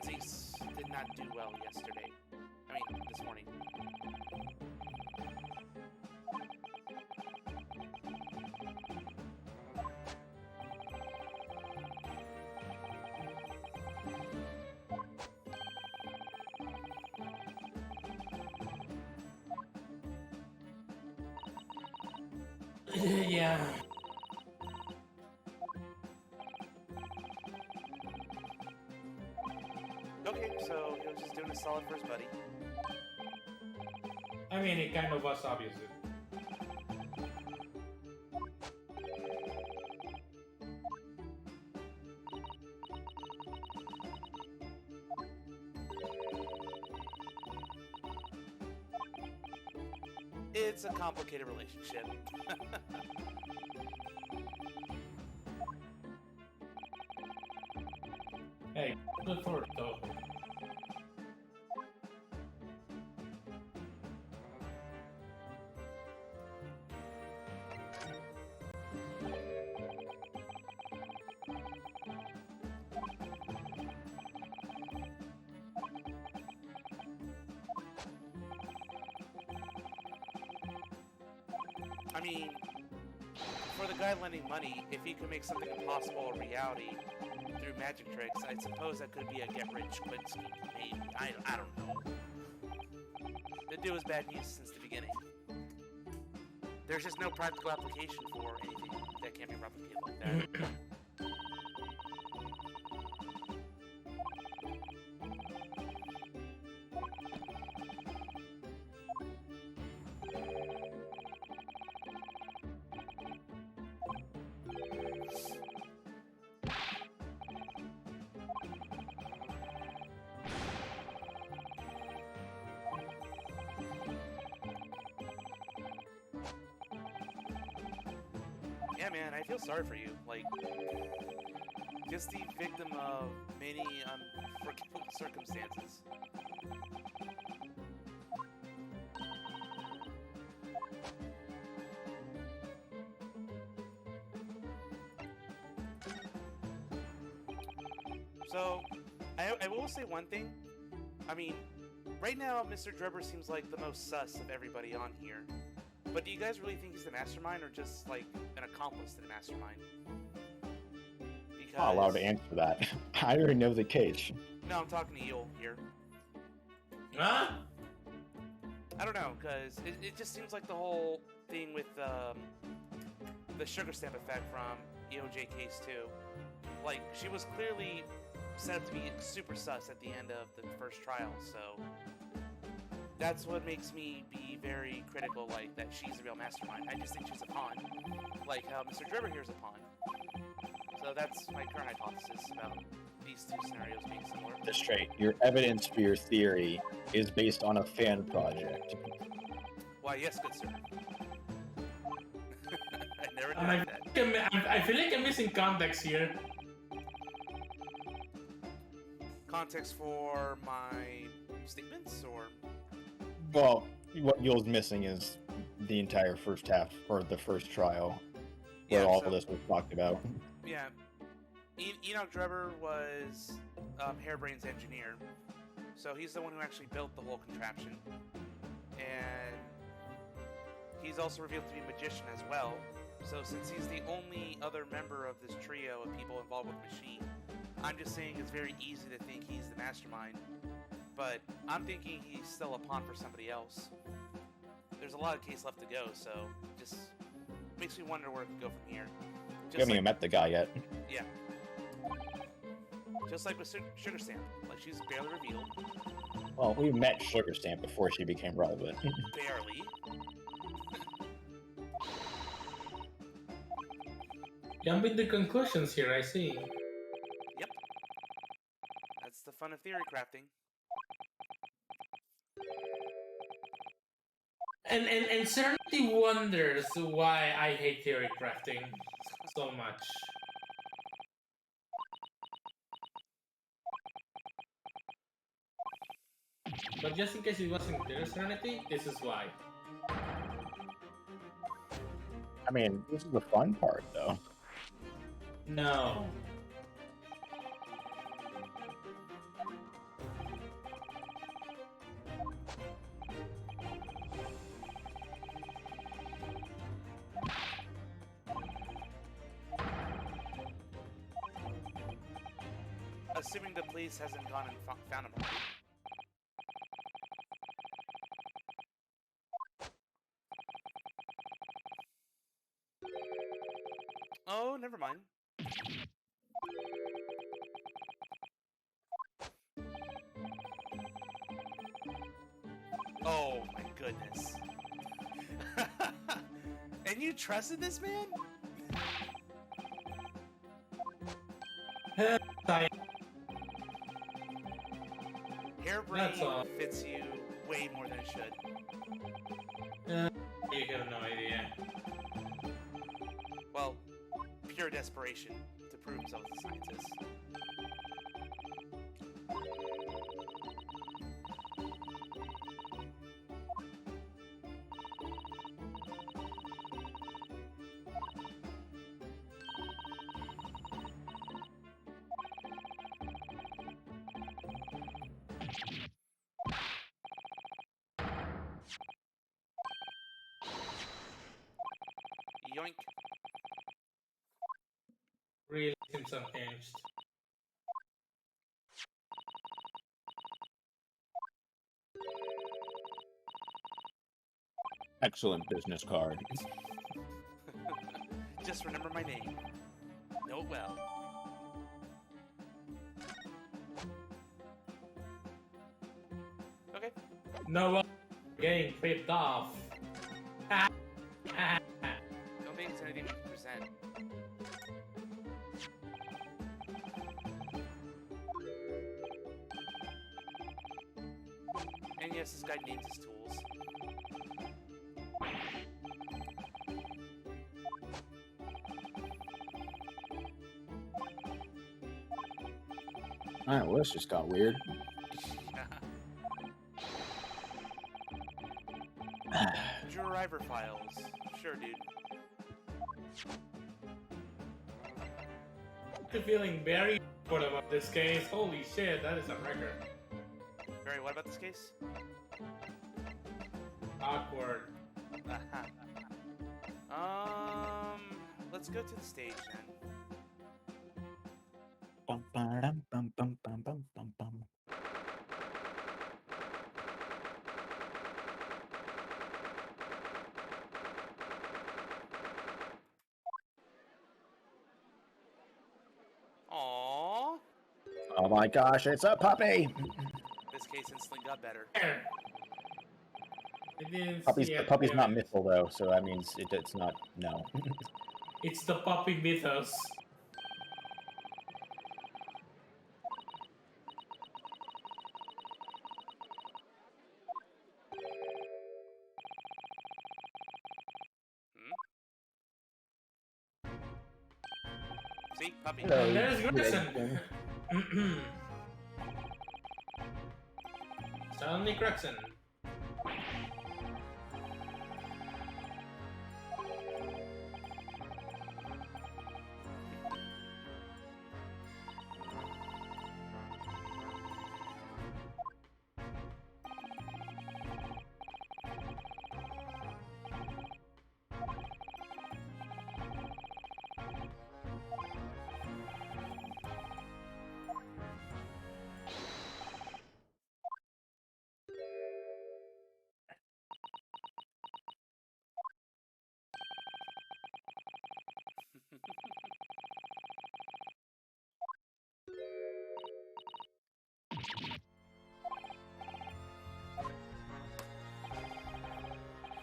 Zeus did not do well yesterday. I mean, this morning. Yeah. Okay, so he was just doing a solid for his buddy. I mean, it kind of was, obviously. It's a complicated relationship. Hey, good for it, though. I mean, for the guy lending money, if he could make something impossible a reality through magic tricks, I suppose that could be a get-rich-quick scheme. Maybe. I don't know. The dude was bad news since the beginning. There's just no practical application for anything that can't be replicated like that. Yeah, man, I feel sorry for you. Like, just the victim of many unforgivable circumstances. So, I will say one thing. I mean, right now, Mr. Drebber seems like the most sus of everybody on here. But do you guys really think he's the mastermind, or just like an accomplice to the mastermind? Because... Not allowed to answer that. I already know the case. No, I'm talking to Yule here. Huh? I don't know, because it just seems like the whole thing with the sugar stamp effect from EOJ case 2. Like, she was clearly set up to be super sus at the end of the first trial, so... That's what makes me be very critical, like, that she's the real mastermind. I just think she's a pawn. Like how Mr. Drebber here is a pawn. So that's my current hypothesis about these two scenarios being similar. That's straight. Your evidence for your theory is based on a fan project. Why, yes, good sir. I never denied that. I feel like I'm missing context here. Context for my statements, or... Well, what Yule's missing is the entire first half, or the first trial, where all of this was talked about. Yeah. Enoch Drebber was Hairbrain's engineer, so he's the one who actually built the whole contraption. And he's also revealed to be a magician as well, so since he's the only other member of this trio of people involved with the machine, I'm just saying it's very easy to think he's the mastermind. But I'm thinking he's still a pawn for somebody else. There's a lot of case left to go, so just makes me wonder where it could go from here. You haven't even met the guy yet. Yeah. Just like with Sugar Stamp. Like, she's barely revealed. Well, we met Sugar Stamp before she became relevant. Barely. Jumping to conclusions here, I see. Yep. That's the fun of theory crafting. And Serenity wonders why I hate theory crafting so much. But just in case it wasn't clear, Serenity, this is why. I mean, this is the fun part, though. No. Assuming the police hasn't gone and found him already. Oh, never mind. Oh my goodness. And you trusted this man? I- Hairbrain That's all. fits you way more than it should. You have no idea. Well, pure desperation to prove himself as a scientist. Yoink. Really seems unhinged. Excellent business card. Just remember my name. Know it well. Okay. No one getting flipped off. Don't think it's anything we can present. And yes, this guy names his tools. Alright, well, this just got weird. Driver files. Sure, dude. I'm feeling very good about this case. Holy shit, that is a record. Barry, what about this case? Awkward. Let's go to the stage then. Bum, ba-dum, bum, bum, bum, bum, bum, bum. Aww. Oh my gosh, it's a puppy! This case instantly got better. There. I didn't Puppy's, see the it. puppy's Damn not it. mythical though, so that means it's not, no. It's the puppy mythos. See? Puppy. Hello. And there's Yeah, Gregson. Stanley Gregson.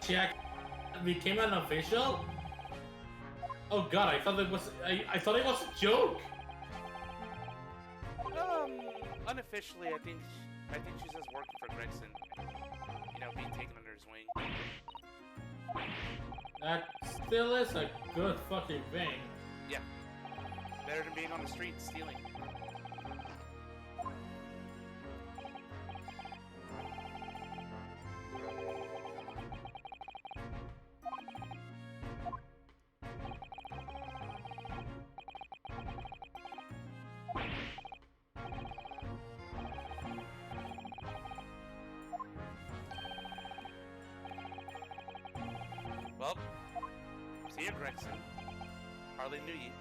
Jack became an official? Oh god, I thought it was I thought it was a joke. Unofficially, I think she says working for Gregson. You know, being taken under his wing. That still is a good fucking thing. Yeah. Better than being on the street stealing. Well, see ya, Gregson. Hardly knew you.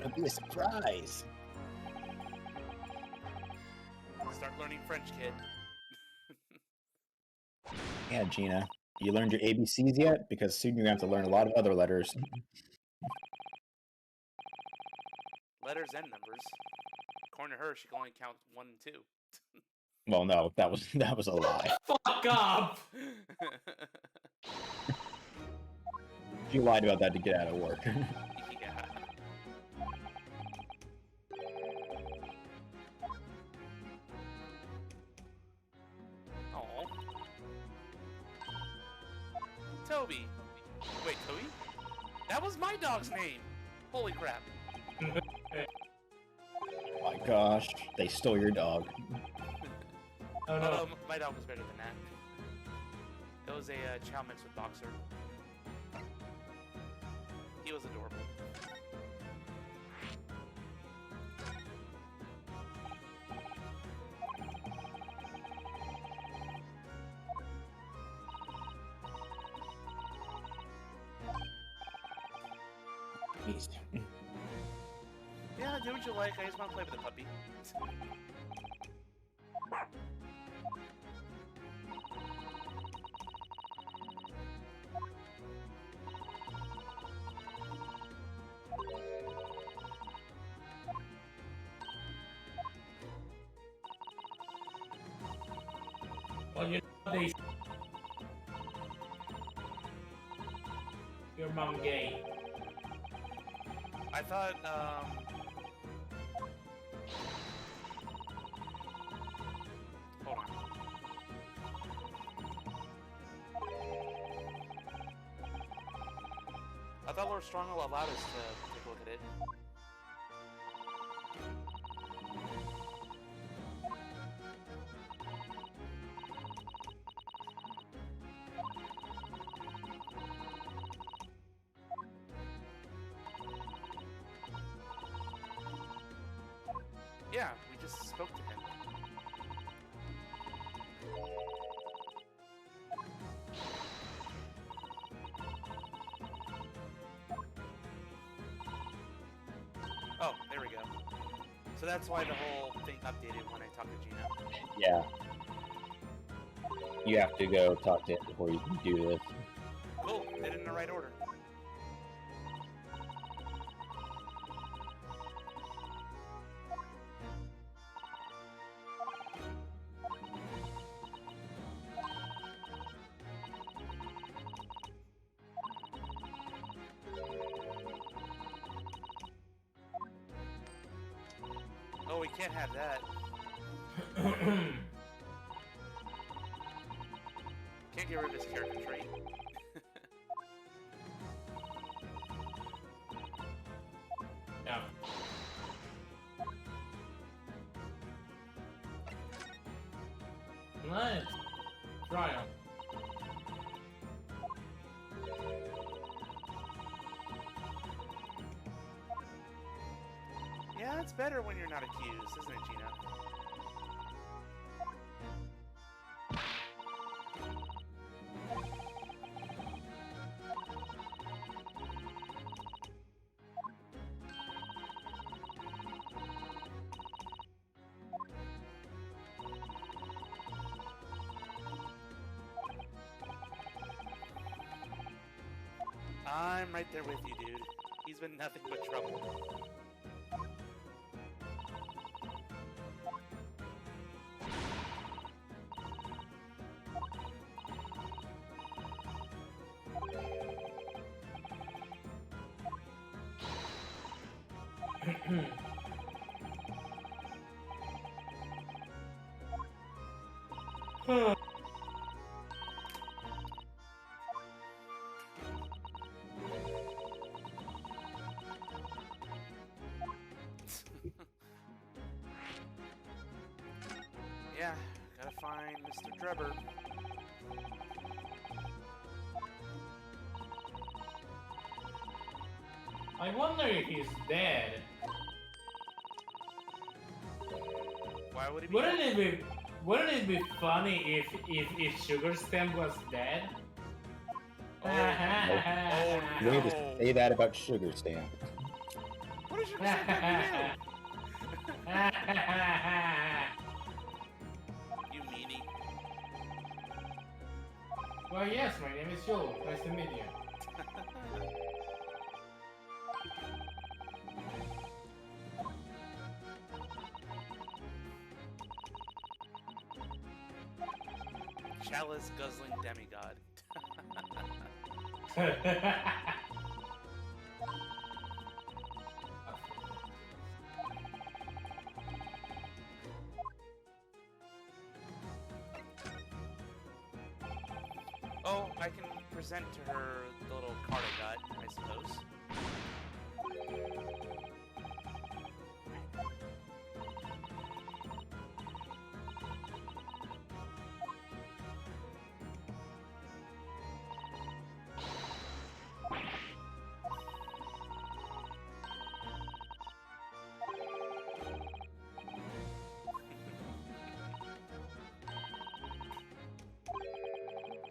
It'll be a surprise. Start learning French, kid. Yeah, Gina. You learned your ABCs yet? Because soon you're going to have to learn a lot of other letters. Letters and numbers. According to her, she can only count 1 and 2. Well, no, that was a lie. Fuck up! She lied about that to get out of work. Yeah. Oh. Toby. Wait, Toby? That was my dog's name. Holy crap. Oh my gosh, they stole your dog. Oh no. My dog was better than that. It was a chow mix with boxer. He was adorable. Jeez. Yeah, do what you like. I just want to play with the puppy. Well, you know they. Your mom gay. I thought, hold on. I thought Lord Strong allowed us to take a look at it. Yeah, we just spoke to him. Oh, there we go. So that's why the whole thing updated when I talked to Gina. Yeah. You have to go talk to him before you can do this. Cool, did it in the right order. Oh, we can't have that. Can't get rid of his character trait. Yeah. Nice. Trial. Yeah, it's better when you're not accused, isn't it, Gina? I'm right there with you, dude. He's been nothing but trouble. Yeah, gotta find Mr. Drebber. I wonder if he's dead. Why would he be Wouldn't it be funny if Sugar Stem was dead? Oh You need to no! say that about Sugar Stamp. What should have said that you. You meanie. Well, yes, my name is Yule. Nice to meet you. Chalice guzzling demigod. Oh, I can present to her the little card I got, I suppose.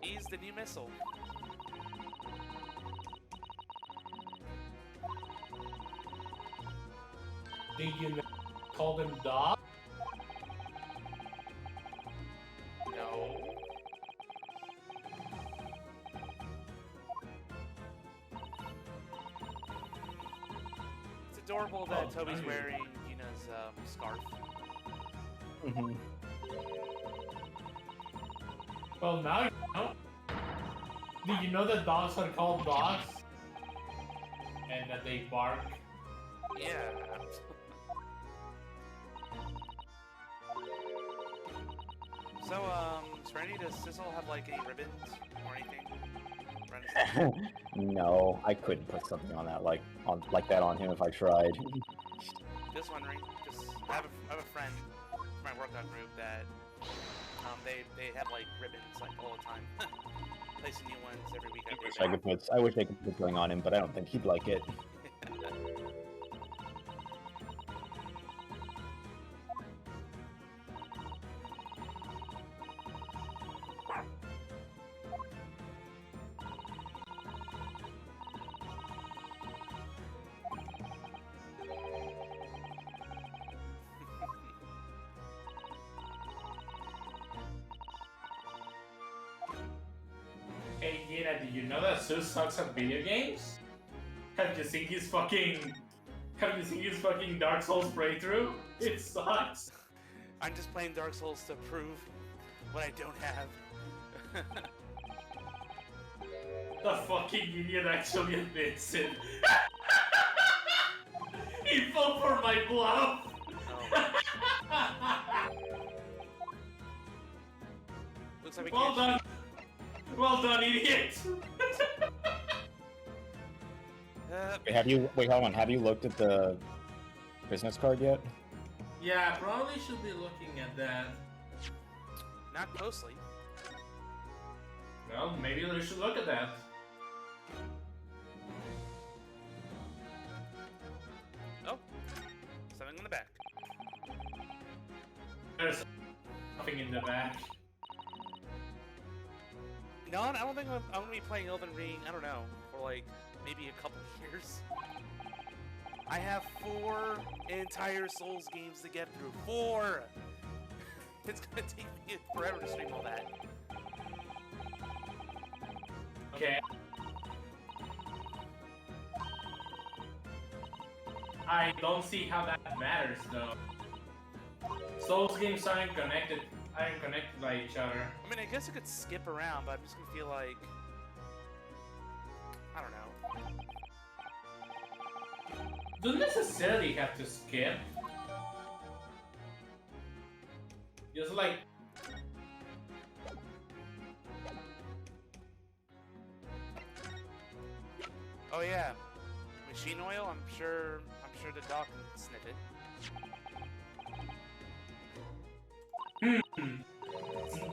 He's the new missile. Did you call them dog? No. It's adorable that Toby's wearing Yuna's scarf. Mm-hmm. Well, now you know. Did you know that dogs are called dogs? And that they bark? Yeah. So, Serenity, does Sizzle have like any ribbons or anything? around his neck? No, I couldn't put something on that like that on him if I tried. Just wondering. Just I have a friend from my workout group that they have like ribbons like all the time. Placing new ones every week. I wish I could put something on him, but I don't think he'd like it. Hey, Gina, do you know that Zeus sucks at video games? Have you seen his fucking Dark Souls playthrough? It sucks. I'm just playing Dark Souls to prove what I don't have. The fucking idiot actually admits it. He fell for my bluff. Oh. Looks like we Well can't done. Well done, idiot. Wait, hold on. Have you looked at the business card yet? Yeah, probably should be looking at that. Not closely. Well, maybe they should look at that. Oh, something in the back. There's something in the back. No, I don't think I'm gonna be playing Elden Ring. I don't know, for like maybe a couple years. I have 4 entire Souls games to get through. 4. It's gonna take me forever to stream all that. Okay. I don't see how that matters though. Souls games aren't connected by each other. I mean, I guess I could skip around, but I'm just gonna feel like I don't know. Don't necessarily have to skip. Just like Oh yeah, machine oil. I'm sure the dog can sniff it.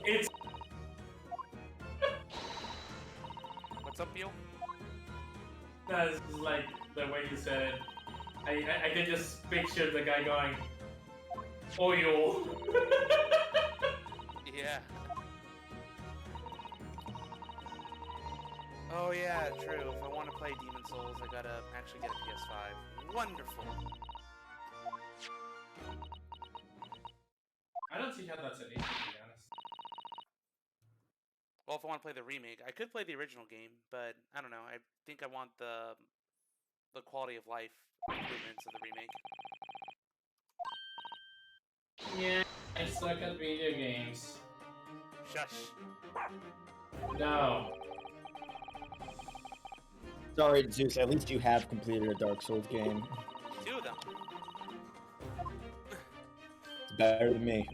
it's What's up, Beal? that's like the way you said it. I can just picture the guy going oil. Yeah. Oh yeah, true. If I want to play Demon Souls, I gotta actually get a PS5. Wonderful. I don't see how that's an issue, to be honest. Well, if I want to play the remake, I could play the original game, but I don't know. I think I want the quality of life improvements of the remake. Yeah, I suck at video games. Shush. No. Sorry, Zeus. At least you have completed a Dark Souls game. 2 of them. It's better than me.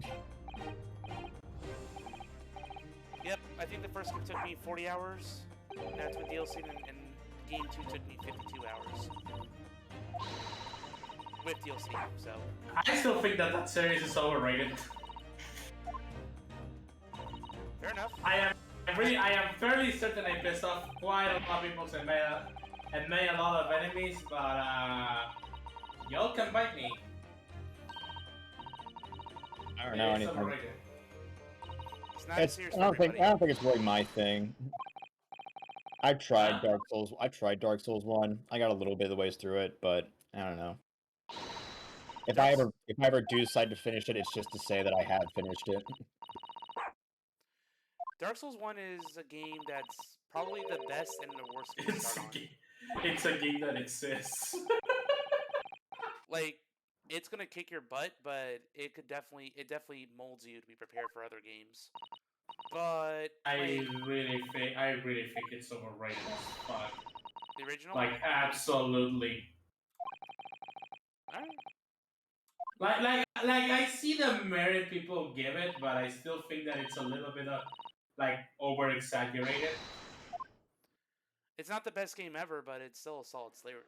Yep, I think the first game took me 40 hours. That's with DLC, and game 2 took me 52 hours. With DLC, so. I still think that series is overrated. Fair enough. I am fairly certain I pissed off quite a lot of people and made a lot of enemies, but y'all can bite me. I don't know It's anything. overrated. It's not a series I for don't think everybody. it's really my thing. I tried Dark Souls. I tried Dark Souls 1. I got a little bit of the ways through it, but I don't know. If I ever do decide to finish it, it's just to say that I have finished it. Dark Souls 1 is a game that's probably the best and the worst game to start on. It's a game that exists. Like, it's gonna kick your butt, but it definitely molds you to be prepared for other games. But I really think it's overrated as fuck. the original, Like absolutely. alright. Like I see the merit people give it, but I still think that it's a little bit of like over exaggerated. It's not the best game ever, but it's still a solid series.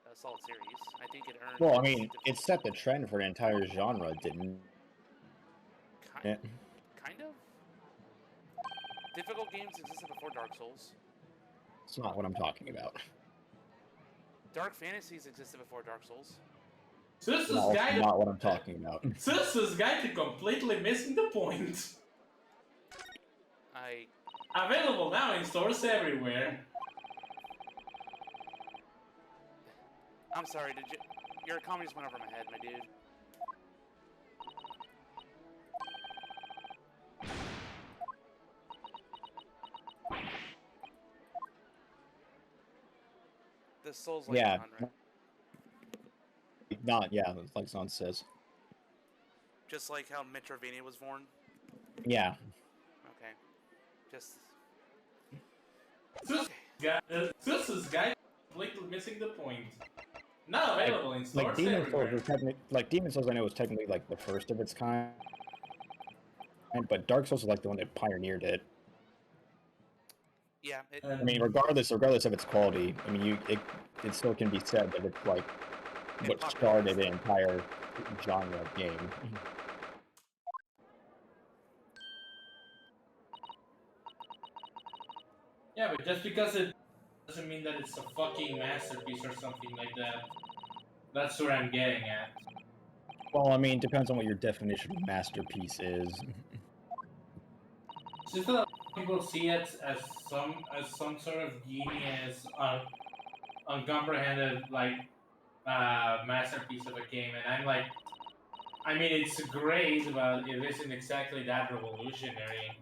I think it earned. Well, I mean, it set the trend for an entire genre, didn't it? Kind of. Difficult games existed before Dark Souls. It's not what I'm talking about. Dark fantasies existed before Dark Souls. This is No, guy. not what I'm talking about. This is guy to completely missing the point. Available now in stores everywhere. I'm sorry. Your comment just went over my head, my dude. The Souls like Yeah. genre. Not, yeah, like Zon says. Just like how Metrovania was born. Yeah. Okay. Just. This is guy completely missing the point. Not available in stores Like Demon Souls everywhere. was Demon Souls I know was technically like the first of its kind. But Dark Souls is like the one that pioneered it. Yeah. I mean, regardless of its quality, I mean, it still can be said that it's like what started the entire genre of game. Yeah, but just because it doesn't mean that it's a fucking masterpiece or something like that. That's what I'm getting at. Well, I mean, depends on what your definition of masterpiece is. It's just that people see it as some sort of genius, uncomprehended like masterpiece of a game, and I'm like, I mean, it's great, but it isn't exactly that revolutionary.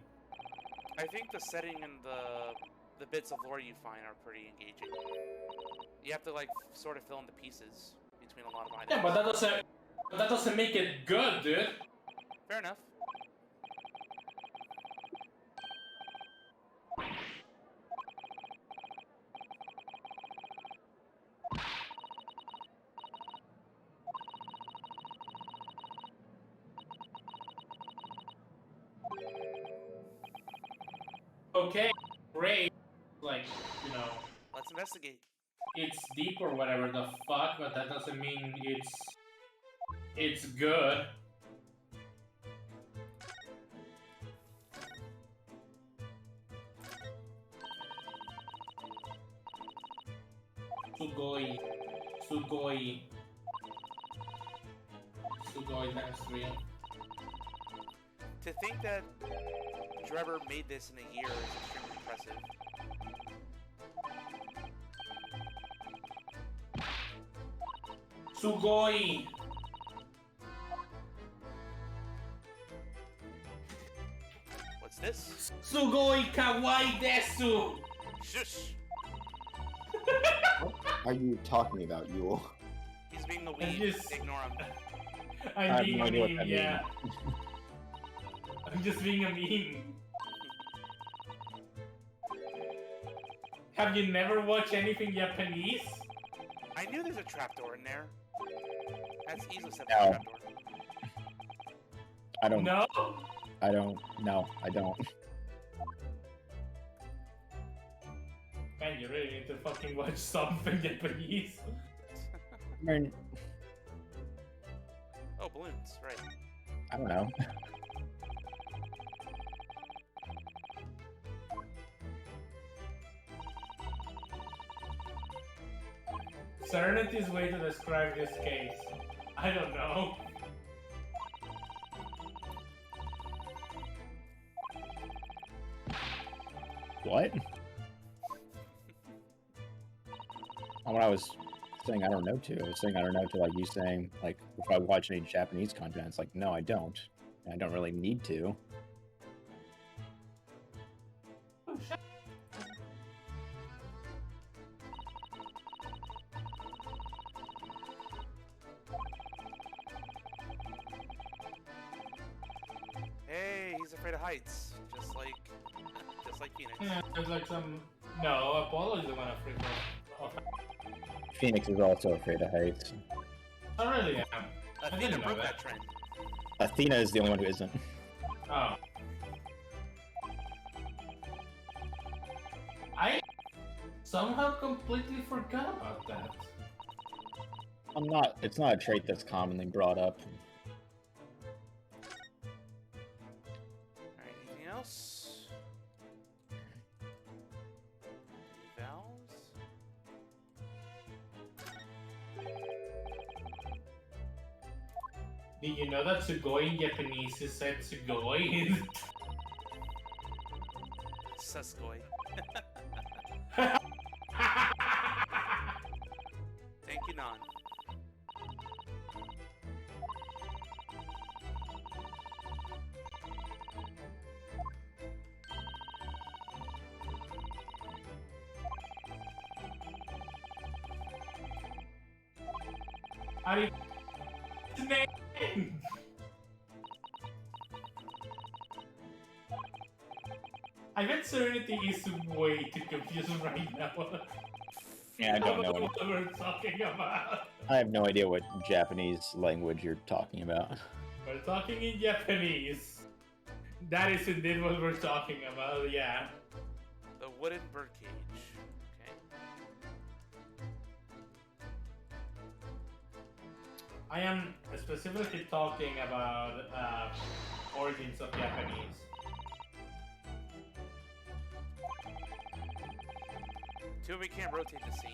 I think the setting and the bits of lore you find are pretty engaging. You have to like sort of fill in the pieces between a lot of items. Yeah, but that doesn't make it good, dude. Fair enough. Okay, great. Like, you know, Let's investigate. it's deep or whatever the fuck, but that doesn't mean it's good. Sugoi times 3. To think that Trevor made this in a year is extremely impressive. Sugoi. What's this? Sugoi kawaii desu. Shush! What are you talking about, Yule? He's being the I weeb. just- Ignore him. I I'm have being no a idea what meme, that yeah. I'm just being a meme. Have you never watched anything Japanese? I knew there's a trapdoor in there. That's easily set No. for a trapdoor. I don't. No? I don't. No, I don't. Man, you really need to fucking watch something Japanese. I mean, Oh, balloons, right. I don't know. Serenity's way to describe this case. I don't know. What? Oh, when I was saying I don't know to, I was saying I don't know to like you saying like if I watch any Japanese content, it's like no, I don't. I don't really need to. Hey, he's afraid of heights. Just like Phoenix. Yeah, there's like some. No, Apollo is the one afraid of. Phoenix is also afraid of heights. Oh, really? Yeah. I Athena didn't know broke that. that trend. Athena is the only one who isn't. Oh. I somehow completely forgot about that. I'm not. It's not a trait that's commonly brought up. Alright, anything else? Valves? Did you know that Sugoi in Japanese is said Sugoi? Suskoi. Thank you, Non. How do you... His name? I bet Serenity is way too confused right now. Yeah, I don't know. what we're talking about. I have no idea what Japanese language you're talking about. We're talking in Japanese. That is indeed what we're talking about, yeah. The wooden birdcage. Okay. I am specifically talking about origins of Japanese. Too bad we can't rotate the scene.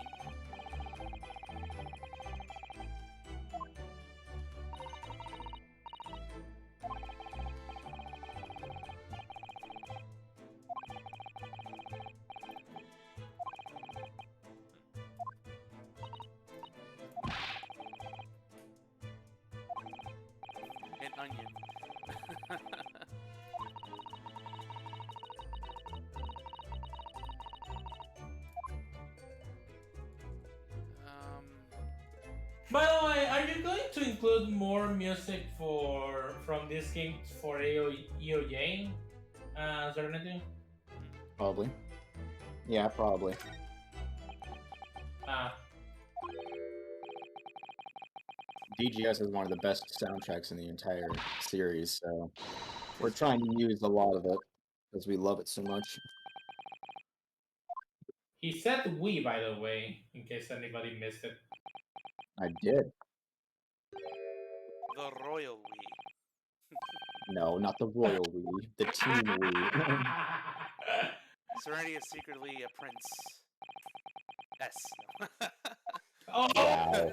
An onion. By the way, are you going to include more music from this game for EOJ? Serenity? Probably. Yeah, probably. DGS is one of the best soundtracks in the entire series, so we're trying to use a lot of it because we love it so much. He said we, by the way, in case anybody missed it. I did. The royal we. No, not the royal we, the team we. Serenity is secretly a prince. S. Oh! Wow.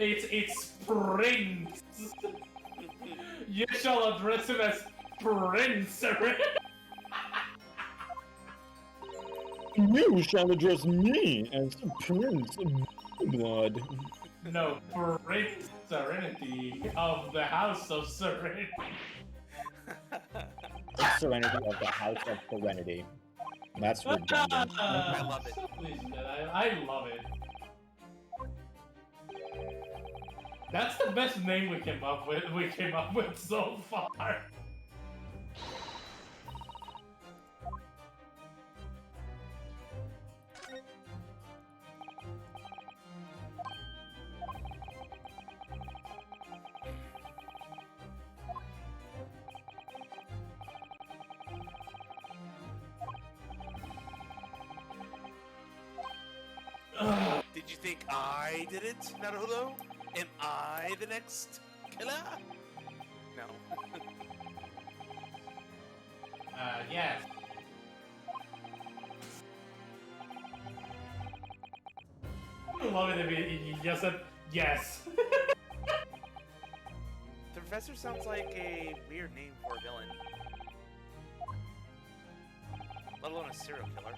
It's Prince! You shall address him as Prince! You shall address me as the Prince of Blood. No, Prince Serenity of the House of Serenity. Prince Serenity of the House of Serenity. That's redundant. I love it. Holy shit, I love it. That's the best name we came up with. We came up with so far. Did you think I did it, Naruto? Am I the next killer? No. Yes. I love it if you just said yes. The professor sounds like a weird name for a villain. Let alone a serial killer.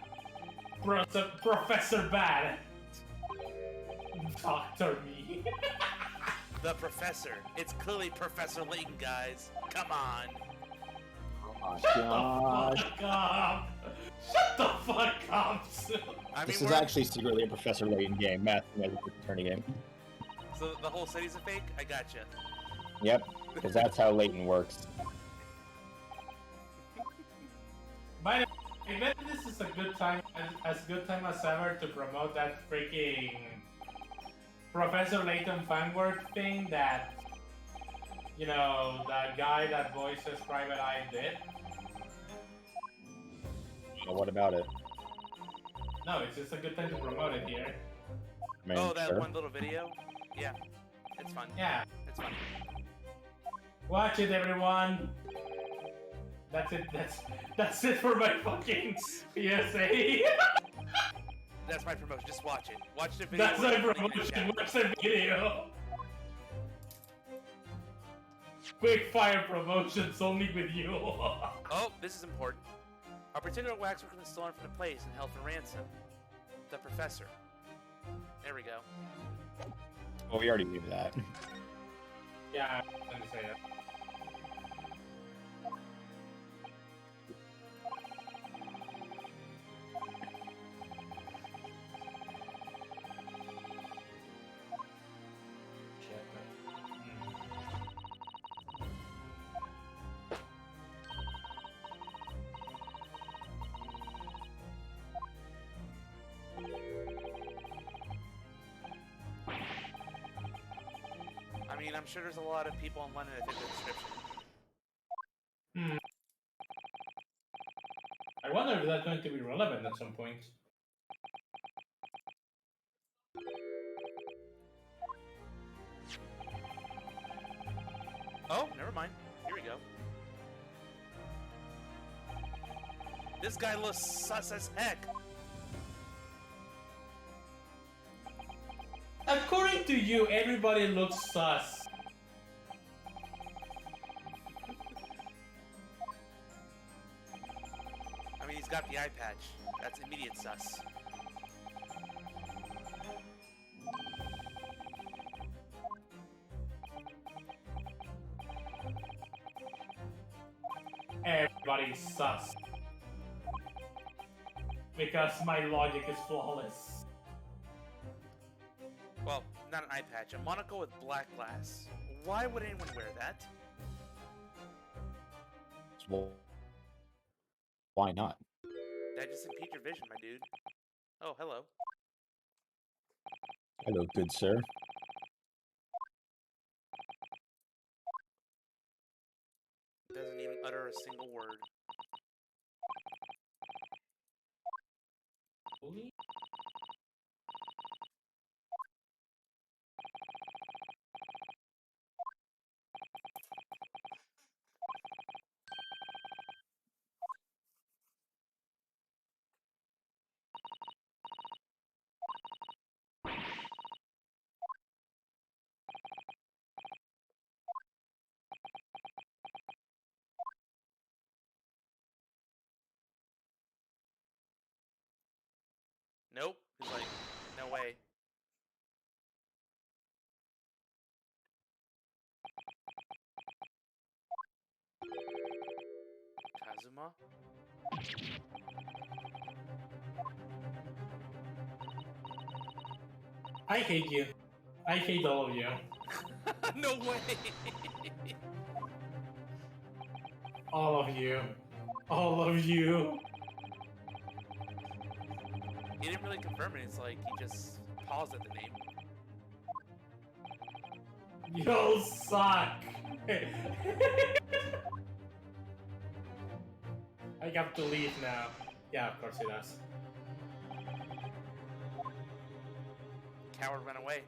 Professor Bad. Doctor Me. The professor. It's clearly Professor Layton, guys. Come on. Oh my Shut god. the fuck up. Shut the fuck up. I mean, This is we're- actually secretly a Professor Layton game, math as a attorney game. So the whole city's a fake? I gotcha. Yep, because that's how Layton works. By the way, maybe this is a good time, as good time as ever to promote that freaking Professor Layton fanwork thing that, you know, that guy that voices Private Eye did. So what about it? No, it's just a good time to promote it here. I mean, Oh, that sure. one little video? Yeah. It's fun. Yeah, It's fun. watch it, everyone. That's it. That's it for my fucking PSA. That's my promotion. Just watch it. Watch the video. That's with my everything in the promotion. chat. Watch the video. Quick fire promotions only with you. Oh, this is important. A particular waxwork was stolen from the place and held for ransom. The professor. There we go. Well, we already knew that. Yeah, let me say that. I mean, I'm sure there's a lot of people in London that fit the description. I wonder if that's going to be relevant at some point. Oh, never mind. Here we go. This guy looks sus as heck. According to you, everybody looks sus. I mean, he's got the eye patch. That's immediate sus. Everybody's sus. Because my logic is flawless. Well, not an eye patch. A monocle with black glass. Why would anyone wear that? Well, why not? That just impede your vision, my dude. Oh, hello. Hello, good sir. Doesn't even utter a single word. Holy Nope. He's like, no way. Kazuma? I hate you. I hate all of you. No way! All of you. All of you. He didn't really confirm it. It's like he just paused at the name. You suck. I have to leave now. Yeah, of course he does. Coward ran away.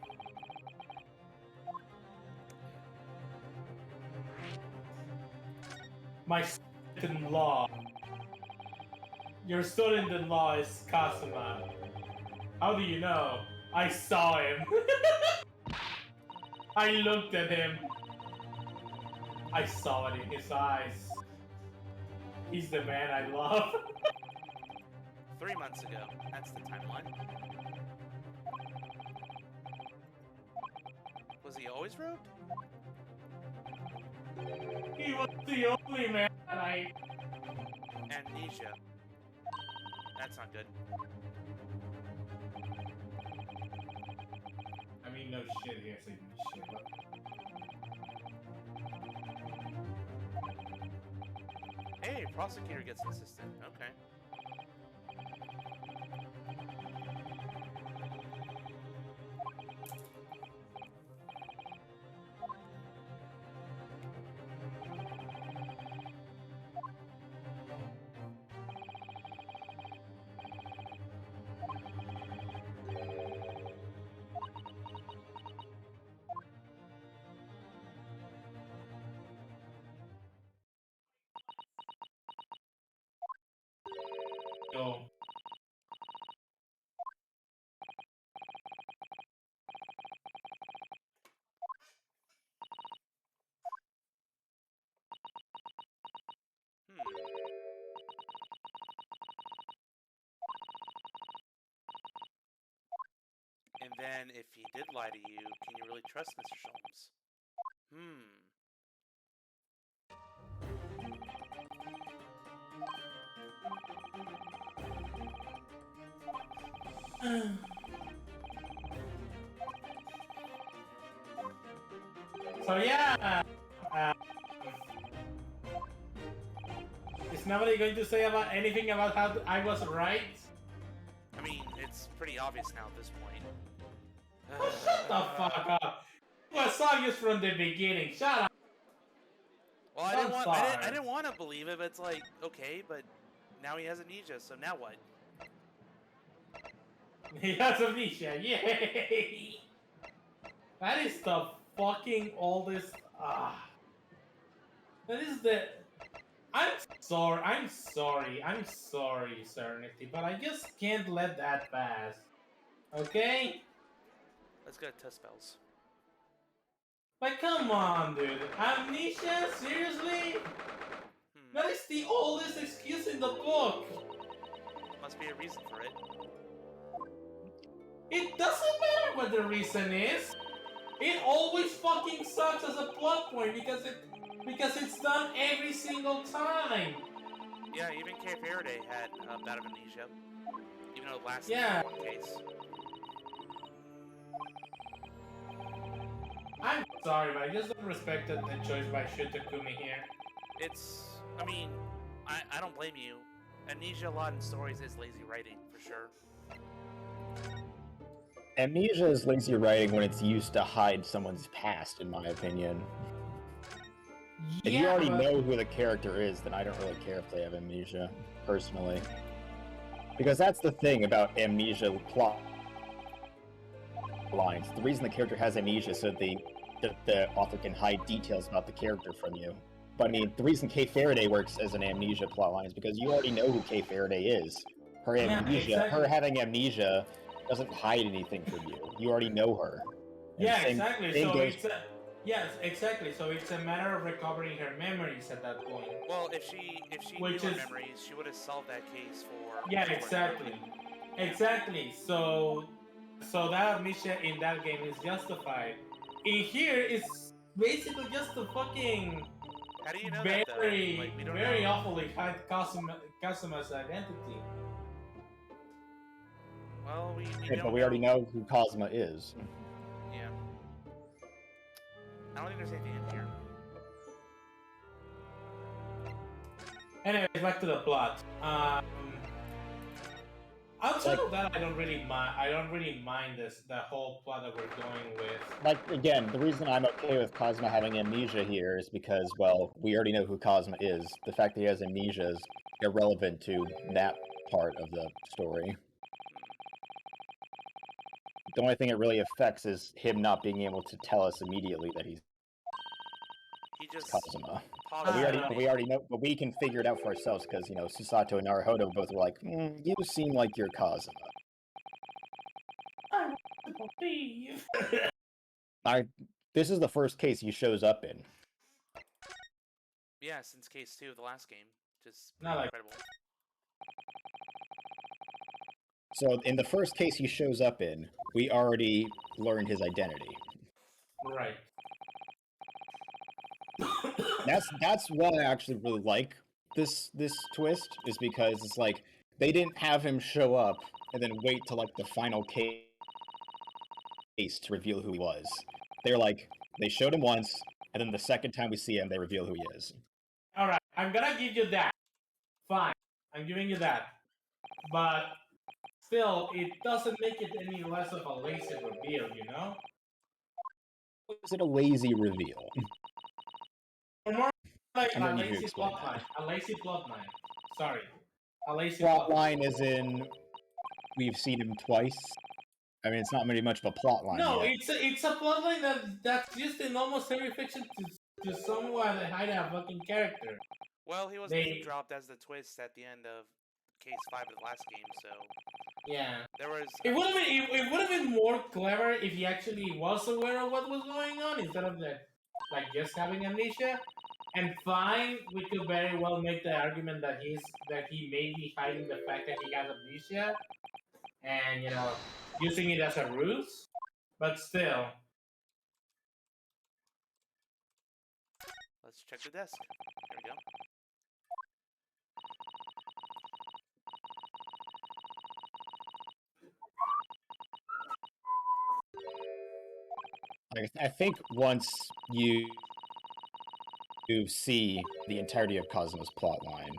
My student-in-law. Your student-in-law is Kazuma. How do you know? I saw him. I looked at him. I saw it in his eyes. He's the man I love. 3 months ago. That's the timeline. Was he always robed? He was the only man I... Amnesia. That's not good. I mean, no shit here, saying shit, but... Hey, prosecutor gets assistant. Okay. Go. And then, if he did lie to you, can you really trust Mr. Sholmes? So yeah, is nobody going to say about anything about how I was right? I mean, it's pretty obvious now at this point. Oh, shut the fuck up! It was obvious from the beginning. Shut up. Well, I didn't want to believe it, but it's like, okay, but now he has amnesia, so now what? He has amnesia. Yay! That is the fucking oldest. That is the. I'm sorry, Serenity, but I just can't let that pass. Okay? Let's go to test spells. Like, come on, dude. Amnesia? Seriously? That is the oldest excuse in the book. Must be a reason for it. It doesn't matter what the reason is. It always fucking sucks as a plot point because it's done every single time. Yeah, even K. Faraday had a bout of amnesia. Even though it lasted Yeah. one case. I'm sorry, but I just don't respect the choice by Shu Takumi here. I mean, I don't blame you. Amnesia a lot in stories is lazy writing, for sure. Amnesia is lazy writing when it's used to hide someone's past, in my opinion. If you already know who the character is, then I don't really care if they have amnesia, personally. Because that's the thing about amnesia plot lines. The reason the character has amnesia is so the author can hide details about the character from you. But I mean, the reason Kay Faraday works as an amnesia plotline is because you already know who Kay Faraday is. Her amnesia, her having amnesia doesn't hide anything from you. You already know her. And exactly. So it's yes, exactly. So it's a matter of recovering her memories at that point. Well, if she knew her memories, she would have solved that case for. Yeah, exactly. Exactly. So that amnesia in that game is justified. In here, it's basically just a fucking How do you know that though? Like we don't very know. awfully hide Kazuma's identity. Well, we Yeah, don't but we know. already know who Cosma is. Yeah. I don't think there's anything in here. Anyways, back to the plot. Outside of that, I don't really mind this the whole plot that we're going with. Like, again, the reason I'm okay with Cosma having amnesia here is because, well, we already know who Cosma is. The fact that he has amnesia is irrelevant to that part of the story. The only thing it really affects is him not being able to tell us immediately that he's He just Cosma. paused But we the already know, but we can figure it out for ourselves because, you know, Susato and Naruhodo both were like, you seem like you're Cosma. This is the first case he shows up in. Yeah, since case 2 of the last game. Just Not like- incredible. So in the first case he shows up in, we already learned his identity. Right. That's what I actually really like this twist, is because it's like they didn't have him show up and then wait till like the final case to reveal who he was. They're like, they showed him once, and then the second time we see him, they reveal who he is. Alright, I'm gonna give you that. Fine. I'm giving you that. But still, it doesn't make it any less of a lazy reveal, you know? Is it a lazy reveal? Or more like I'm a gonna need you to lazy explain plotline. that. A lazy plotline. Sorry. A lazy Plot plotline. line is in we've seen him twice. I mean, it's not really much of a plot line No, yet. it's a plotline that's used in almost every fiction to somewhat hide a fucking character. Well, he was name dropped as the twist at the end of case 5 of the last game, so Yeah. there was. It would have been more clever if he actually was aware of what was going on instead of like just having amnesia. And fine, we could very well make the argument that he may be hiding the fact that he has amnesia, and using it as a ruse. But still, Let's check the desk. There we go. I think once you see the entirety of Cosmo's plotline,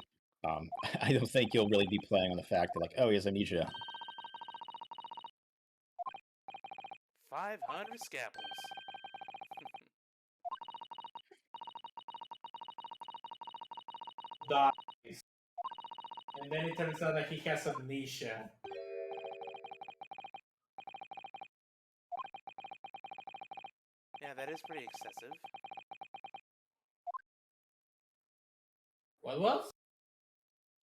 I don't think you'll really be playing on the fact that, like, oh, he has amnesia. 500 scalpels. dies, and then it turns out that he has amnesia. Yeah, that is pretty excessive. What was?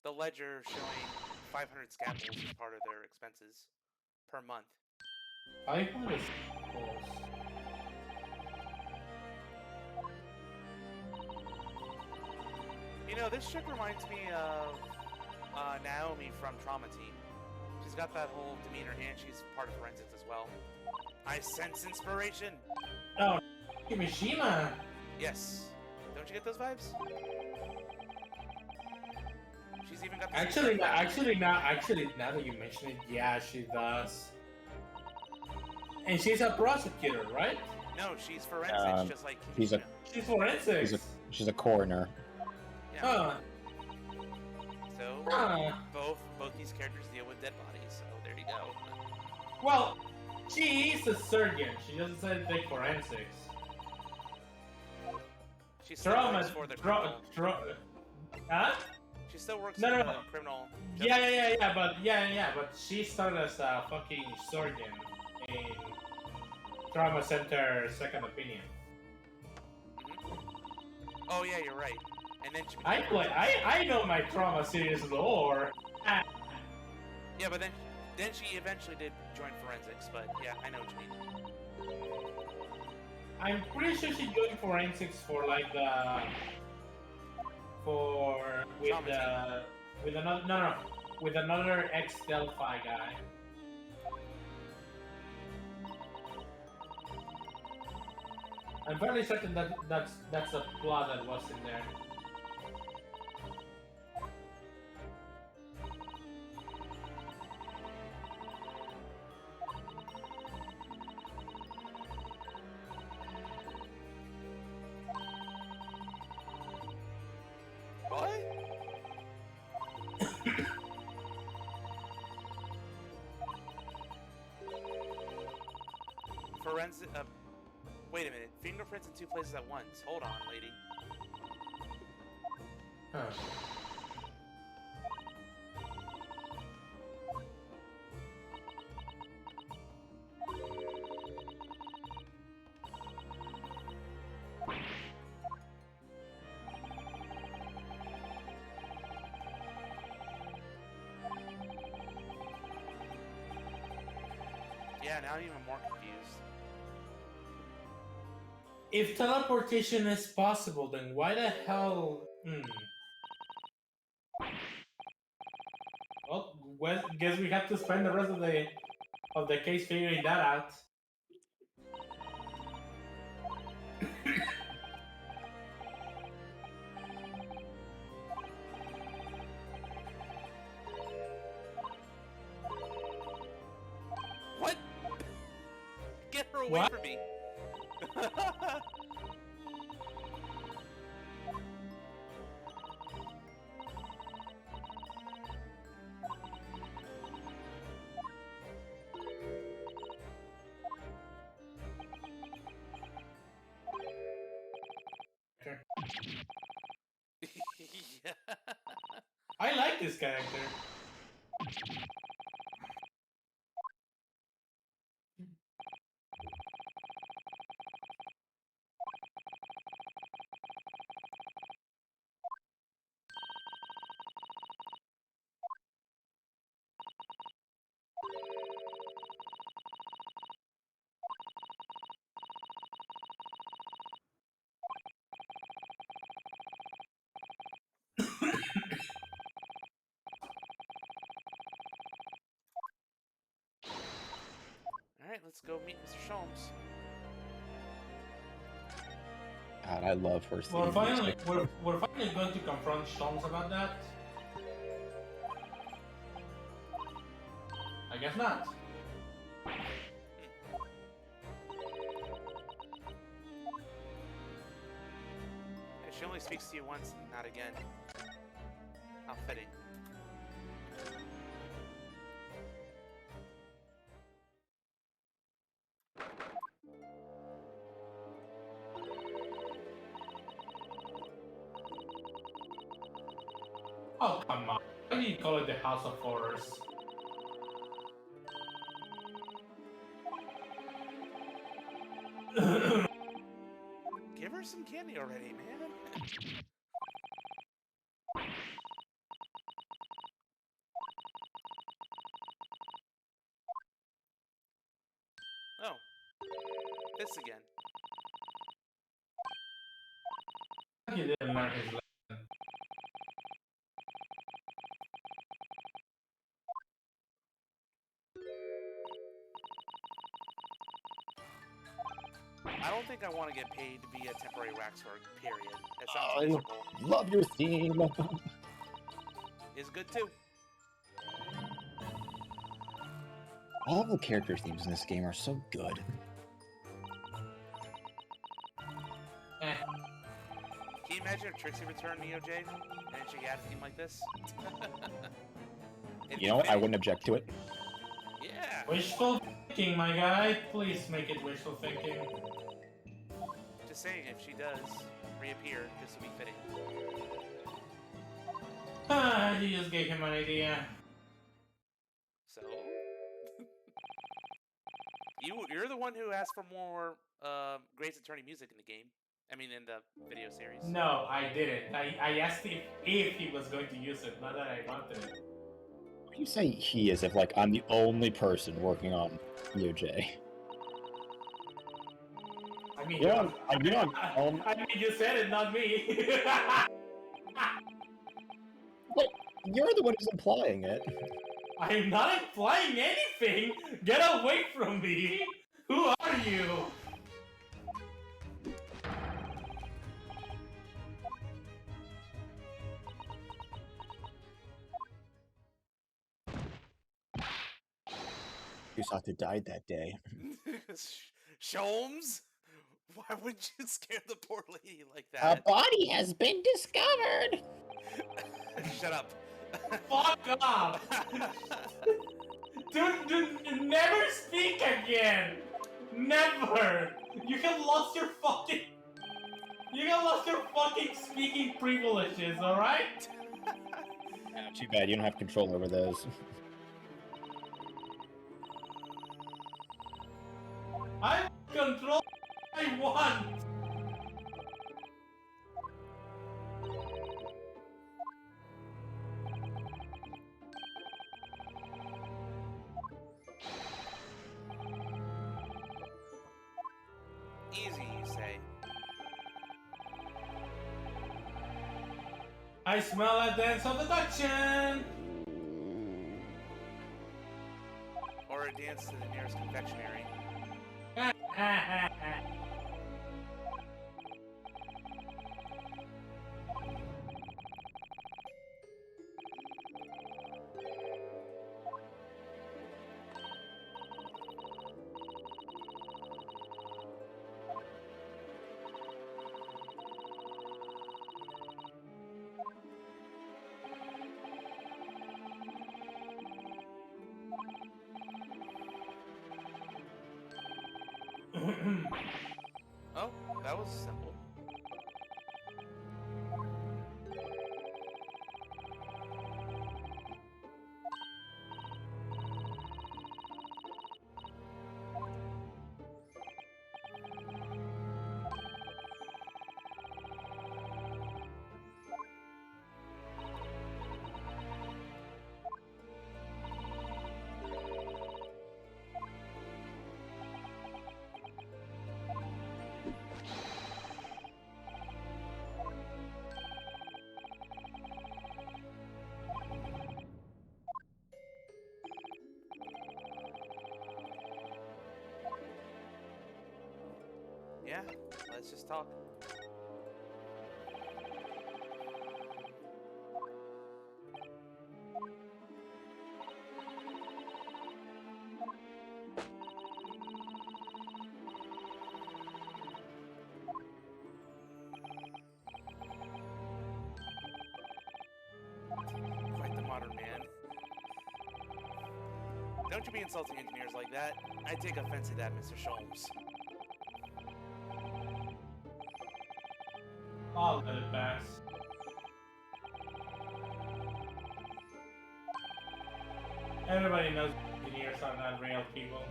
The ledger showing 500 scalpels as part of their expenses per month. 500. You know, this chick reminds me of Naomi from Trauma Team. She's got that whole demeanor, and she's part of forensics as well. I sense inspiration. Oh, Mishima. Yes. Don't you get those vibes? She's even got. Actually, now that you mention it, yeah, she does. And she's a prosecutor, right? No, she's forensics, just like she's a- Kimishima. She's forensics. She's a coroner. Yeah. Huh. So Huh. both these characters deal with dead bodies. So there you go. Well, she is a surgeon. She doesn't say take forensics. She still works for the criminal. Huh? She still works No, for no, the no. criminal. Yeah, but she started as a fucking surgeon in Trauma Center Second Opinion. Oh yeah, you're right. And then she I know my Trauma series lore. Yeah, but then she eventually did join forensics. But yeah, I know what you mean. I'm pretty sure she joined forensics for like with Trauma another no with another ex-Delphi guy. I'm fairly certain that that's a plot that was in there. What? Forensic. Wait a minute. Fingerprints in 2 places at once. Hold on, lady. Huh. Yeah, now I'm even more confused. If teleportation is possible, then why the hell? Well, guess we have to spend the rest of the case figuring that out. What? Get her away What? from me. Yeah. I like this character. Alright, let's go meet Mr. Sholmes. God, I love horse We're theme finally music. we're finally going to confront Sholmes about that. I guess not. She only speaks to you once, and not again. How fitting. Oh, come on. Why do you call it the House of Horrors? Give her some candy already, man. Oh. This again. He didn't learn his lesson. I don't think I want to get paid to be a temporary waxwork, period. That sounds I miserable. love your theme. It's good too. All the character themes in this game are so good. Eh. Can you imagine if Trixie returned Neo J and she had a theme like this? It'd You be know what? I fitting. wouldn't object to it. Yeah. Wishful thinking, my guy. Please make it wishful thinking. Just saying, if she does reappear, this would be fitting. Ah, you just gave him an idea. So, you're the one who asked for more Grey's Attorney music in the game. I mean, in the video series. No, I didn't. I asked if he was going to use it, not that I wanted it. What do you say he is if, like, I'm the only person working on EOJ? I mean, Yeah, I mean, I mean, you said it, not me. You're the one who's implying it. I am not implying anything! Get away from me! Who are you? Kusata died that day. Sholmes? Why would you scare the poor lady like A that? body has been discovered! Shut up. Fuck off! Dude, never speak again! Never! You have lost your fucking speaking privileges, alright? Too bad, you don't have control over those. I control what I want! Easy, you say. I smell a dance of seduction! Or a dance to the nearest confectionery. Oh, that was simple. Yeah, let's just talk. Quite the modern man. Don't you be insulting engineers like that. I take offense to that, Mr. Sholmes. I'll let it pass. Everybody knows engineers are not real people.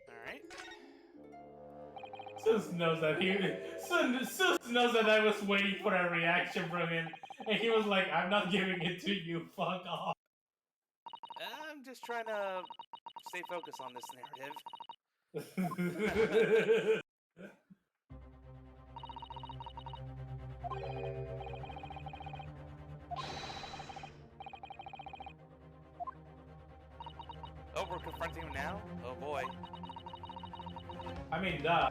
Alright. Sus knows that I was waiting for a reaction from him, and he was like, "I'm not giving it to you. Fuck off." I'm just trying to stay focused on this narrative. Oh, we're confronting him now? Oh boy. I mean, duh.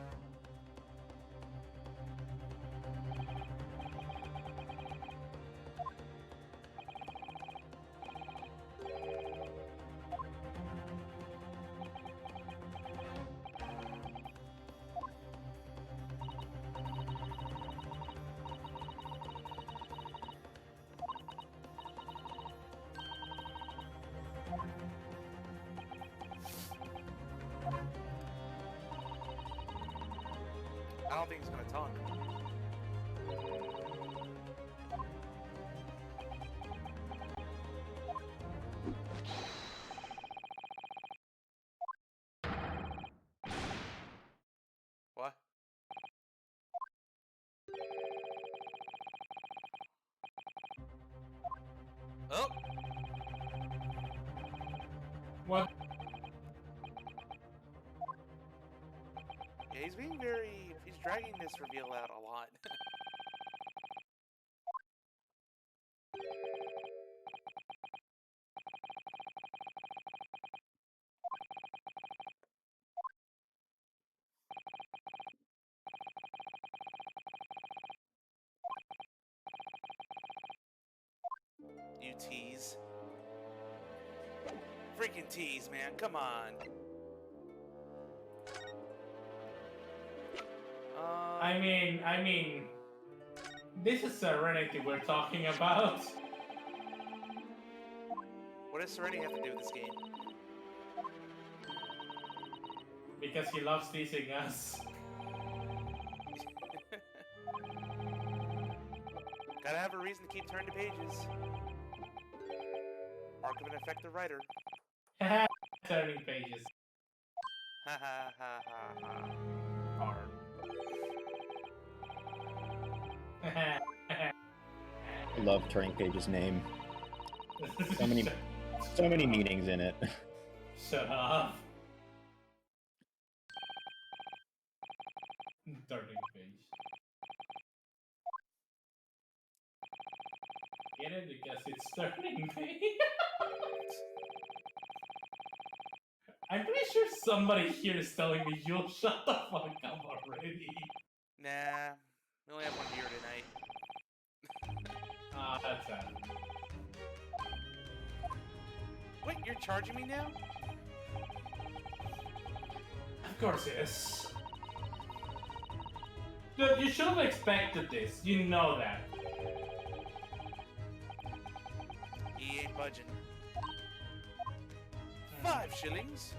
I don't think he's gonna talk. What? Oh! he's being very... He's dragging this reveal out a lot. You tease. Freaking tease, man. Come on. I mean, this is Serenity we're talking about. What does Serenity have to do with this game? Because he loves teasing us. Gotta have a reason to keep turning the pages. Mark of an effective writer. Turning pages. Ha ha ha ha ha. Hard. I love Turning Page's name. So many meanings in it. Shut up. Turning page. Get it? Because it's turning page. I'm pretty sure somebody here is telling me you'll shut the fuck up already. Nah. We only have one beer tonight. Ah, that's sad. Wait, you're charging me now? Of course, yes. Dude, you should have expected this. You know that. He ain't budging. 5 shillings.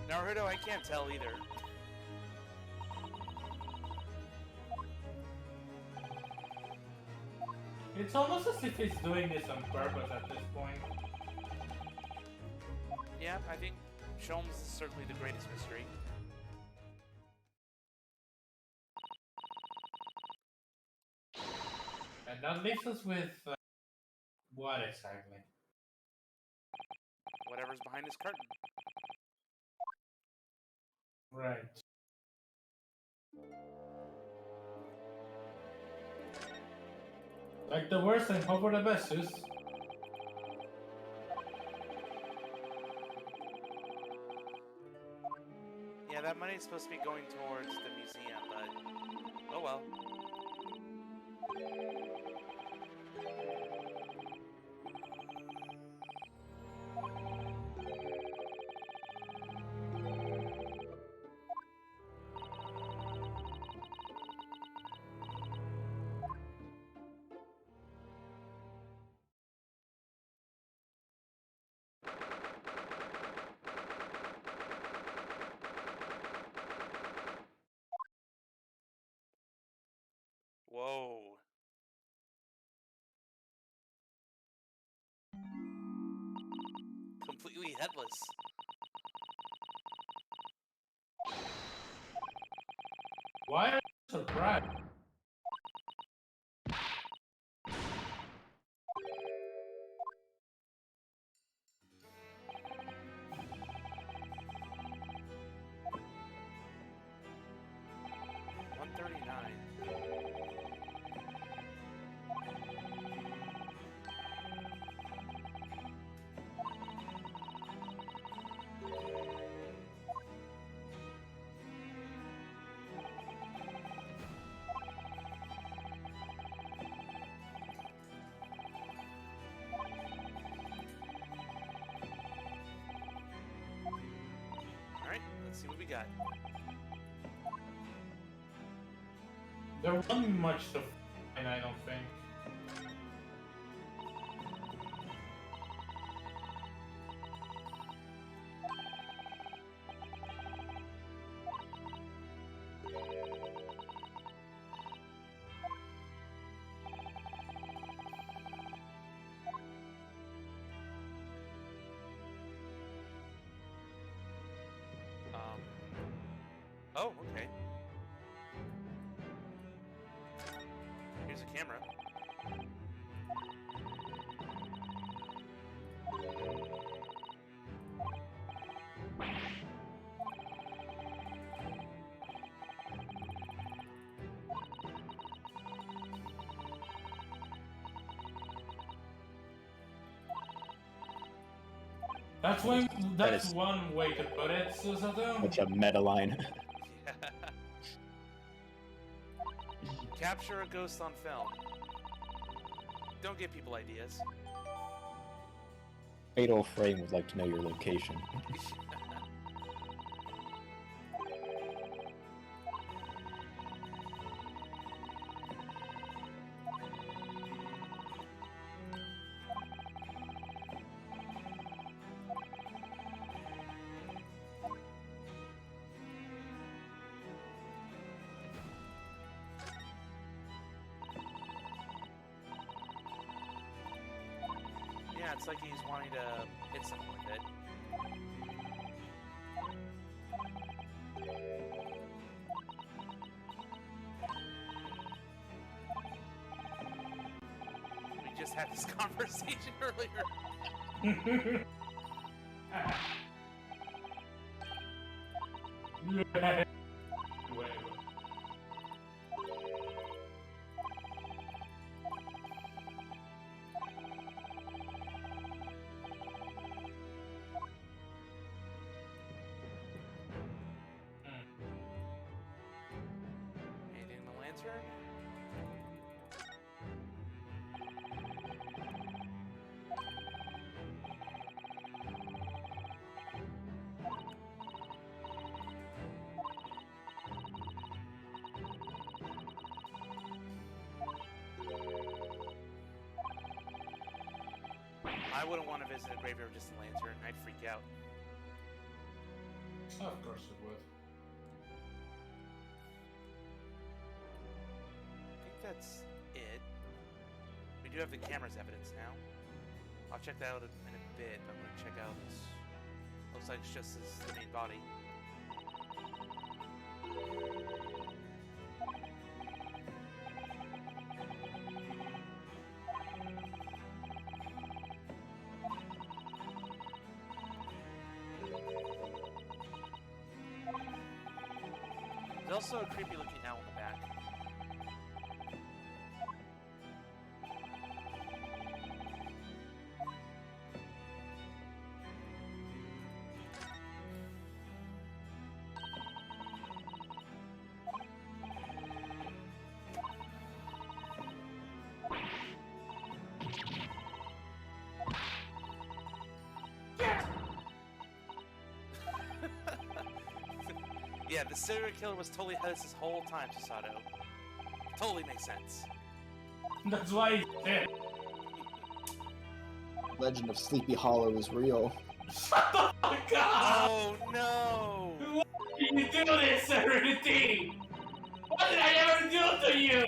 Naruto, I can't tell either. It's almost as if he's doing this on purpose at this point. Yeah, I think Sholmes is certainly the greatest mystery. And that leaves us with... what exactly? Whatever's behind this curtain. Right. Like the worst and hope for the best, Zeus. Yeah, that money's supposed to be going towards the museum, but... oh well. Whoa. Completely headless. Why are you surprised? Alright, let's see what we got. There wasn't much to find, I don't think. Oh, okay. Here's a camera. That's is- one way to put it, Susato. Such a meta line. Yeah. Capture a ghost on film. Don't give people ideas. Fatal Frame would like to know your location. Yeah, it's like he's wanting to hit someone with it. We just had this conversation earlier. Anything in the lantern? I wouldn't want to visit a graveyard with just a lantern. I'd freak out. Of course it would. I think that's it. We do have the camera's evidence now. I'll check that out in a bit. I'm gonna check out. Looks like it's just the main body. There's also a creepy looking owl in the back. Yeah, the serial killer was totally hiatus this whole time, Susato. Totally makes sense. That's why he's dead. Legend of Sleepy Hollow is real. Shut the fuck up! Oh no! Why did you do this, Serenity? What did I ever do to you?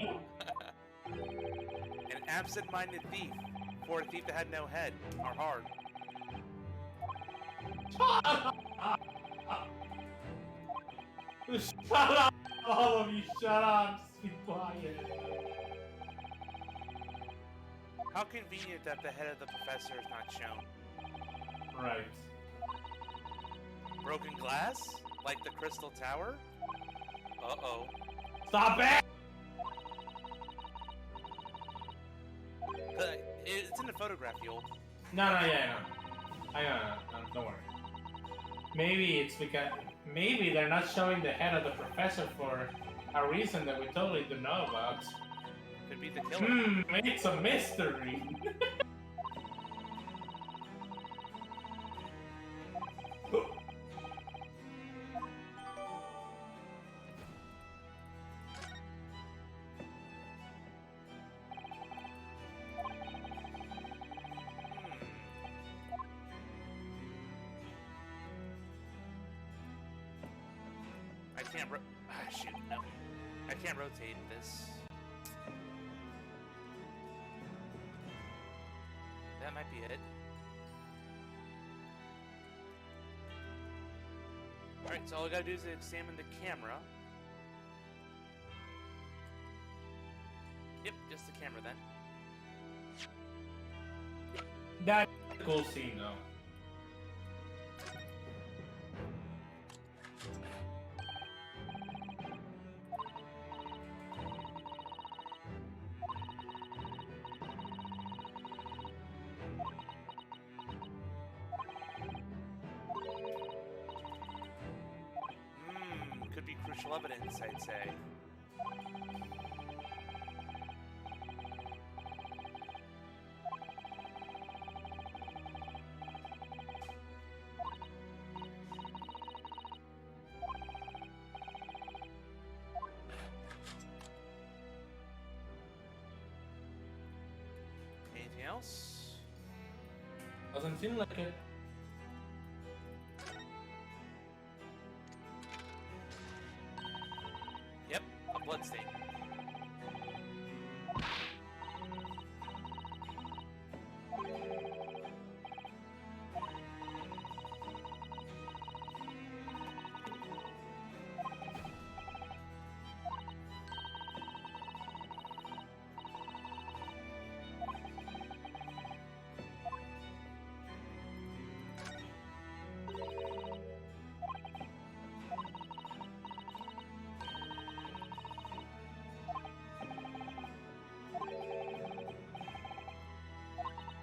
An absent-minded thief, for a thief that had no head or heart. Shut up! Shut up! All of you, shut up! Just be quiet. How convenient that the head of the professor is not shown. Right. Broken glass? Like the Crystal Tower? Uh-oh. Stop it! It's in the photograph, Yule. No, yeah, no. I know, don't worry. Maybe it's because... Maybe they're not showing the head of the professor for a reason that we totally don't know about. Could be the killer. It's a mystery. I can't shoot, no. I can't rotate this. That might be it. Alright, so all I gotta do is examine the camera. Yep, just the camera then. That's a cool scene, though. circumstantial evidence, I'd say. Anything else? Doesn't seem like it. Yep, a bloodstain.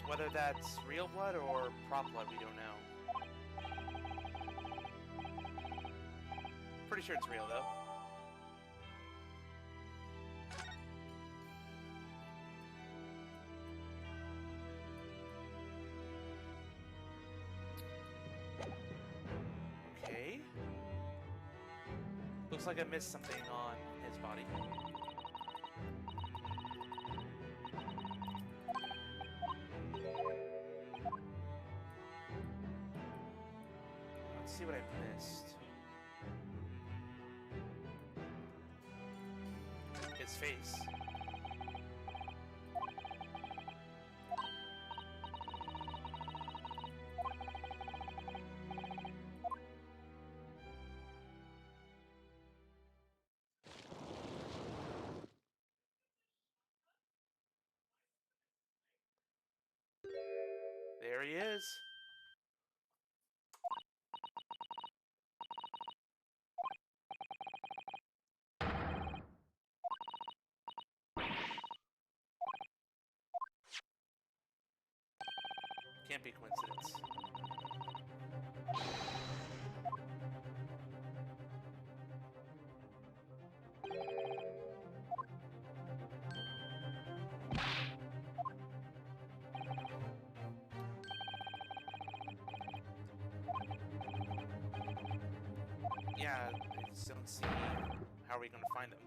Whether that's real blood or prop blood, we don't know. Pretty sure it's real, though. Okay. Looks like I missed something on his body. Let's see what I missed. His face. There he is. Can't be coincidence. Yeah, I just don't see how are we going to find them.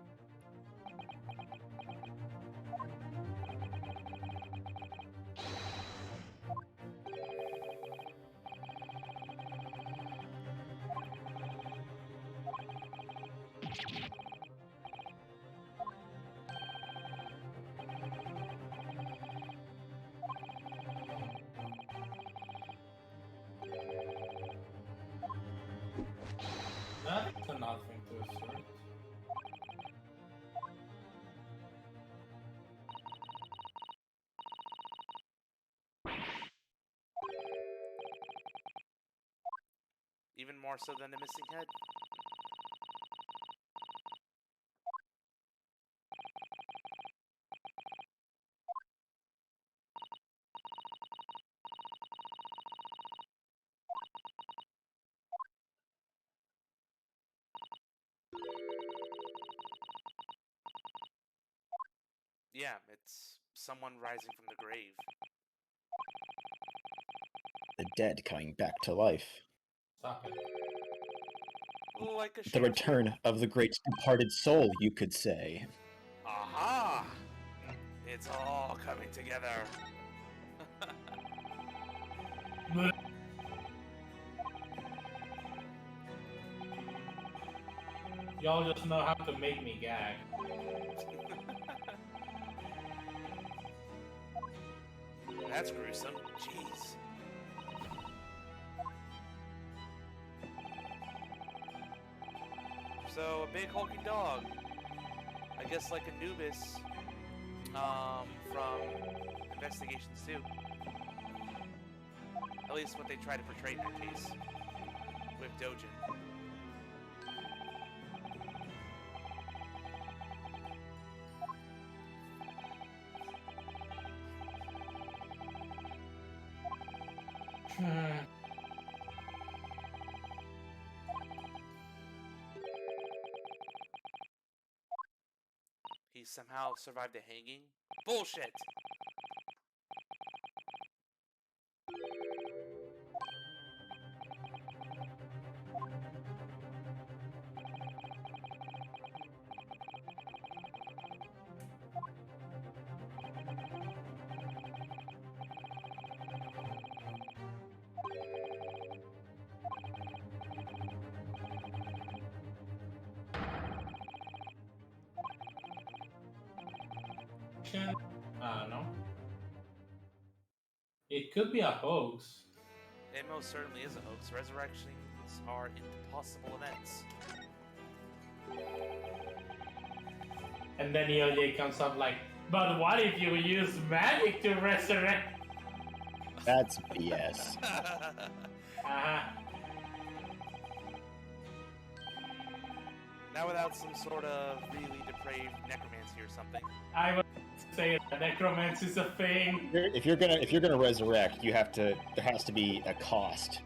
That's another thing to assert. Even more so than the missing head. Yeah, it's someone rising from the grave. The dead coming back to life. Stop it. Like a The shapeshifter. return of the great departed soul, you could say. Aha! It's all coming together. Y'all just know how to make me gag. That's gruesome. Jeez. So, a big hulking dog. I guess like Anubis from Investigations 2. At least what they try to portray in that case. With Dojin. he somehow survived a hanging. Bullshit! I don't know. It could be a hoax. It most certainly is a hoax. Resurrections are impossible events. And then EOJ comes up like, but what if you use magic to resurrect? That's BS. Uh-huh. Now without some sort of really depraved necromancy or something. I would say that necromancy is a thing. If you're gonna resurrect, there has to be a cost.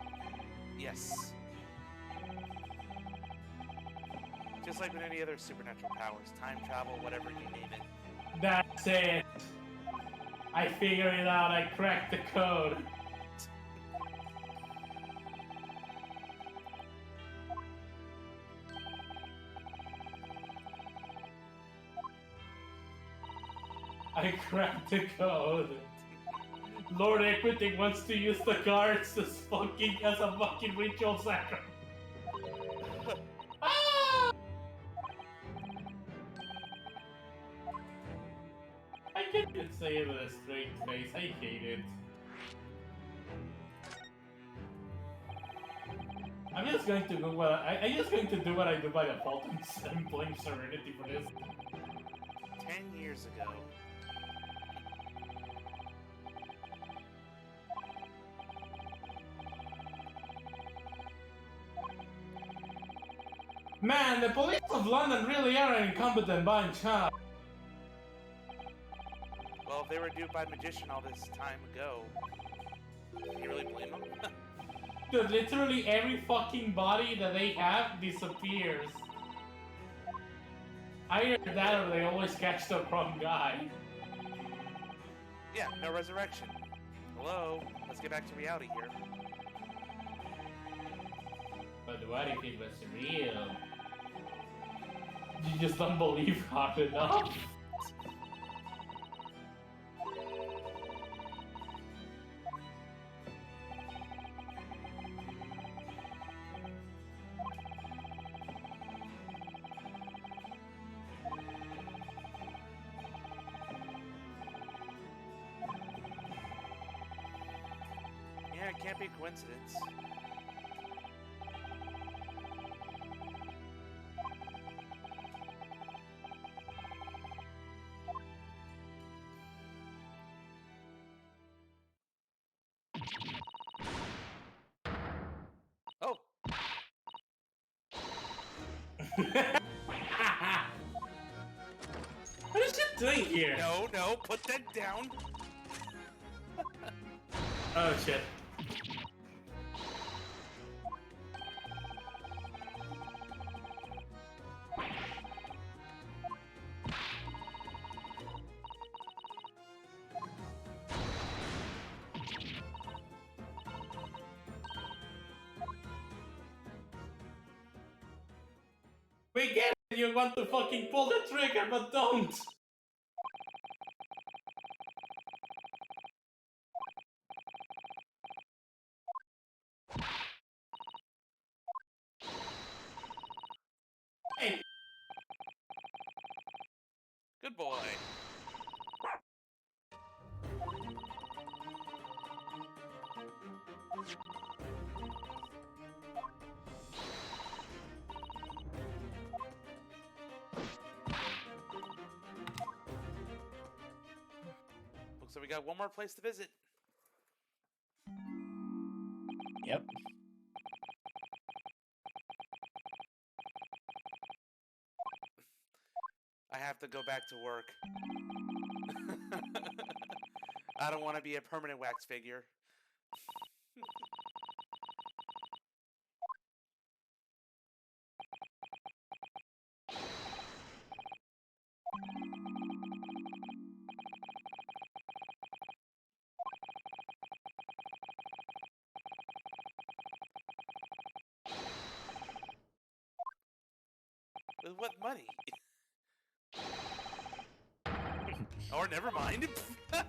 Yes. Just like with any other supernatural powers, time travel, whatever you name it. That's it. I figured it out. I cracked the code. I cracked the code. Lord Equity wants to use the cards as a fucking ritual sacrament. Ah! I can't even say it with a straight face. I hate it. I'm just going to do I'm just going to do what I do by default and blame Serenity for this. 10 years ago. Man, the police of London really are an incompetent bunch, huh? Well, if they were duped by a magician all this time ago, can you really blame them? Dude, literally every fucking body that they have disappears. Either that or they always catch the wrong guy. Yeah, no resurrection. Hello? Let's get back to reality here. But what if it was real? You just don't believe hard enough? Yeah, it can't be a coincidence. Oh! What is it doing here? No, no, put that down! Oh shit. We get it, you want to fucking pull the trigger, but don't! Hey! Good boy. Looks like we got one more place to visit. Yep. I have to go back to work. I don't want to be a permanent wax figure. What money? Or never mind. What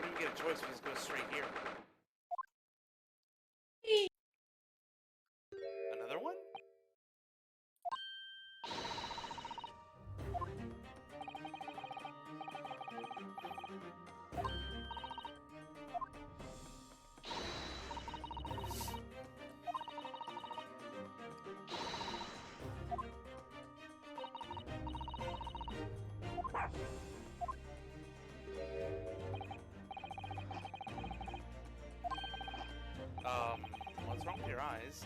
do we get a choice? We just go straight here. Another one? What's wrong with your eyes?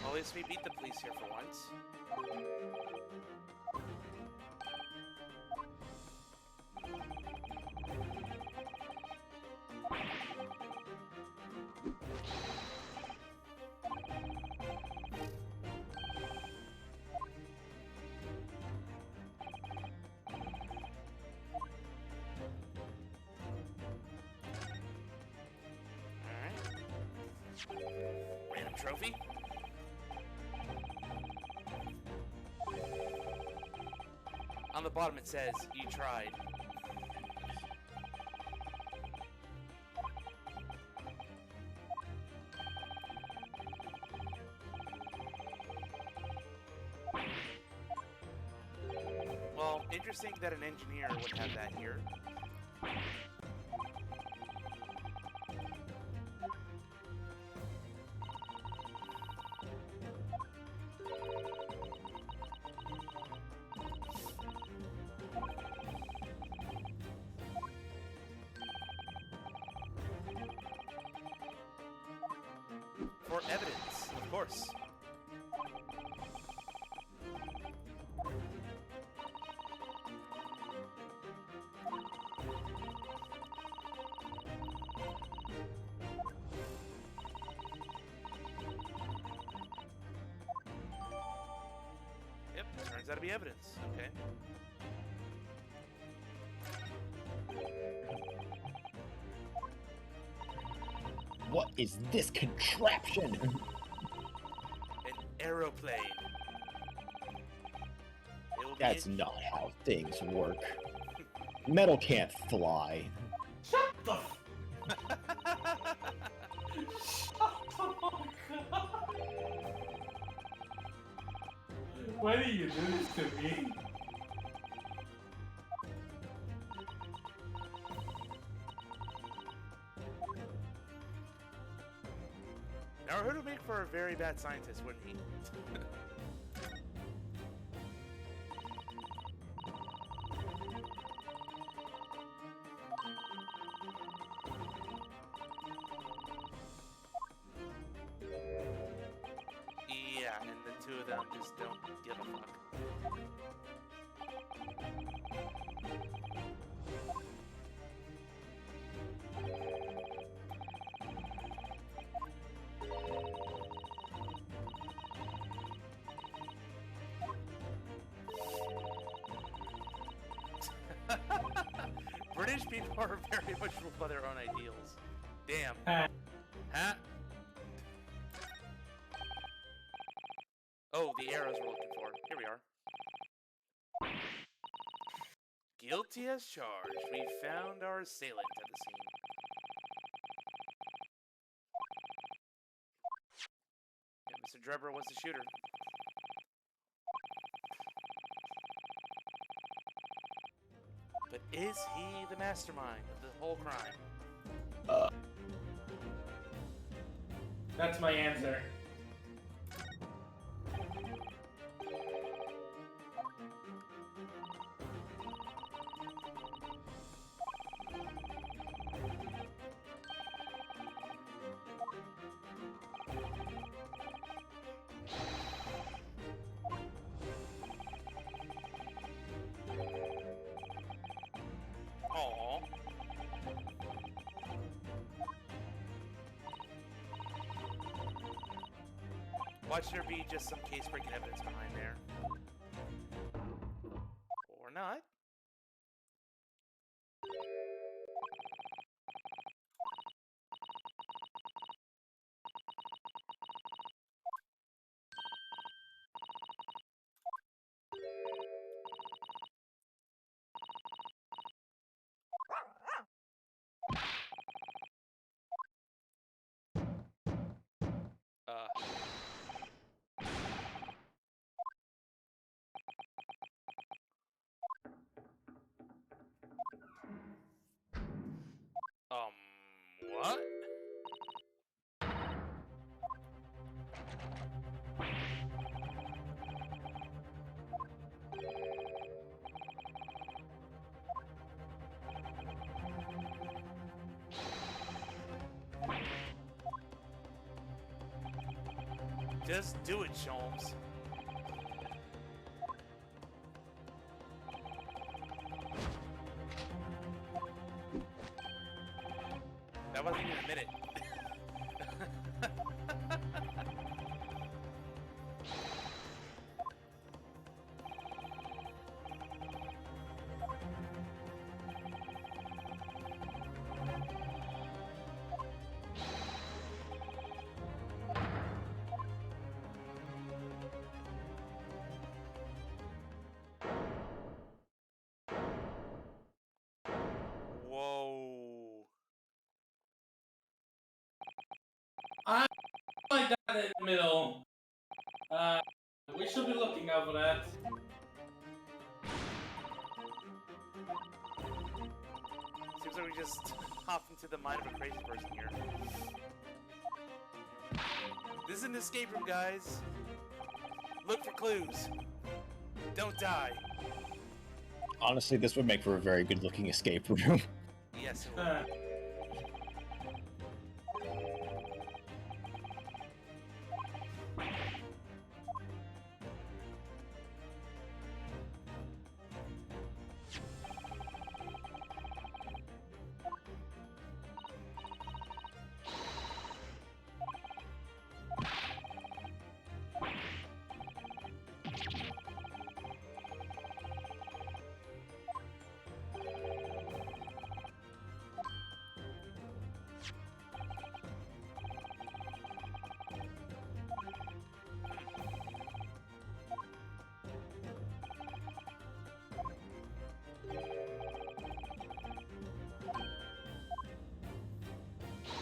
Well, at least we beat the police here for once. Alright. Random trophy. On the bottom it says, you tried. Well, interesting that an engineer would have that here. For evidence, of course. Yep, turns out to be evidence. Okay. What is this contraption? An aeroplane. It'll be That's not how things work. Metal can't fly. Shut the Shut the fuck up! Why do you do this to me? Naruto would make for a very bad scientist, wouldn't he? Yeah, and the two of them just don't give a fuck. British people are very much ruled by their own ideals. Damn. Huh? Oh, the arrows we're looking for. Here we are. Guilty as charged. We found our assailant at the scene. Yeah, Mr. Drebber was the shooter. But is he the mastermind of the whole crime? That's my answer. Aww. Watch there be just some case-breaking evidence behind there. Or not. What? Just do it, Sholmes. That wasn't even a minute. Whoa. I like that in the middle. We should be looking out for that. Seems like we just hopped into the mind of a crazy person here. This is an escape room, guys. Look for clues. Don't die. Honestly, this would make for a very good-looking escape room. Yes, it will.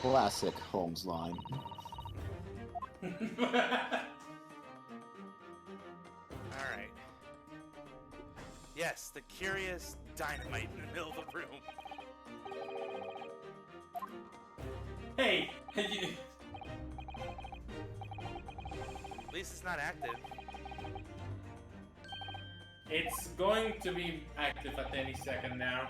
Classic Holmes line. Alright. Yes, the curious dynamite in the middle of the room. Hey, At least it's not active. it's going to be active at any second now.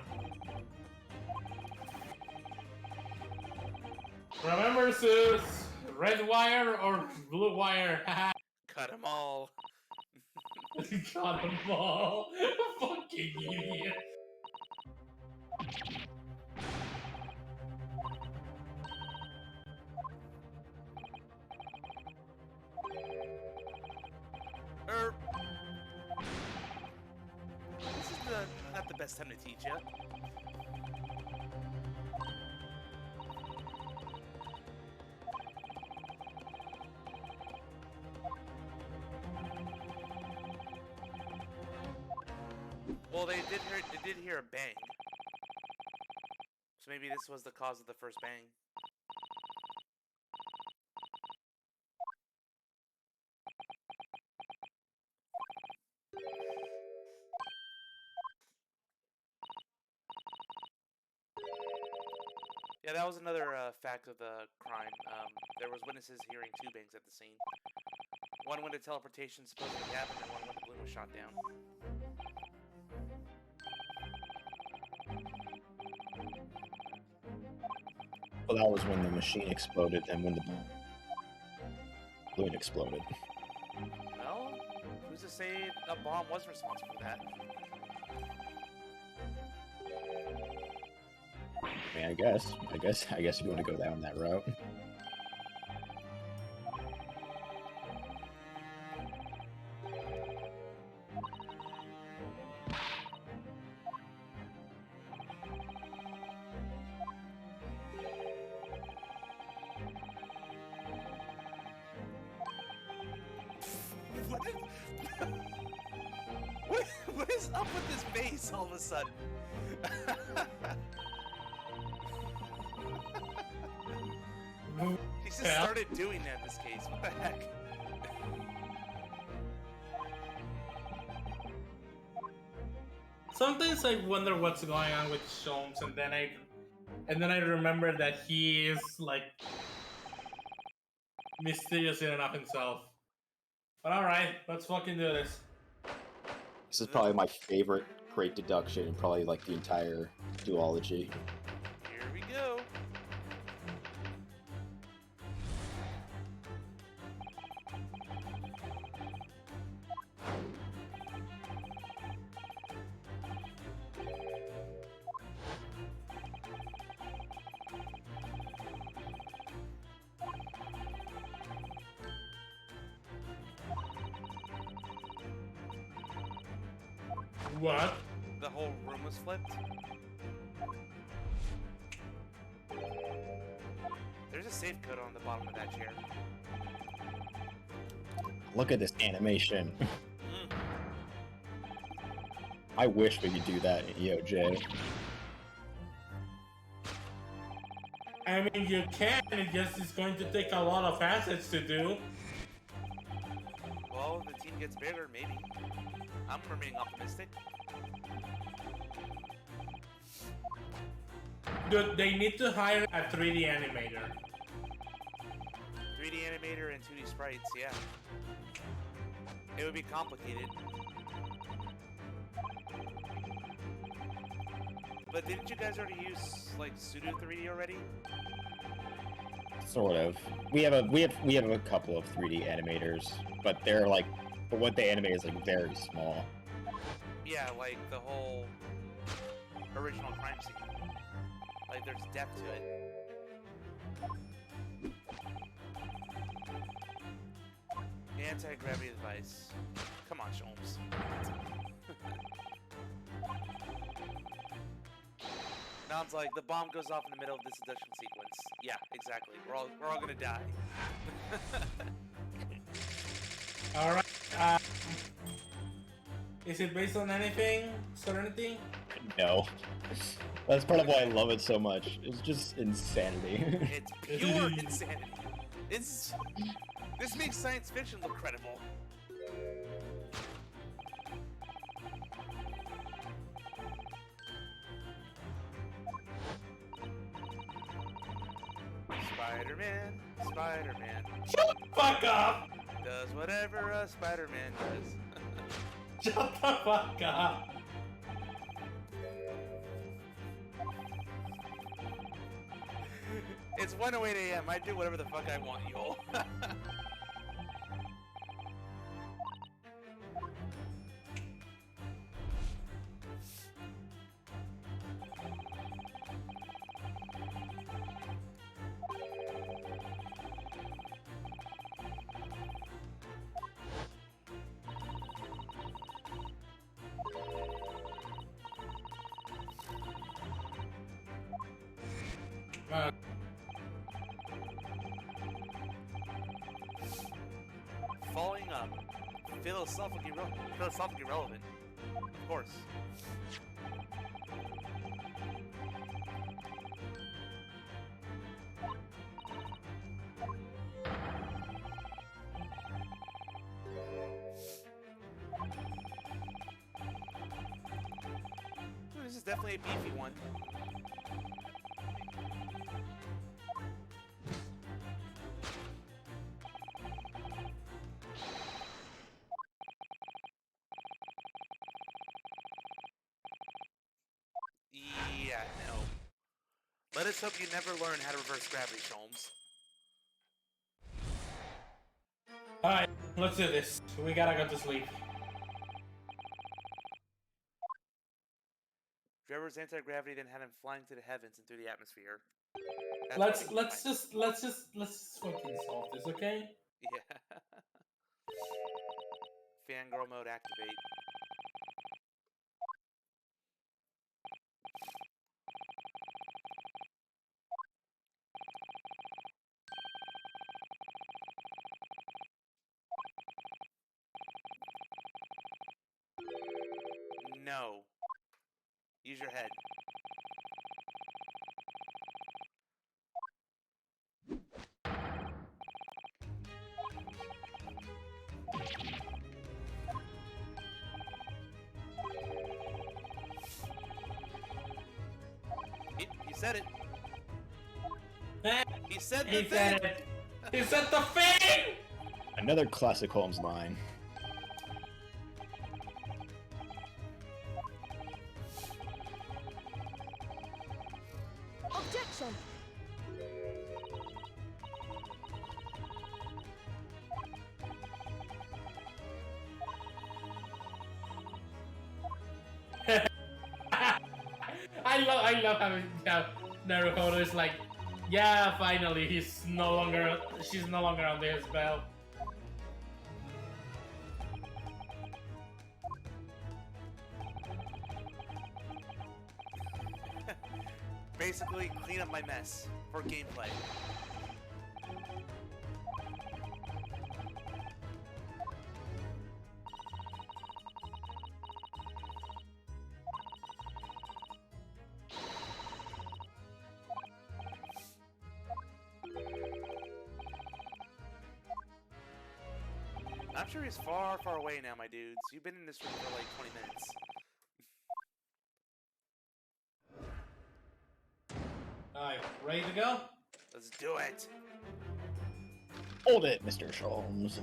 Remember, Zeus, red wire or blue wire? Cut them all. Got them all. Fucking idiot. This is not the best time to teach you. Well, they did hear a bang. So maybe this was the cause of the first bang. Yeah, that was another fact of the crime. There was witnesses hearing two bangs at the scene. One when the teleportation supposedly happened, and one when the balloon was shot down. Well, that was when the machine exploded, and when the balloon exploded. Well, who's to say a bomb was responsible for that? I mean, I guess you want to go down that route. What is up with this face all of a sudden? He just started doing that in this case. What the heck? Sometimes I wonder what's going on with Sholmes, and then I remember that he is like mysterious in and of himself. But alright, let's fucking do this. This is probably my favorite great deduction in probably like the entire duology. Here we go. What? The whole room was flipped. There's a safe code on the bottom of that chair. Look at this animation. I wish we could do that in EOJ. I mean, you can, it just is going to take a lot of assets to do. Well, if the team gets bigger, maybe. I'm remaining optimistic. Dude, they need to hire a 3D animator. 3D animator and 2D sprites, yeah. It would be complicated. But didn't you guys already use like pseudo 3D already? Sort of. We have a couple of 3D animators, but they're like, but what they animate is like very small. Yeah, like the whole original crime scene. Like there's depth to it. Anti-gravity device. Come on, Sholmes. Sounds like the bomb goes off in the middle of this induction sequence. Yeah, exactly. We're all gonna die. Alright, is it based on anything, Serenity? No. That's part of why I love it so much. It's just insanity. It's pure insanity. This makes science fiction look credible. Spider-Man. Shut the fuck up! Does whatever a Spider-Man does. Shut the fuck up! It's 1:08 a.m. I do whatever the fuck I want, y'all. Falling up. Philosophically relevant. Of course. Ooh, this is definitely a beefy one. Yeah, no. Let us hope you never learn how to reverse gravity, Sholmes. Alright, let's do this. We gotta go to sleep. Trevor's anti-gravity then had him flying to the heavens and through the atmosphere. Let's just fucking solve this, okay? Yeah. Fangirl mode activate. No. Use your head. He said it. He said the He thing. said it. He said the thing! Another classic Holmes line. Objection! I love how Naruhodo is like, yeah, finally she's no longer under his spell. Basically, clean up my mess for gameplay. I'm sure he's far, far away now, my dudes. You've been in this room for like 20 minutes. Alright, ready to go? Let's do it. Hold it, Mr. Holmes.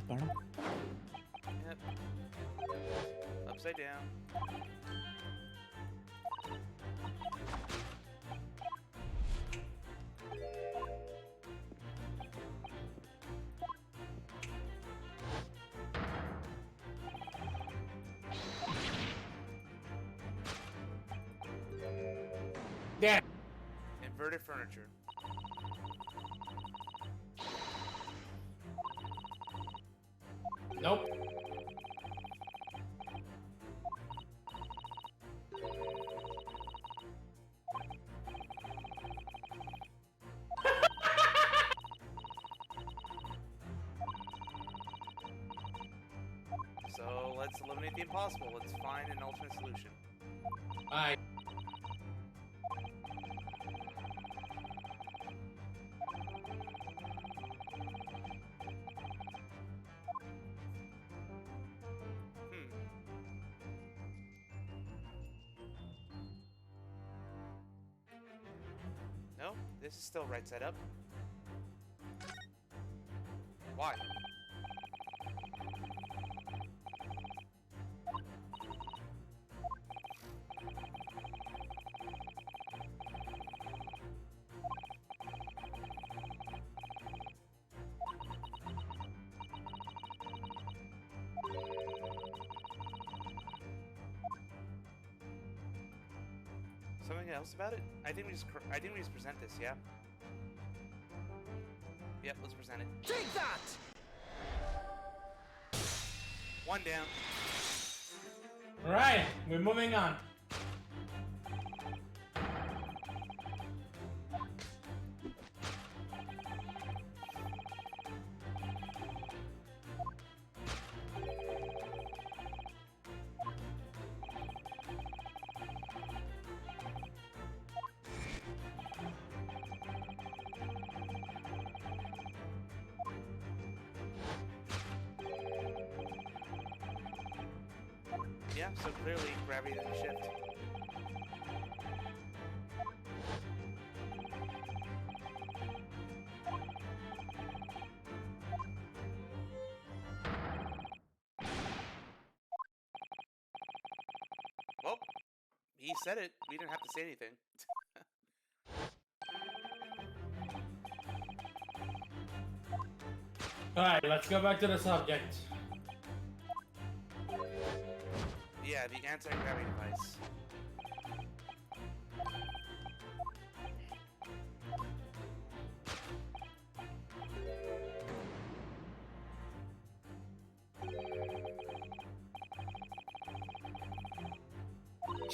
Yep. Upside down. Yeah. Inverted furniture. Nope. So let's eliminate the impossible. Let's find an alternate solution. Alright. No, this is still right side up. Why? Something else about it? I think we just present this, yeah? Yep, let's present it. Take that! One down. Alright, we're moving on. Yeah, so clearly gravity doesn't shift. He said it. We didn't have to say anything. Alright, let's go back to the subject. Yeah, the anti-gravity device.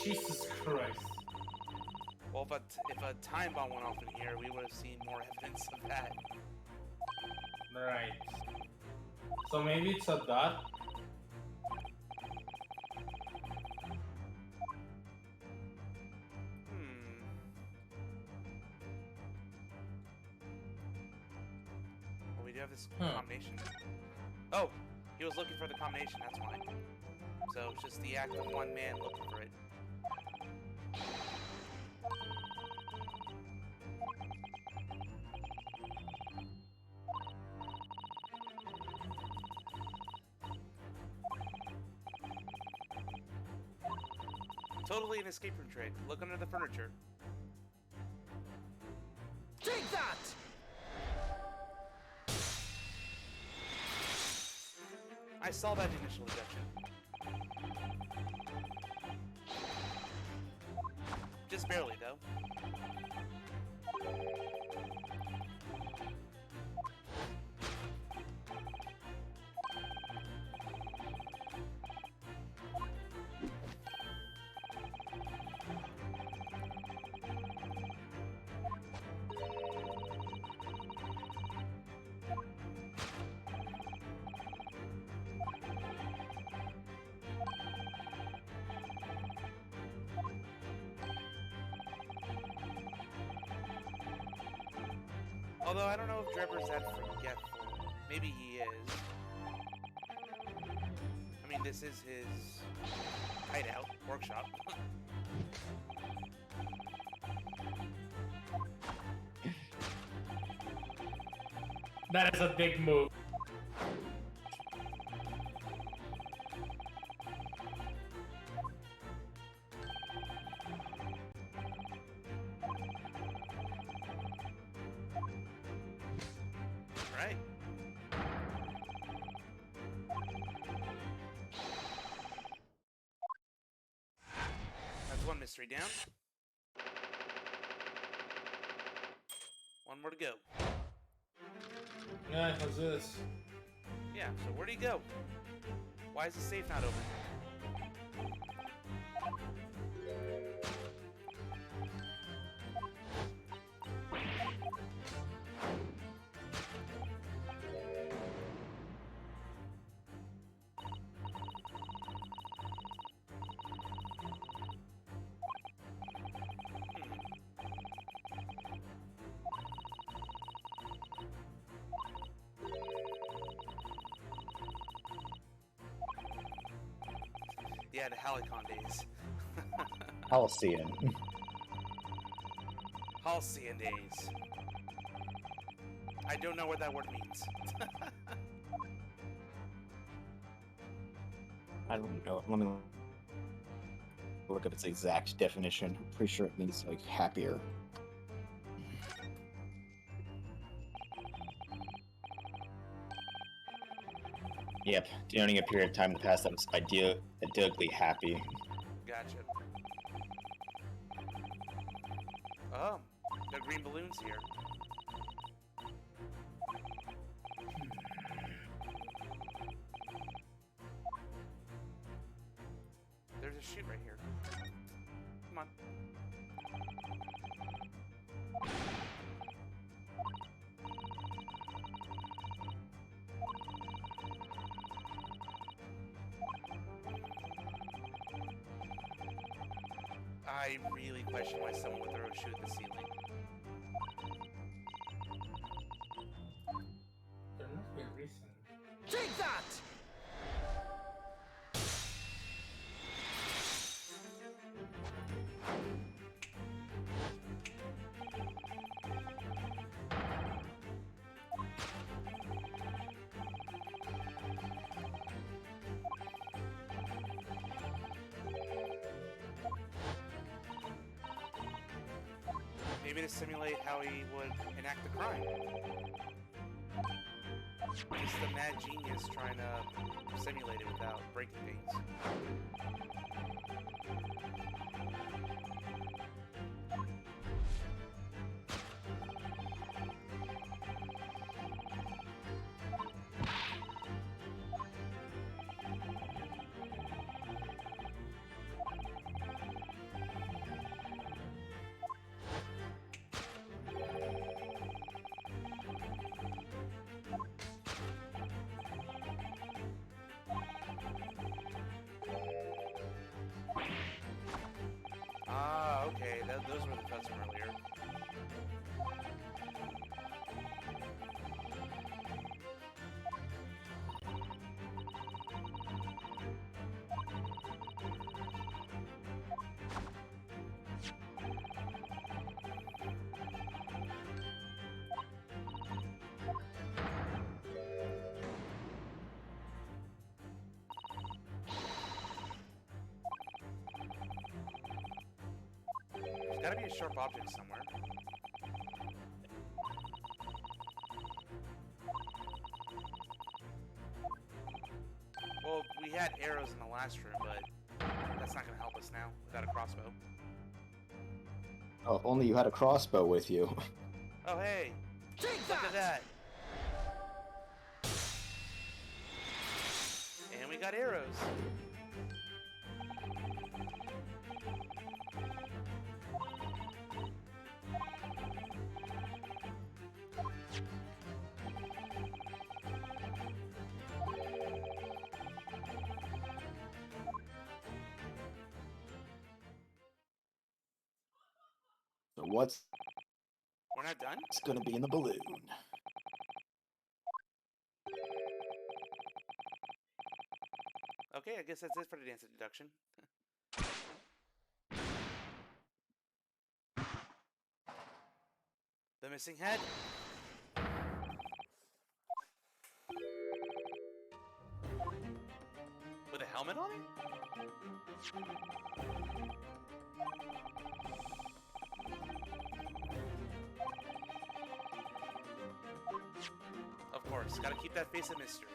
Jesus Christ. Well, if a time bomb went off in here, we would have seen more evidence of that. Right. So maybe it's a dot? Well, we do have this combination. Oh, he was looking for the combination, that's why. So it's just the act of one man looking for it. Totally an escape room trick. Look under the furniture. Take that! I saw that initial ejection. Just barely, though. Although I don't know if Drebber's that forgetful. Maybe he is. I mean, this is his hideout, workshop. That is a big move. Right. That's one mystery down. One more to go. Yeah, let's do this. Yeah, so where'd he go? Why is the safe not open? Yeah, the Halicon days. Halcyon. Halcyon days. I don't know what that word means. I don't know. Let me look up its exact definition. I'm pretty sure it means like happier. Yep, denoting a period of time in the past that was idyllically happy. Gotcha. Oh, the green balloons here. There's a chute right here. Come on. I really question why someone would throw a chute at the ceiling. There must be a reason. Take that! Maybe to simulate how he would enact the crime. Just a mad genius trying to simulate it without breaking things. Okay, those were the cuts from earlier. There's gotta be a sharp object somewhere. Well, we had arrows in the last room, but that's not gonna help us now without a crossbow. Oh, if only you had a crossbow with you. Oh, hey! Take Look at that! that! And we got arrows. So what's We're not done? gonna be in the balloon? Okay, I guess that's it for the dance introduction. The missing head. With a helmet on it? Of course, gotta keep that face a mystery.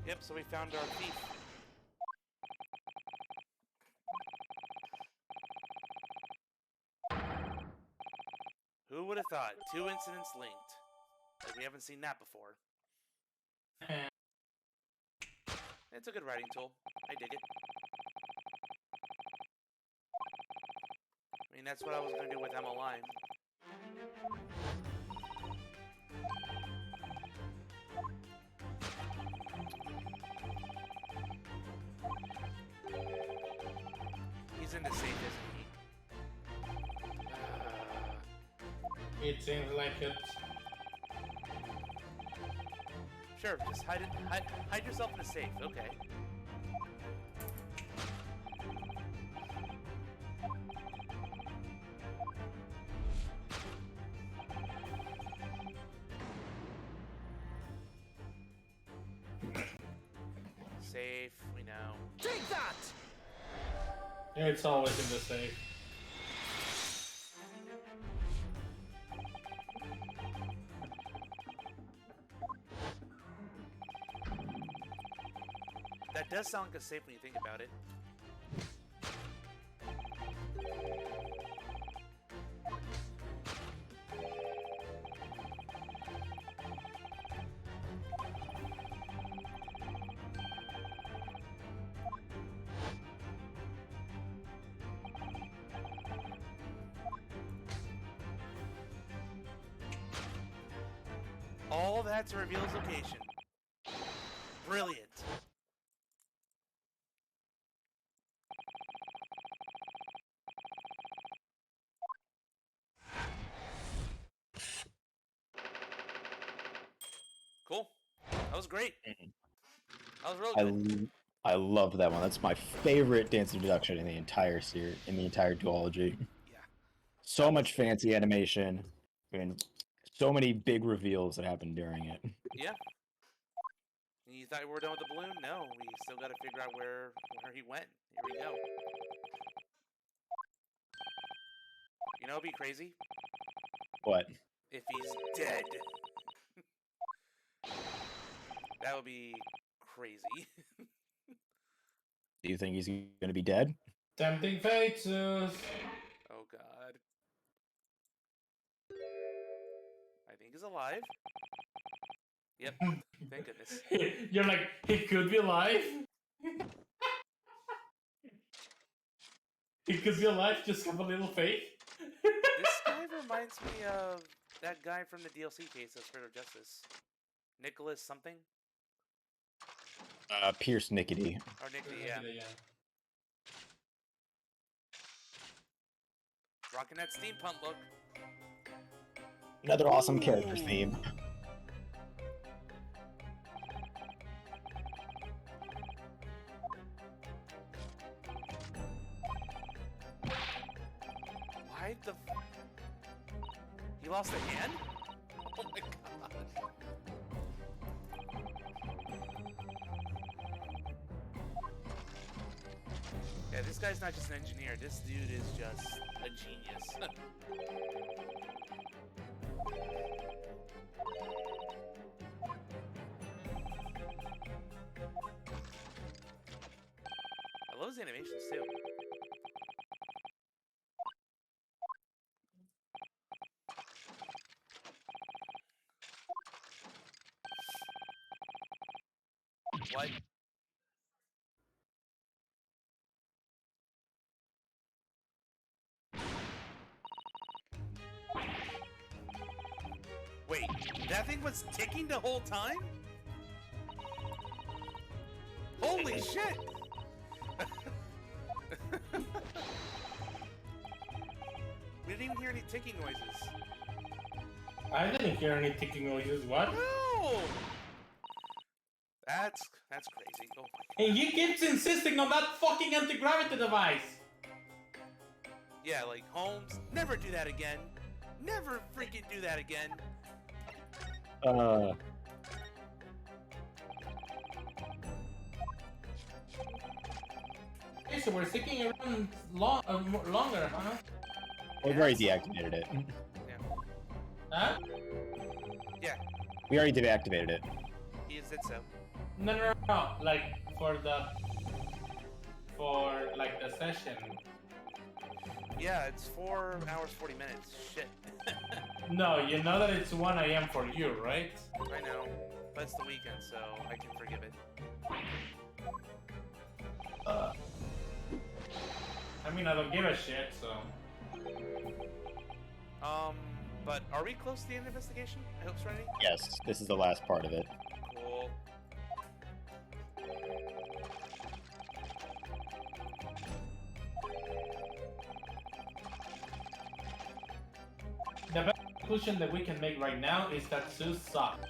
Yep, so we found our thief. Who would have thought? 2 incidents linked. Like, we haven't seen that before. It's a good writing tool. I dig it. I mean, that's what I was going to do with Emma Lime. He's in the safe, isn't he? It seems like it. Sure, just hide yourself in the safe. Okay. Safe, we know. Take that! It's always in the safe. That does sound like a safe when you think about it. All that to reveal his location. Brilliant. Cool. That was great. That was really good. I love that one. That's my favorite dance introduction in the entire series, in the entire duology. Yeah. So much fancy animation and so many big reveals that happened during it. Yeah. And you thought we were done with the balloon? No, we still got to figure out where he went. Here we go. You know, it'd be crazy What? if he's dead. That would be crazy. Do you think he's gonna be dead? Tempting fate, Zeus. Oh god. I think he's alive. Yep. Thank goodness. You're like, he could be alive. He could be alive, just have a little faith. This guy reminds me of that guy from the DLC case of Spirit of Justice. Nicholas something? Pierce Nickety. Or Nicky, yeah. Rocking that steampunk look. Another awesome character theme. Why the... He lost a hand? Oh my god. Yeah, this guy's not just an engineer. This dude is just a genius. I love his animations too. What? Wait, that thing was ticking the whole time? Holy shit! We didn't even hear any ticking noises. I didn't hear any ticking noises. What? No! That's crazy. Oh my And he keeps insisting on that fucking anti-gravity device. Yeah, like, Holmes, never do that again. Never freaking do that again. Okay, so we're sticking around longer, huh? We've already deactivated it. Yeah. Huh? Yeah, We already deactivated it. he said so. No. Like for like the session. Yeah, it's 4 hours, 40 minutes. Shit. No, you know that it's 1 a.m. for you, right? I know. But it's the weekend, so I can forgive it. I mean, I don't give a shit, so. But are we close to the end of the investigation? I hope, Serenity? Yes, this is the last part of it. Cool. The best conclusion that we can make right now is that Zeus sucks.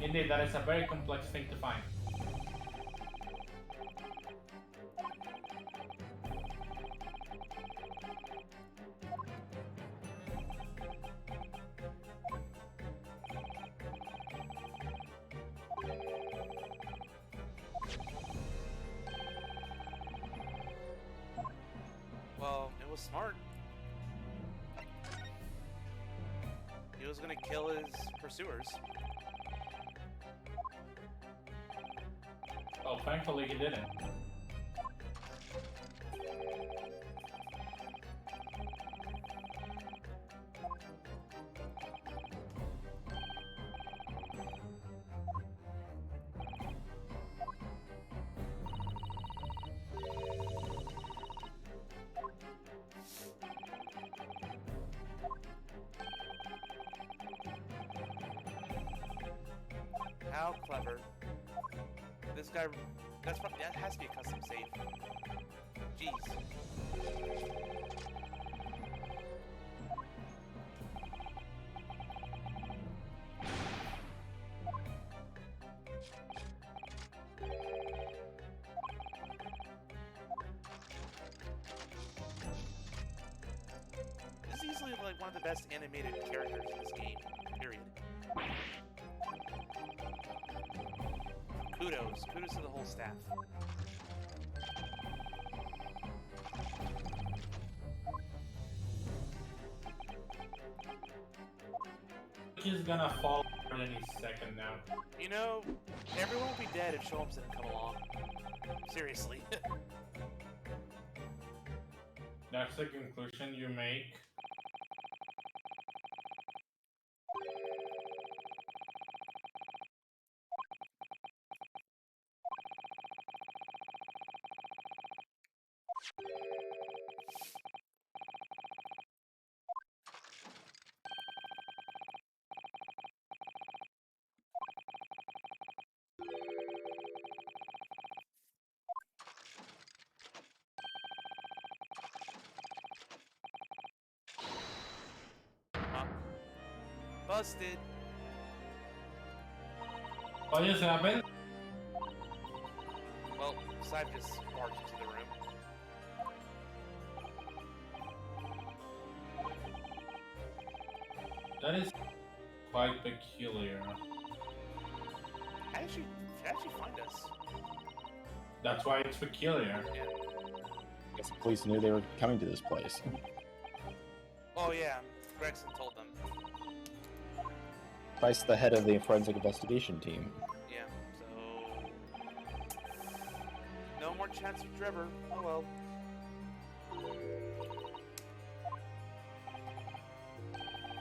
Indeed, that is a very complex thing to find. Well, it was smart. He was gonna kill his pursuers. Oh, thankfully he didn't. How clever. This guy, that has to be a custom save. Jeez. This is easily like one of the best animated characters in this game. Period. Kudos to the whole staff. He's gonna fall any second now. You know, everyone would be dead if Sholmes didn't come along. Seriously. That's the conclusion you make. Busted. What just happened? Well, Scythe just barged into the room. That is quite peculiar. Actually find us. That's why it's peculiar. Yeah. I guess the police knew they were coming to this place. Oh yeah, Gregson told them. Bryce, the head of the forensic investigation team. Yeah, so no more chats with Trevor. Oh well.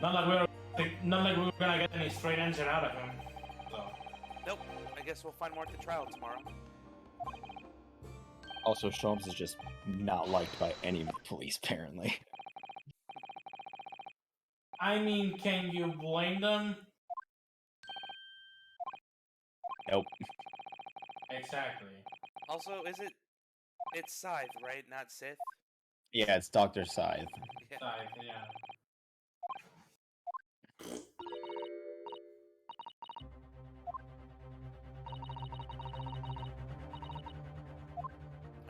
Not like we were gonna get any straight answer out of him. So. Nope. I guess we'll find more at the trial tomorrow. Also, Sholmes is just not liked by any of the police, apparently. I mean, can you blame them? Nope. Exactly. Also, it's Scythe, right? Not Sith? Yeah, it's Dr. Scythe. Yeah. Yeah.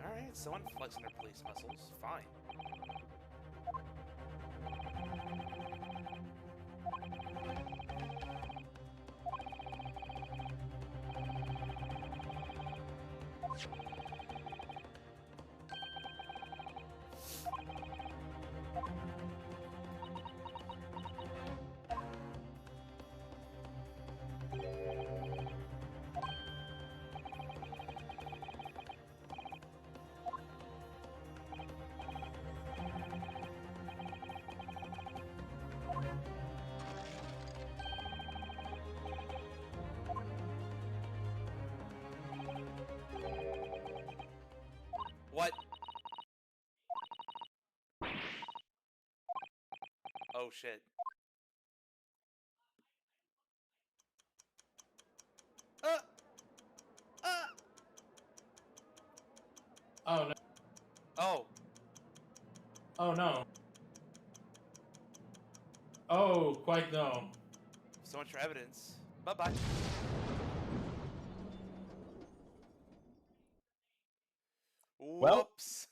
Alright, someone flexing their police muscles. Fine. What? Oh shit. Oh no. Oh. Oh no. Oh, quite no. So much for evidence. Bye-bye. Well- Whoops.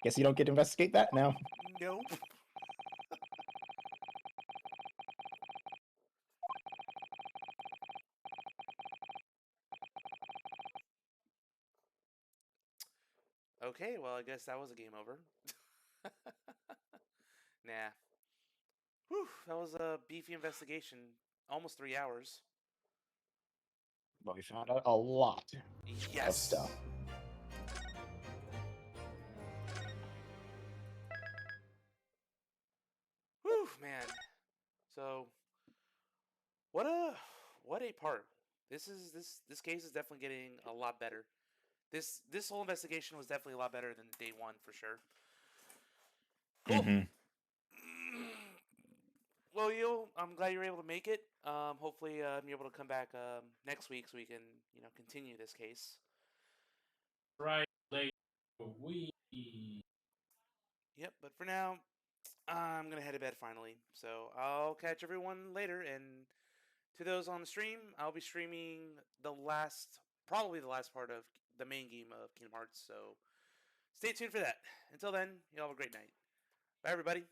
Guess you don't get to investigate that now. Nope. Okay, well, I guess that was a game over. Nah. Whew, that was a beefy investigation. Almost 3 hours. But we found out a lot Yes. of stuff. Whew, man. So, what a part. This case is definitely getting a lot better. This whole investigation was definitely a lot better than day one for sure. Cool. Mm-hmm. Well, I'm glad you were able to make it. Hopefully, you're able to come back next week so we can, continue this case. Right. Later. We. Yep. But for now, I'm gonna head to bed finally. So I'll catch everyone later. And to those on the stream, I'll be streaming probably the last part of the main game of Kingdom Hearts. So stay tuned for that. Until then, you all have a great night. Bye, everybody.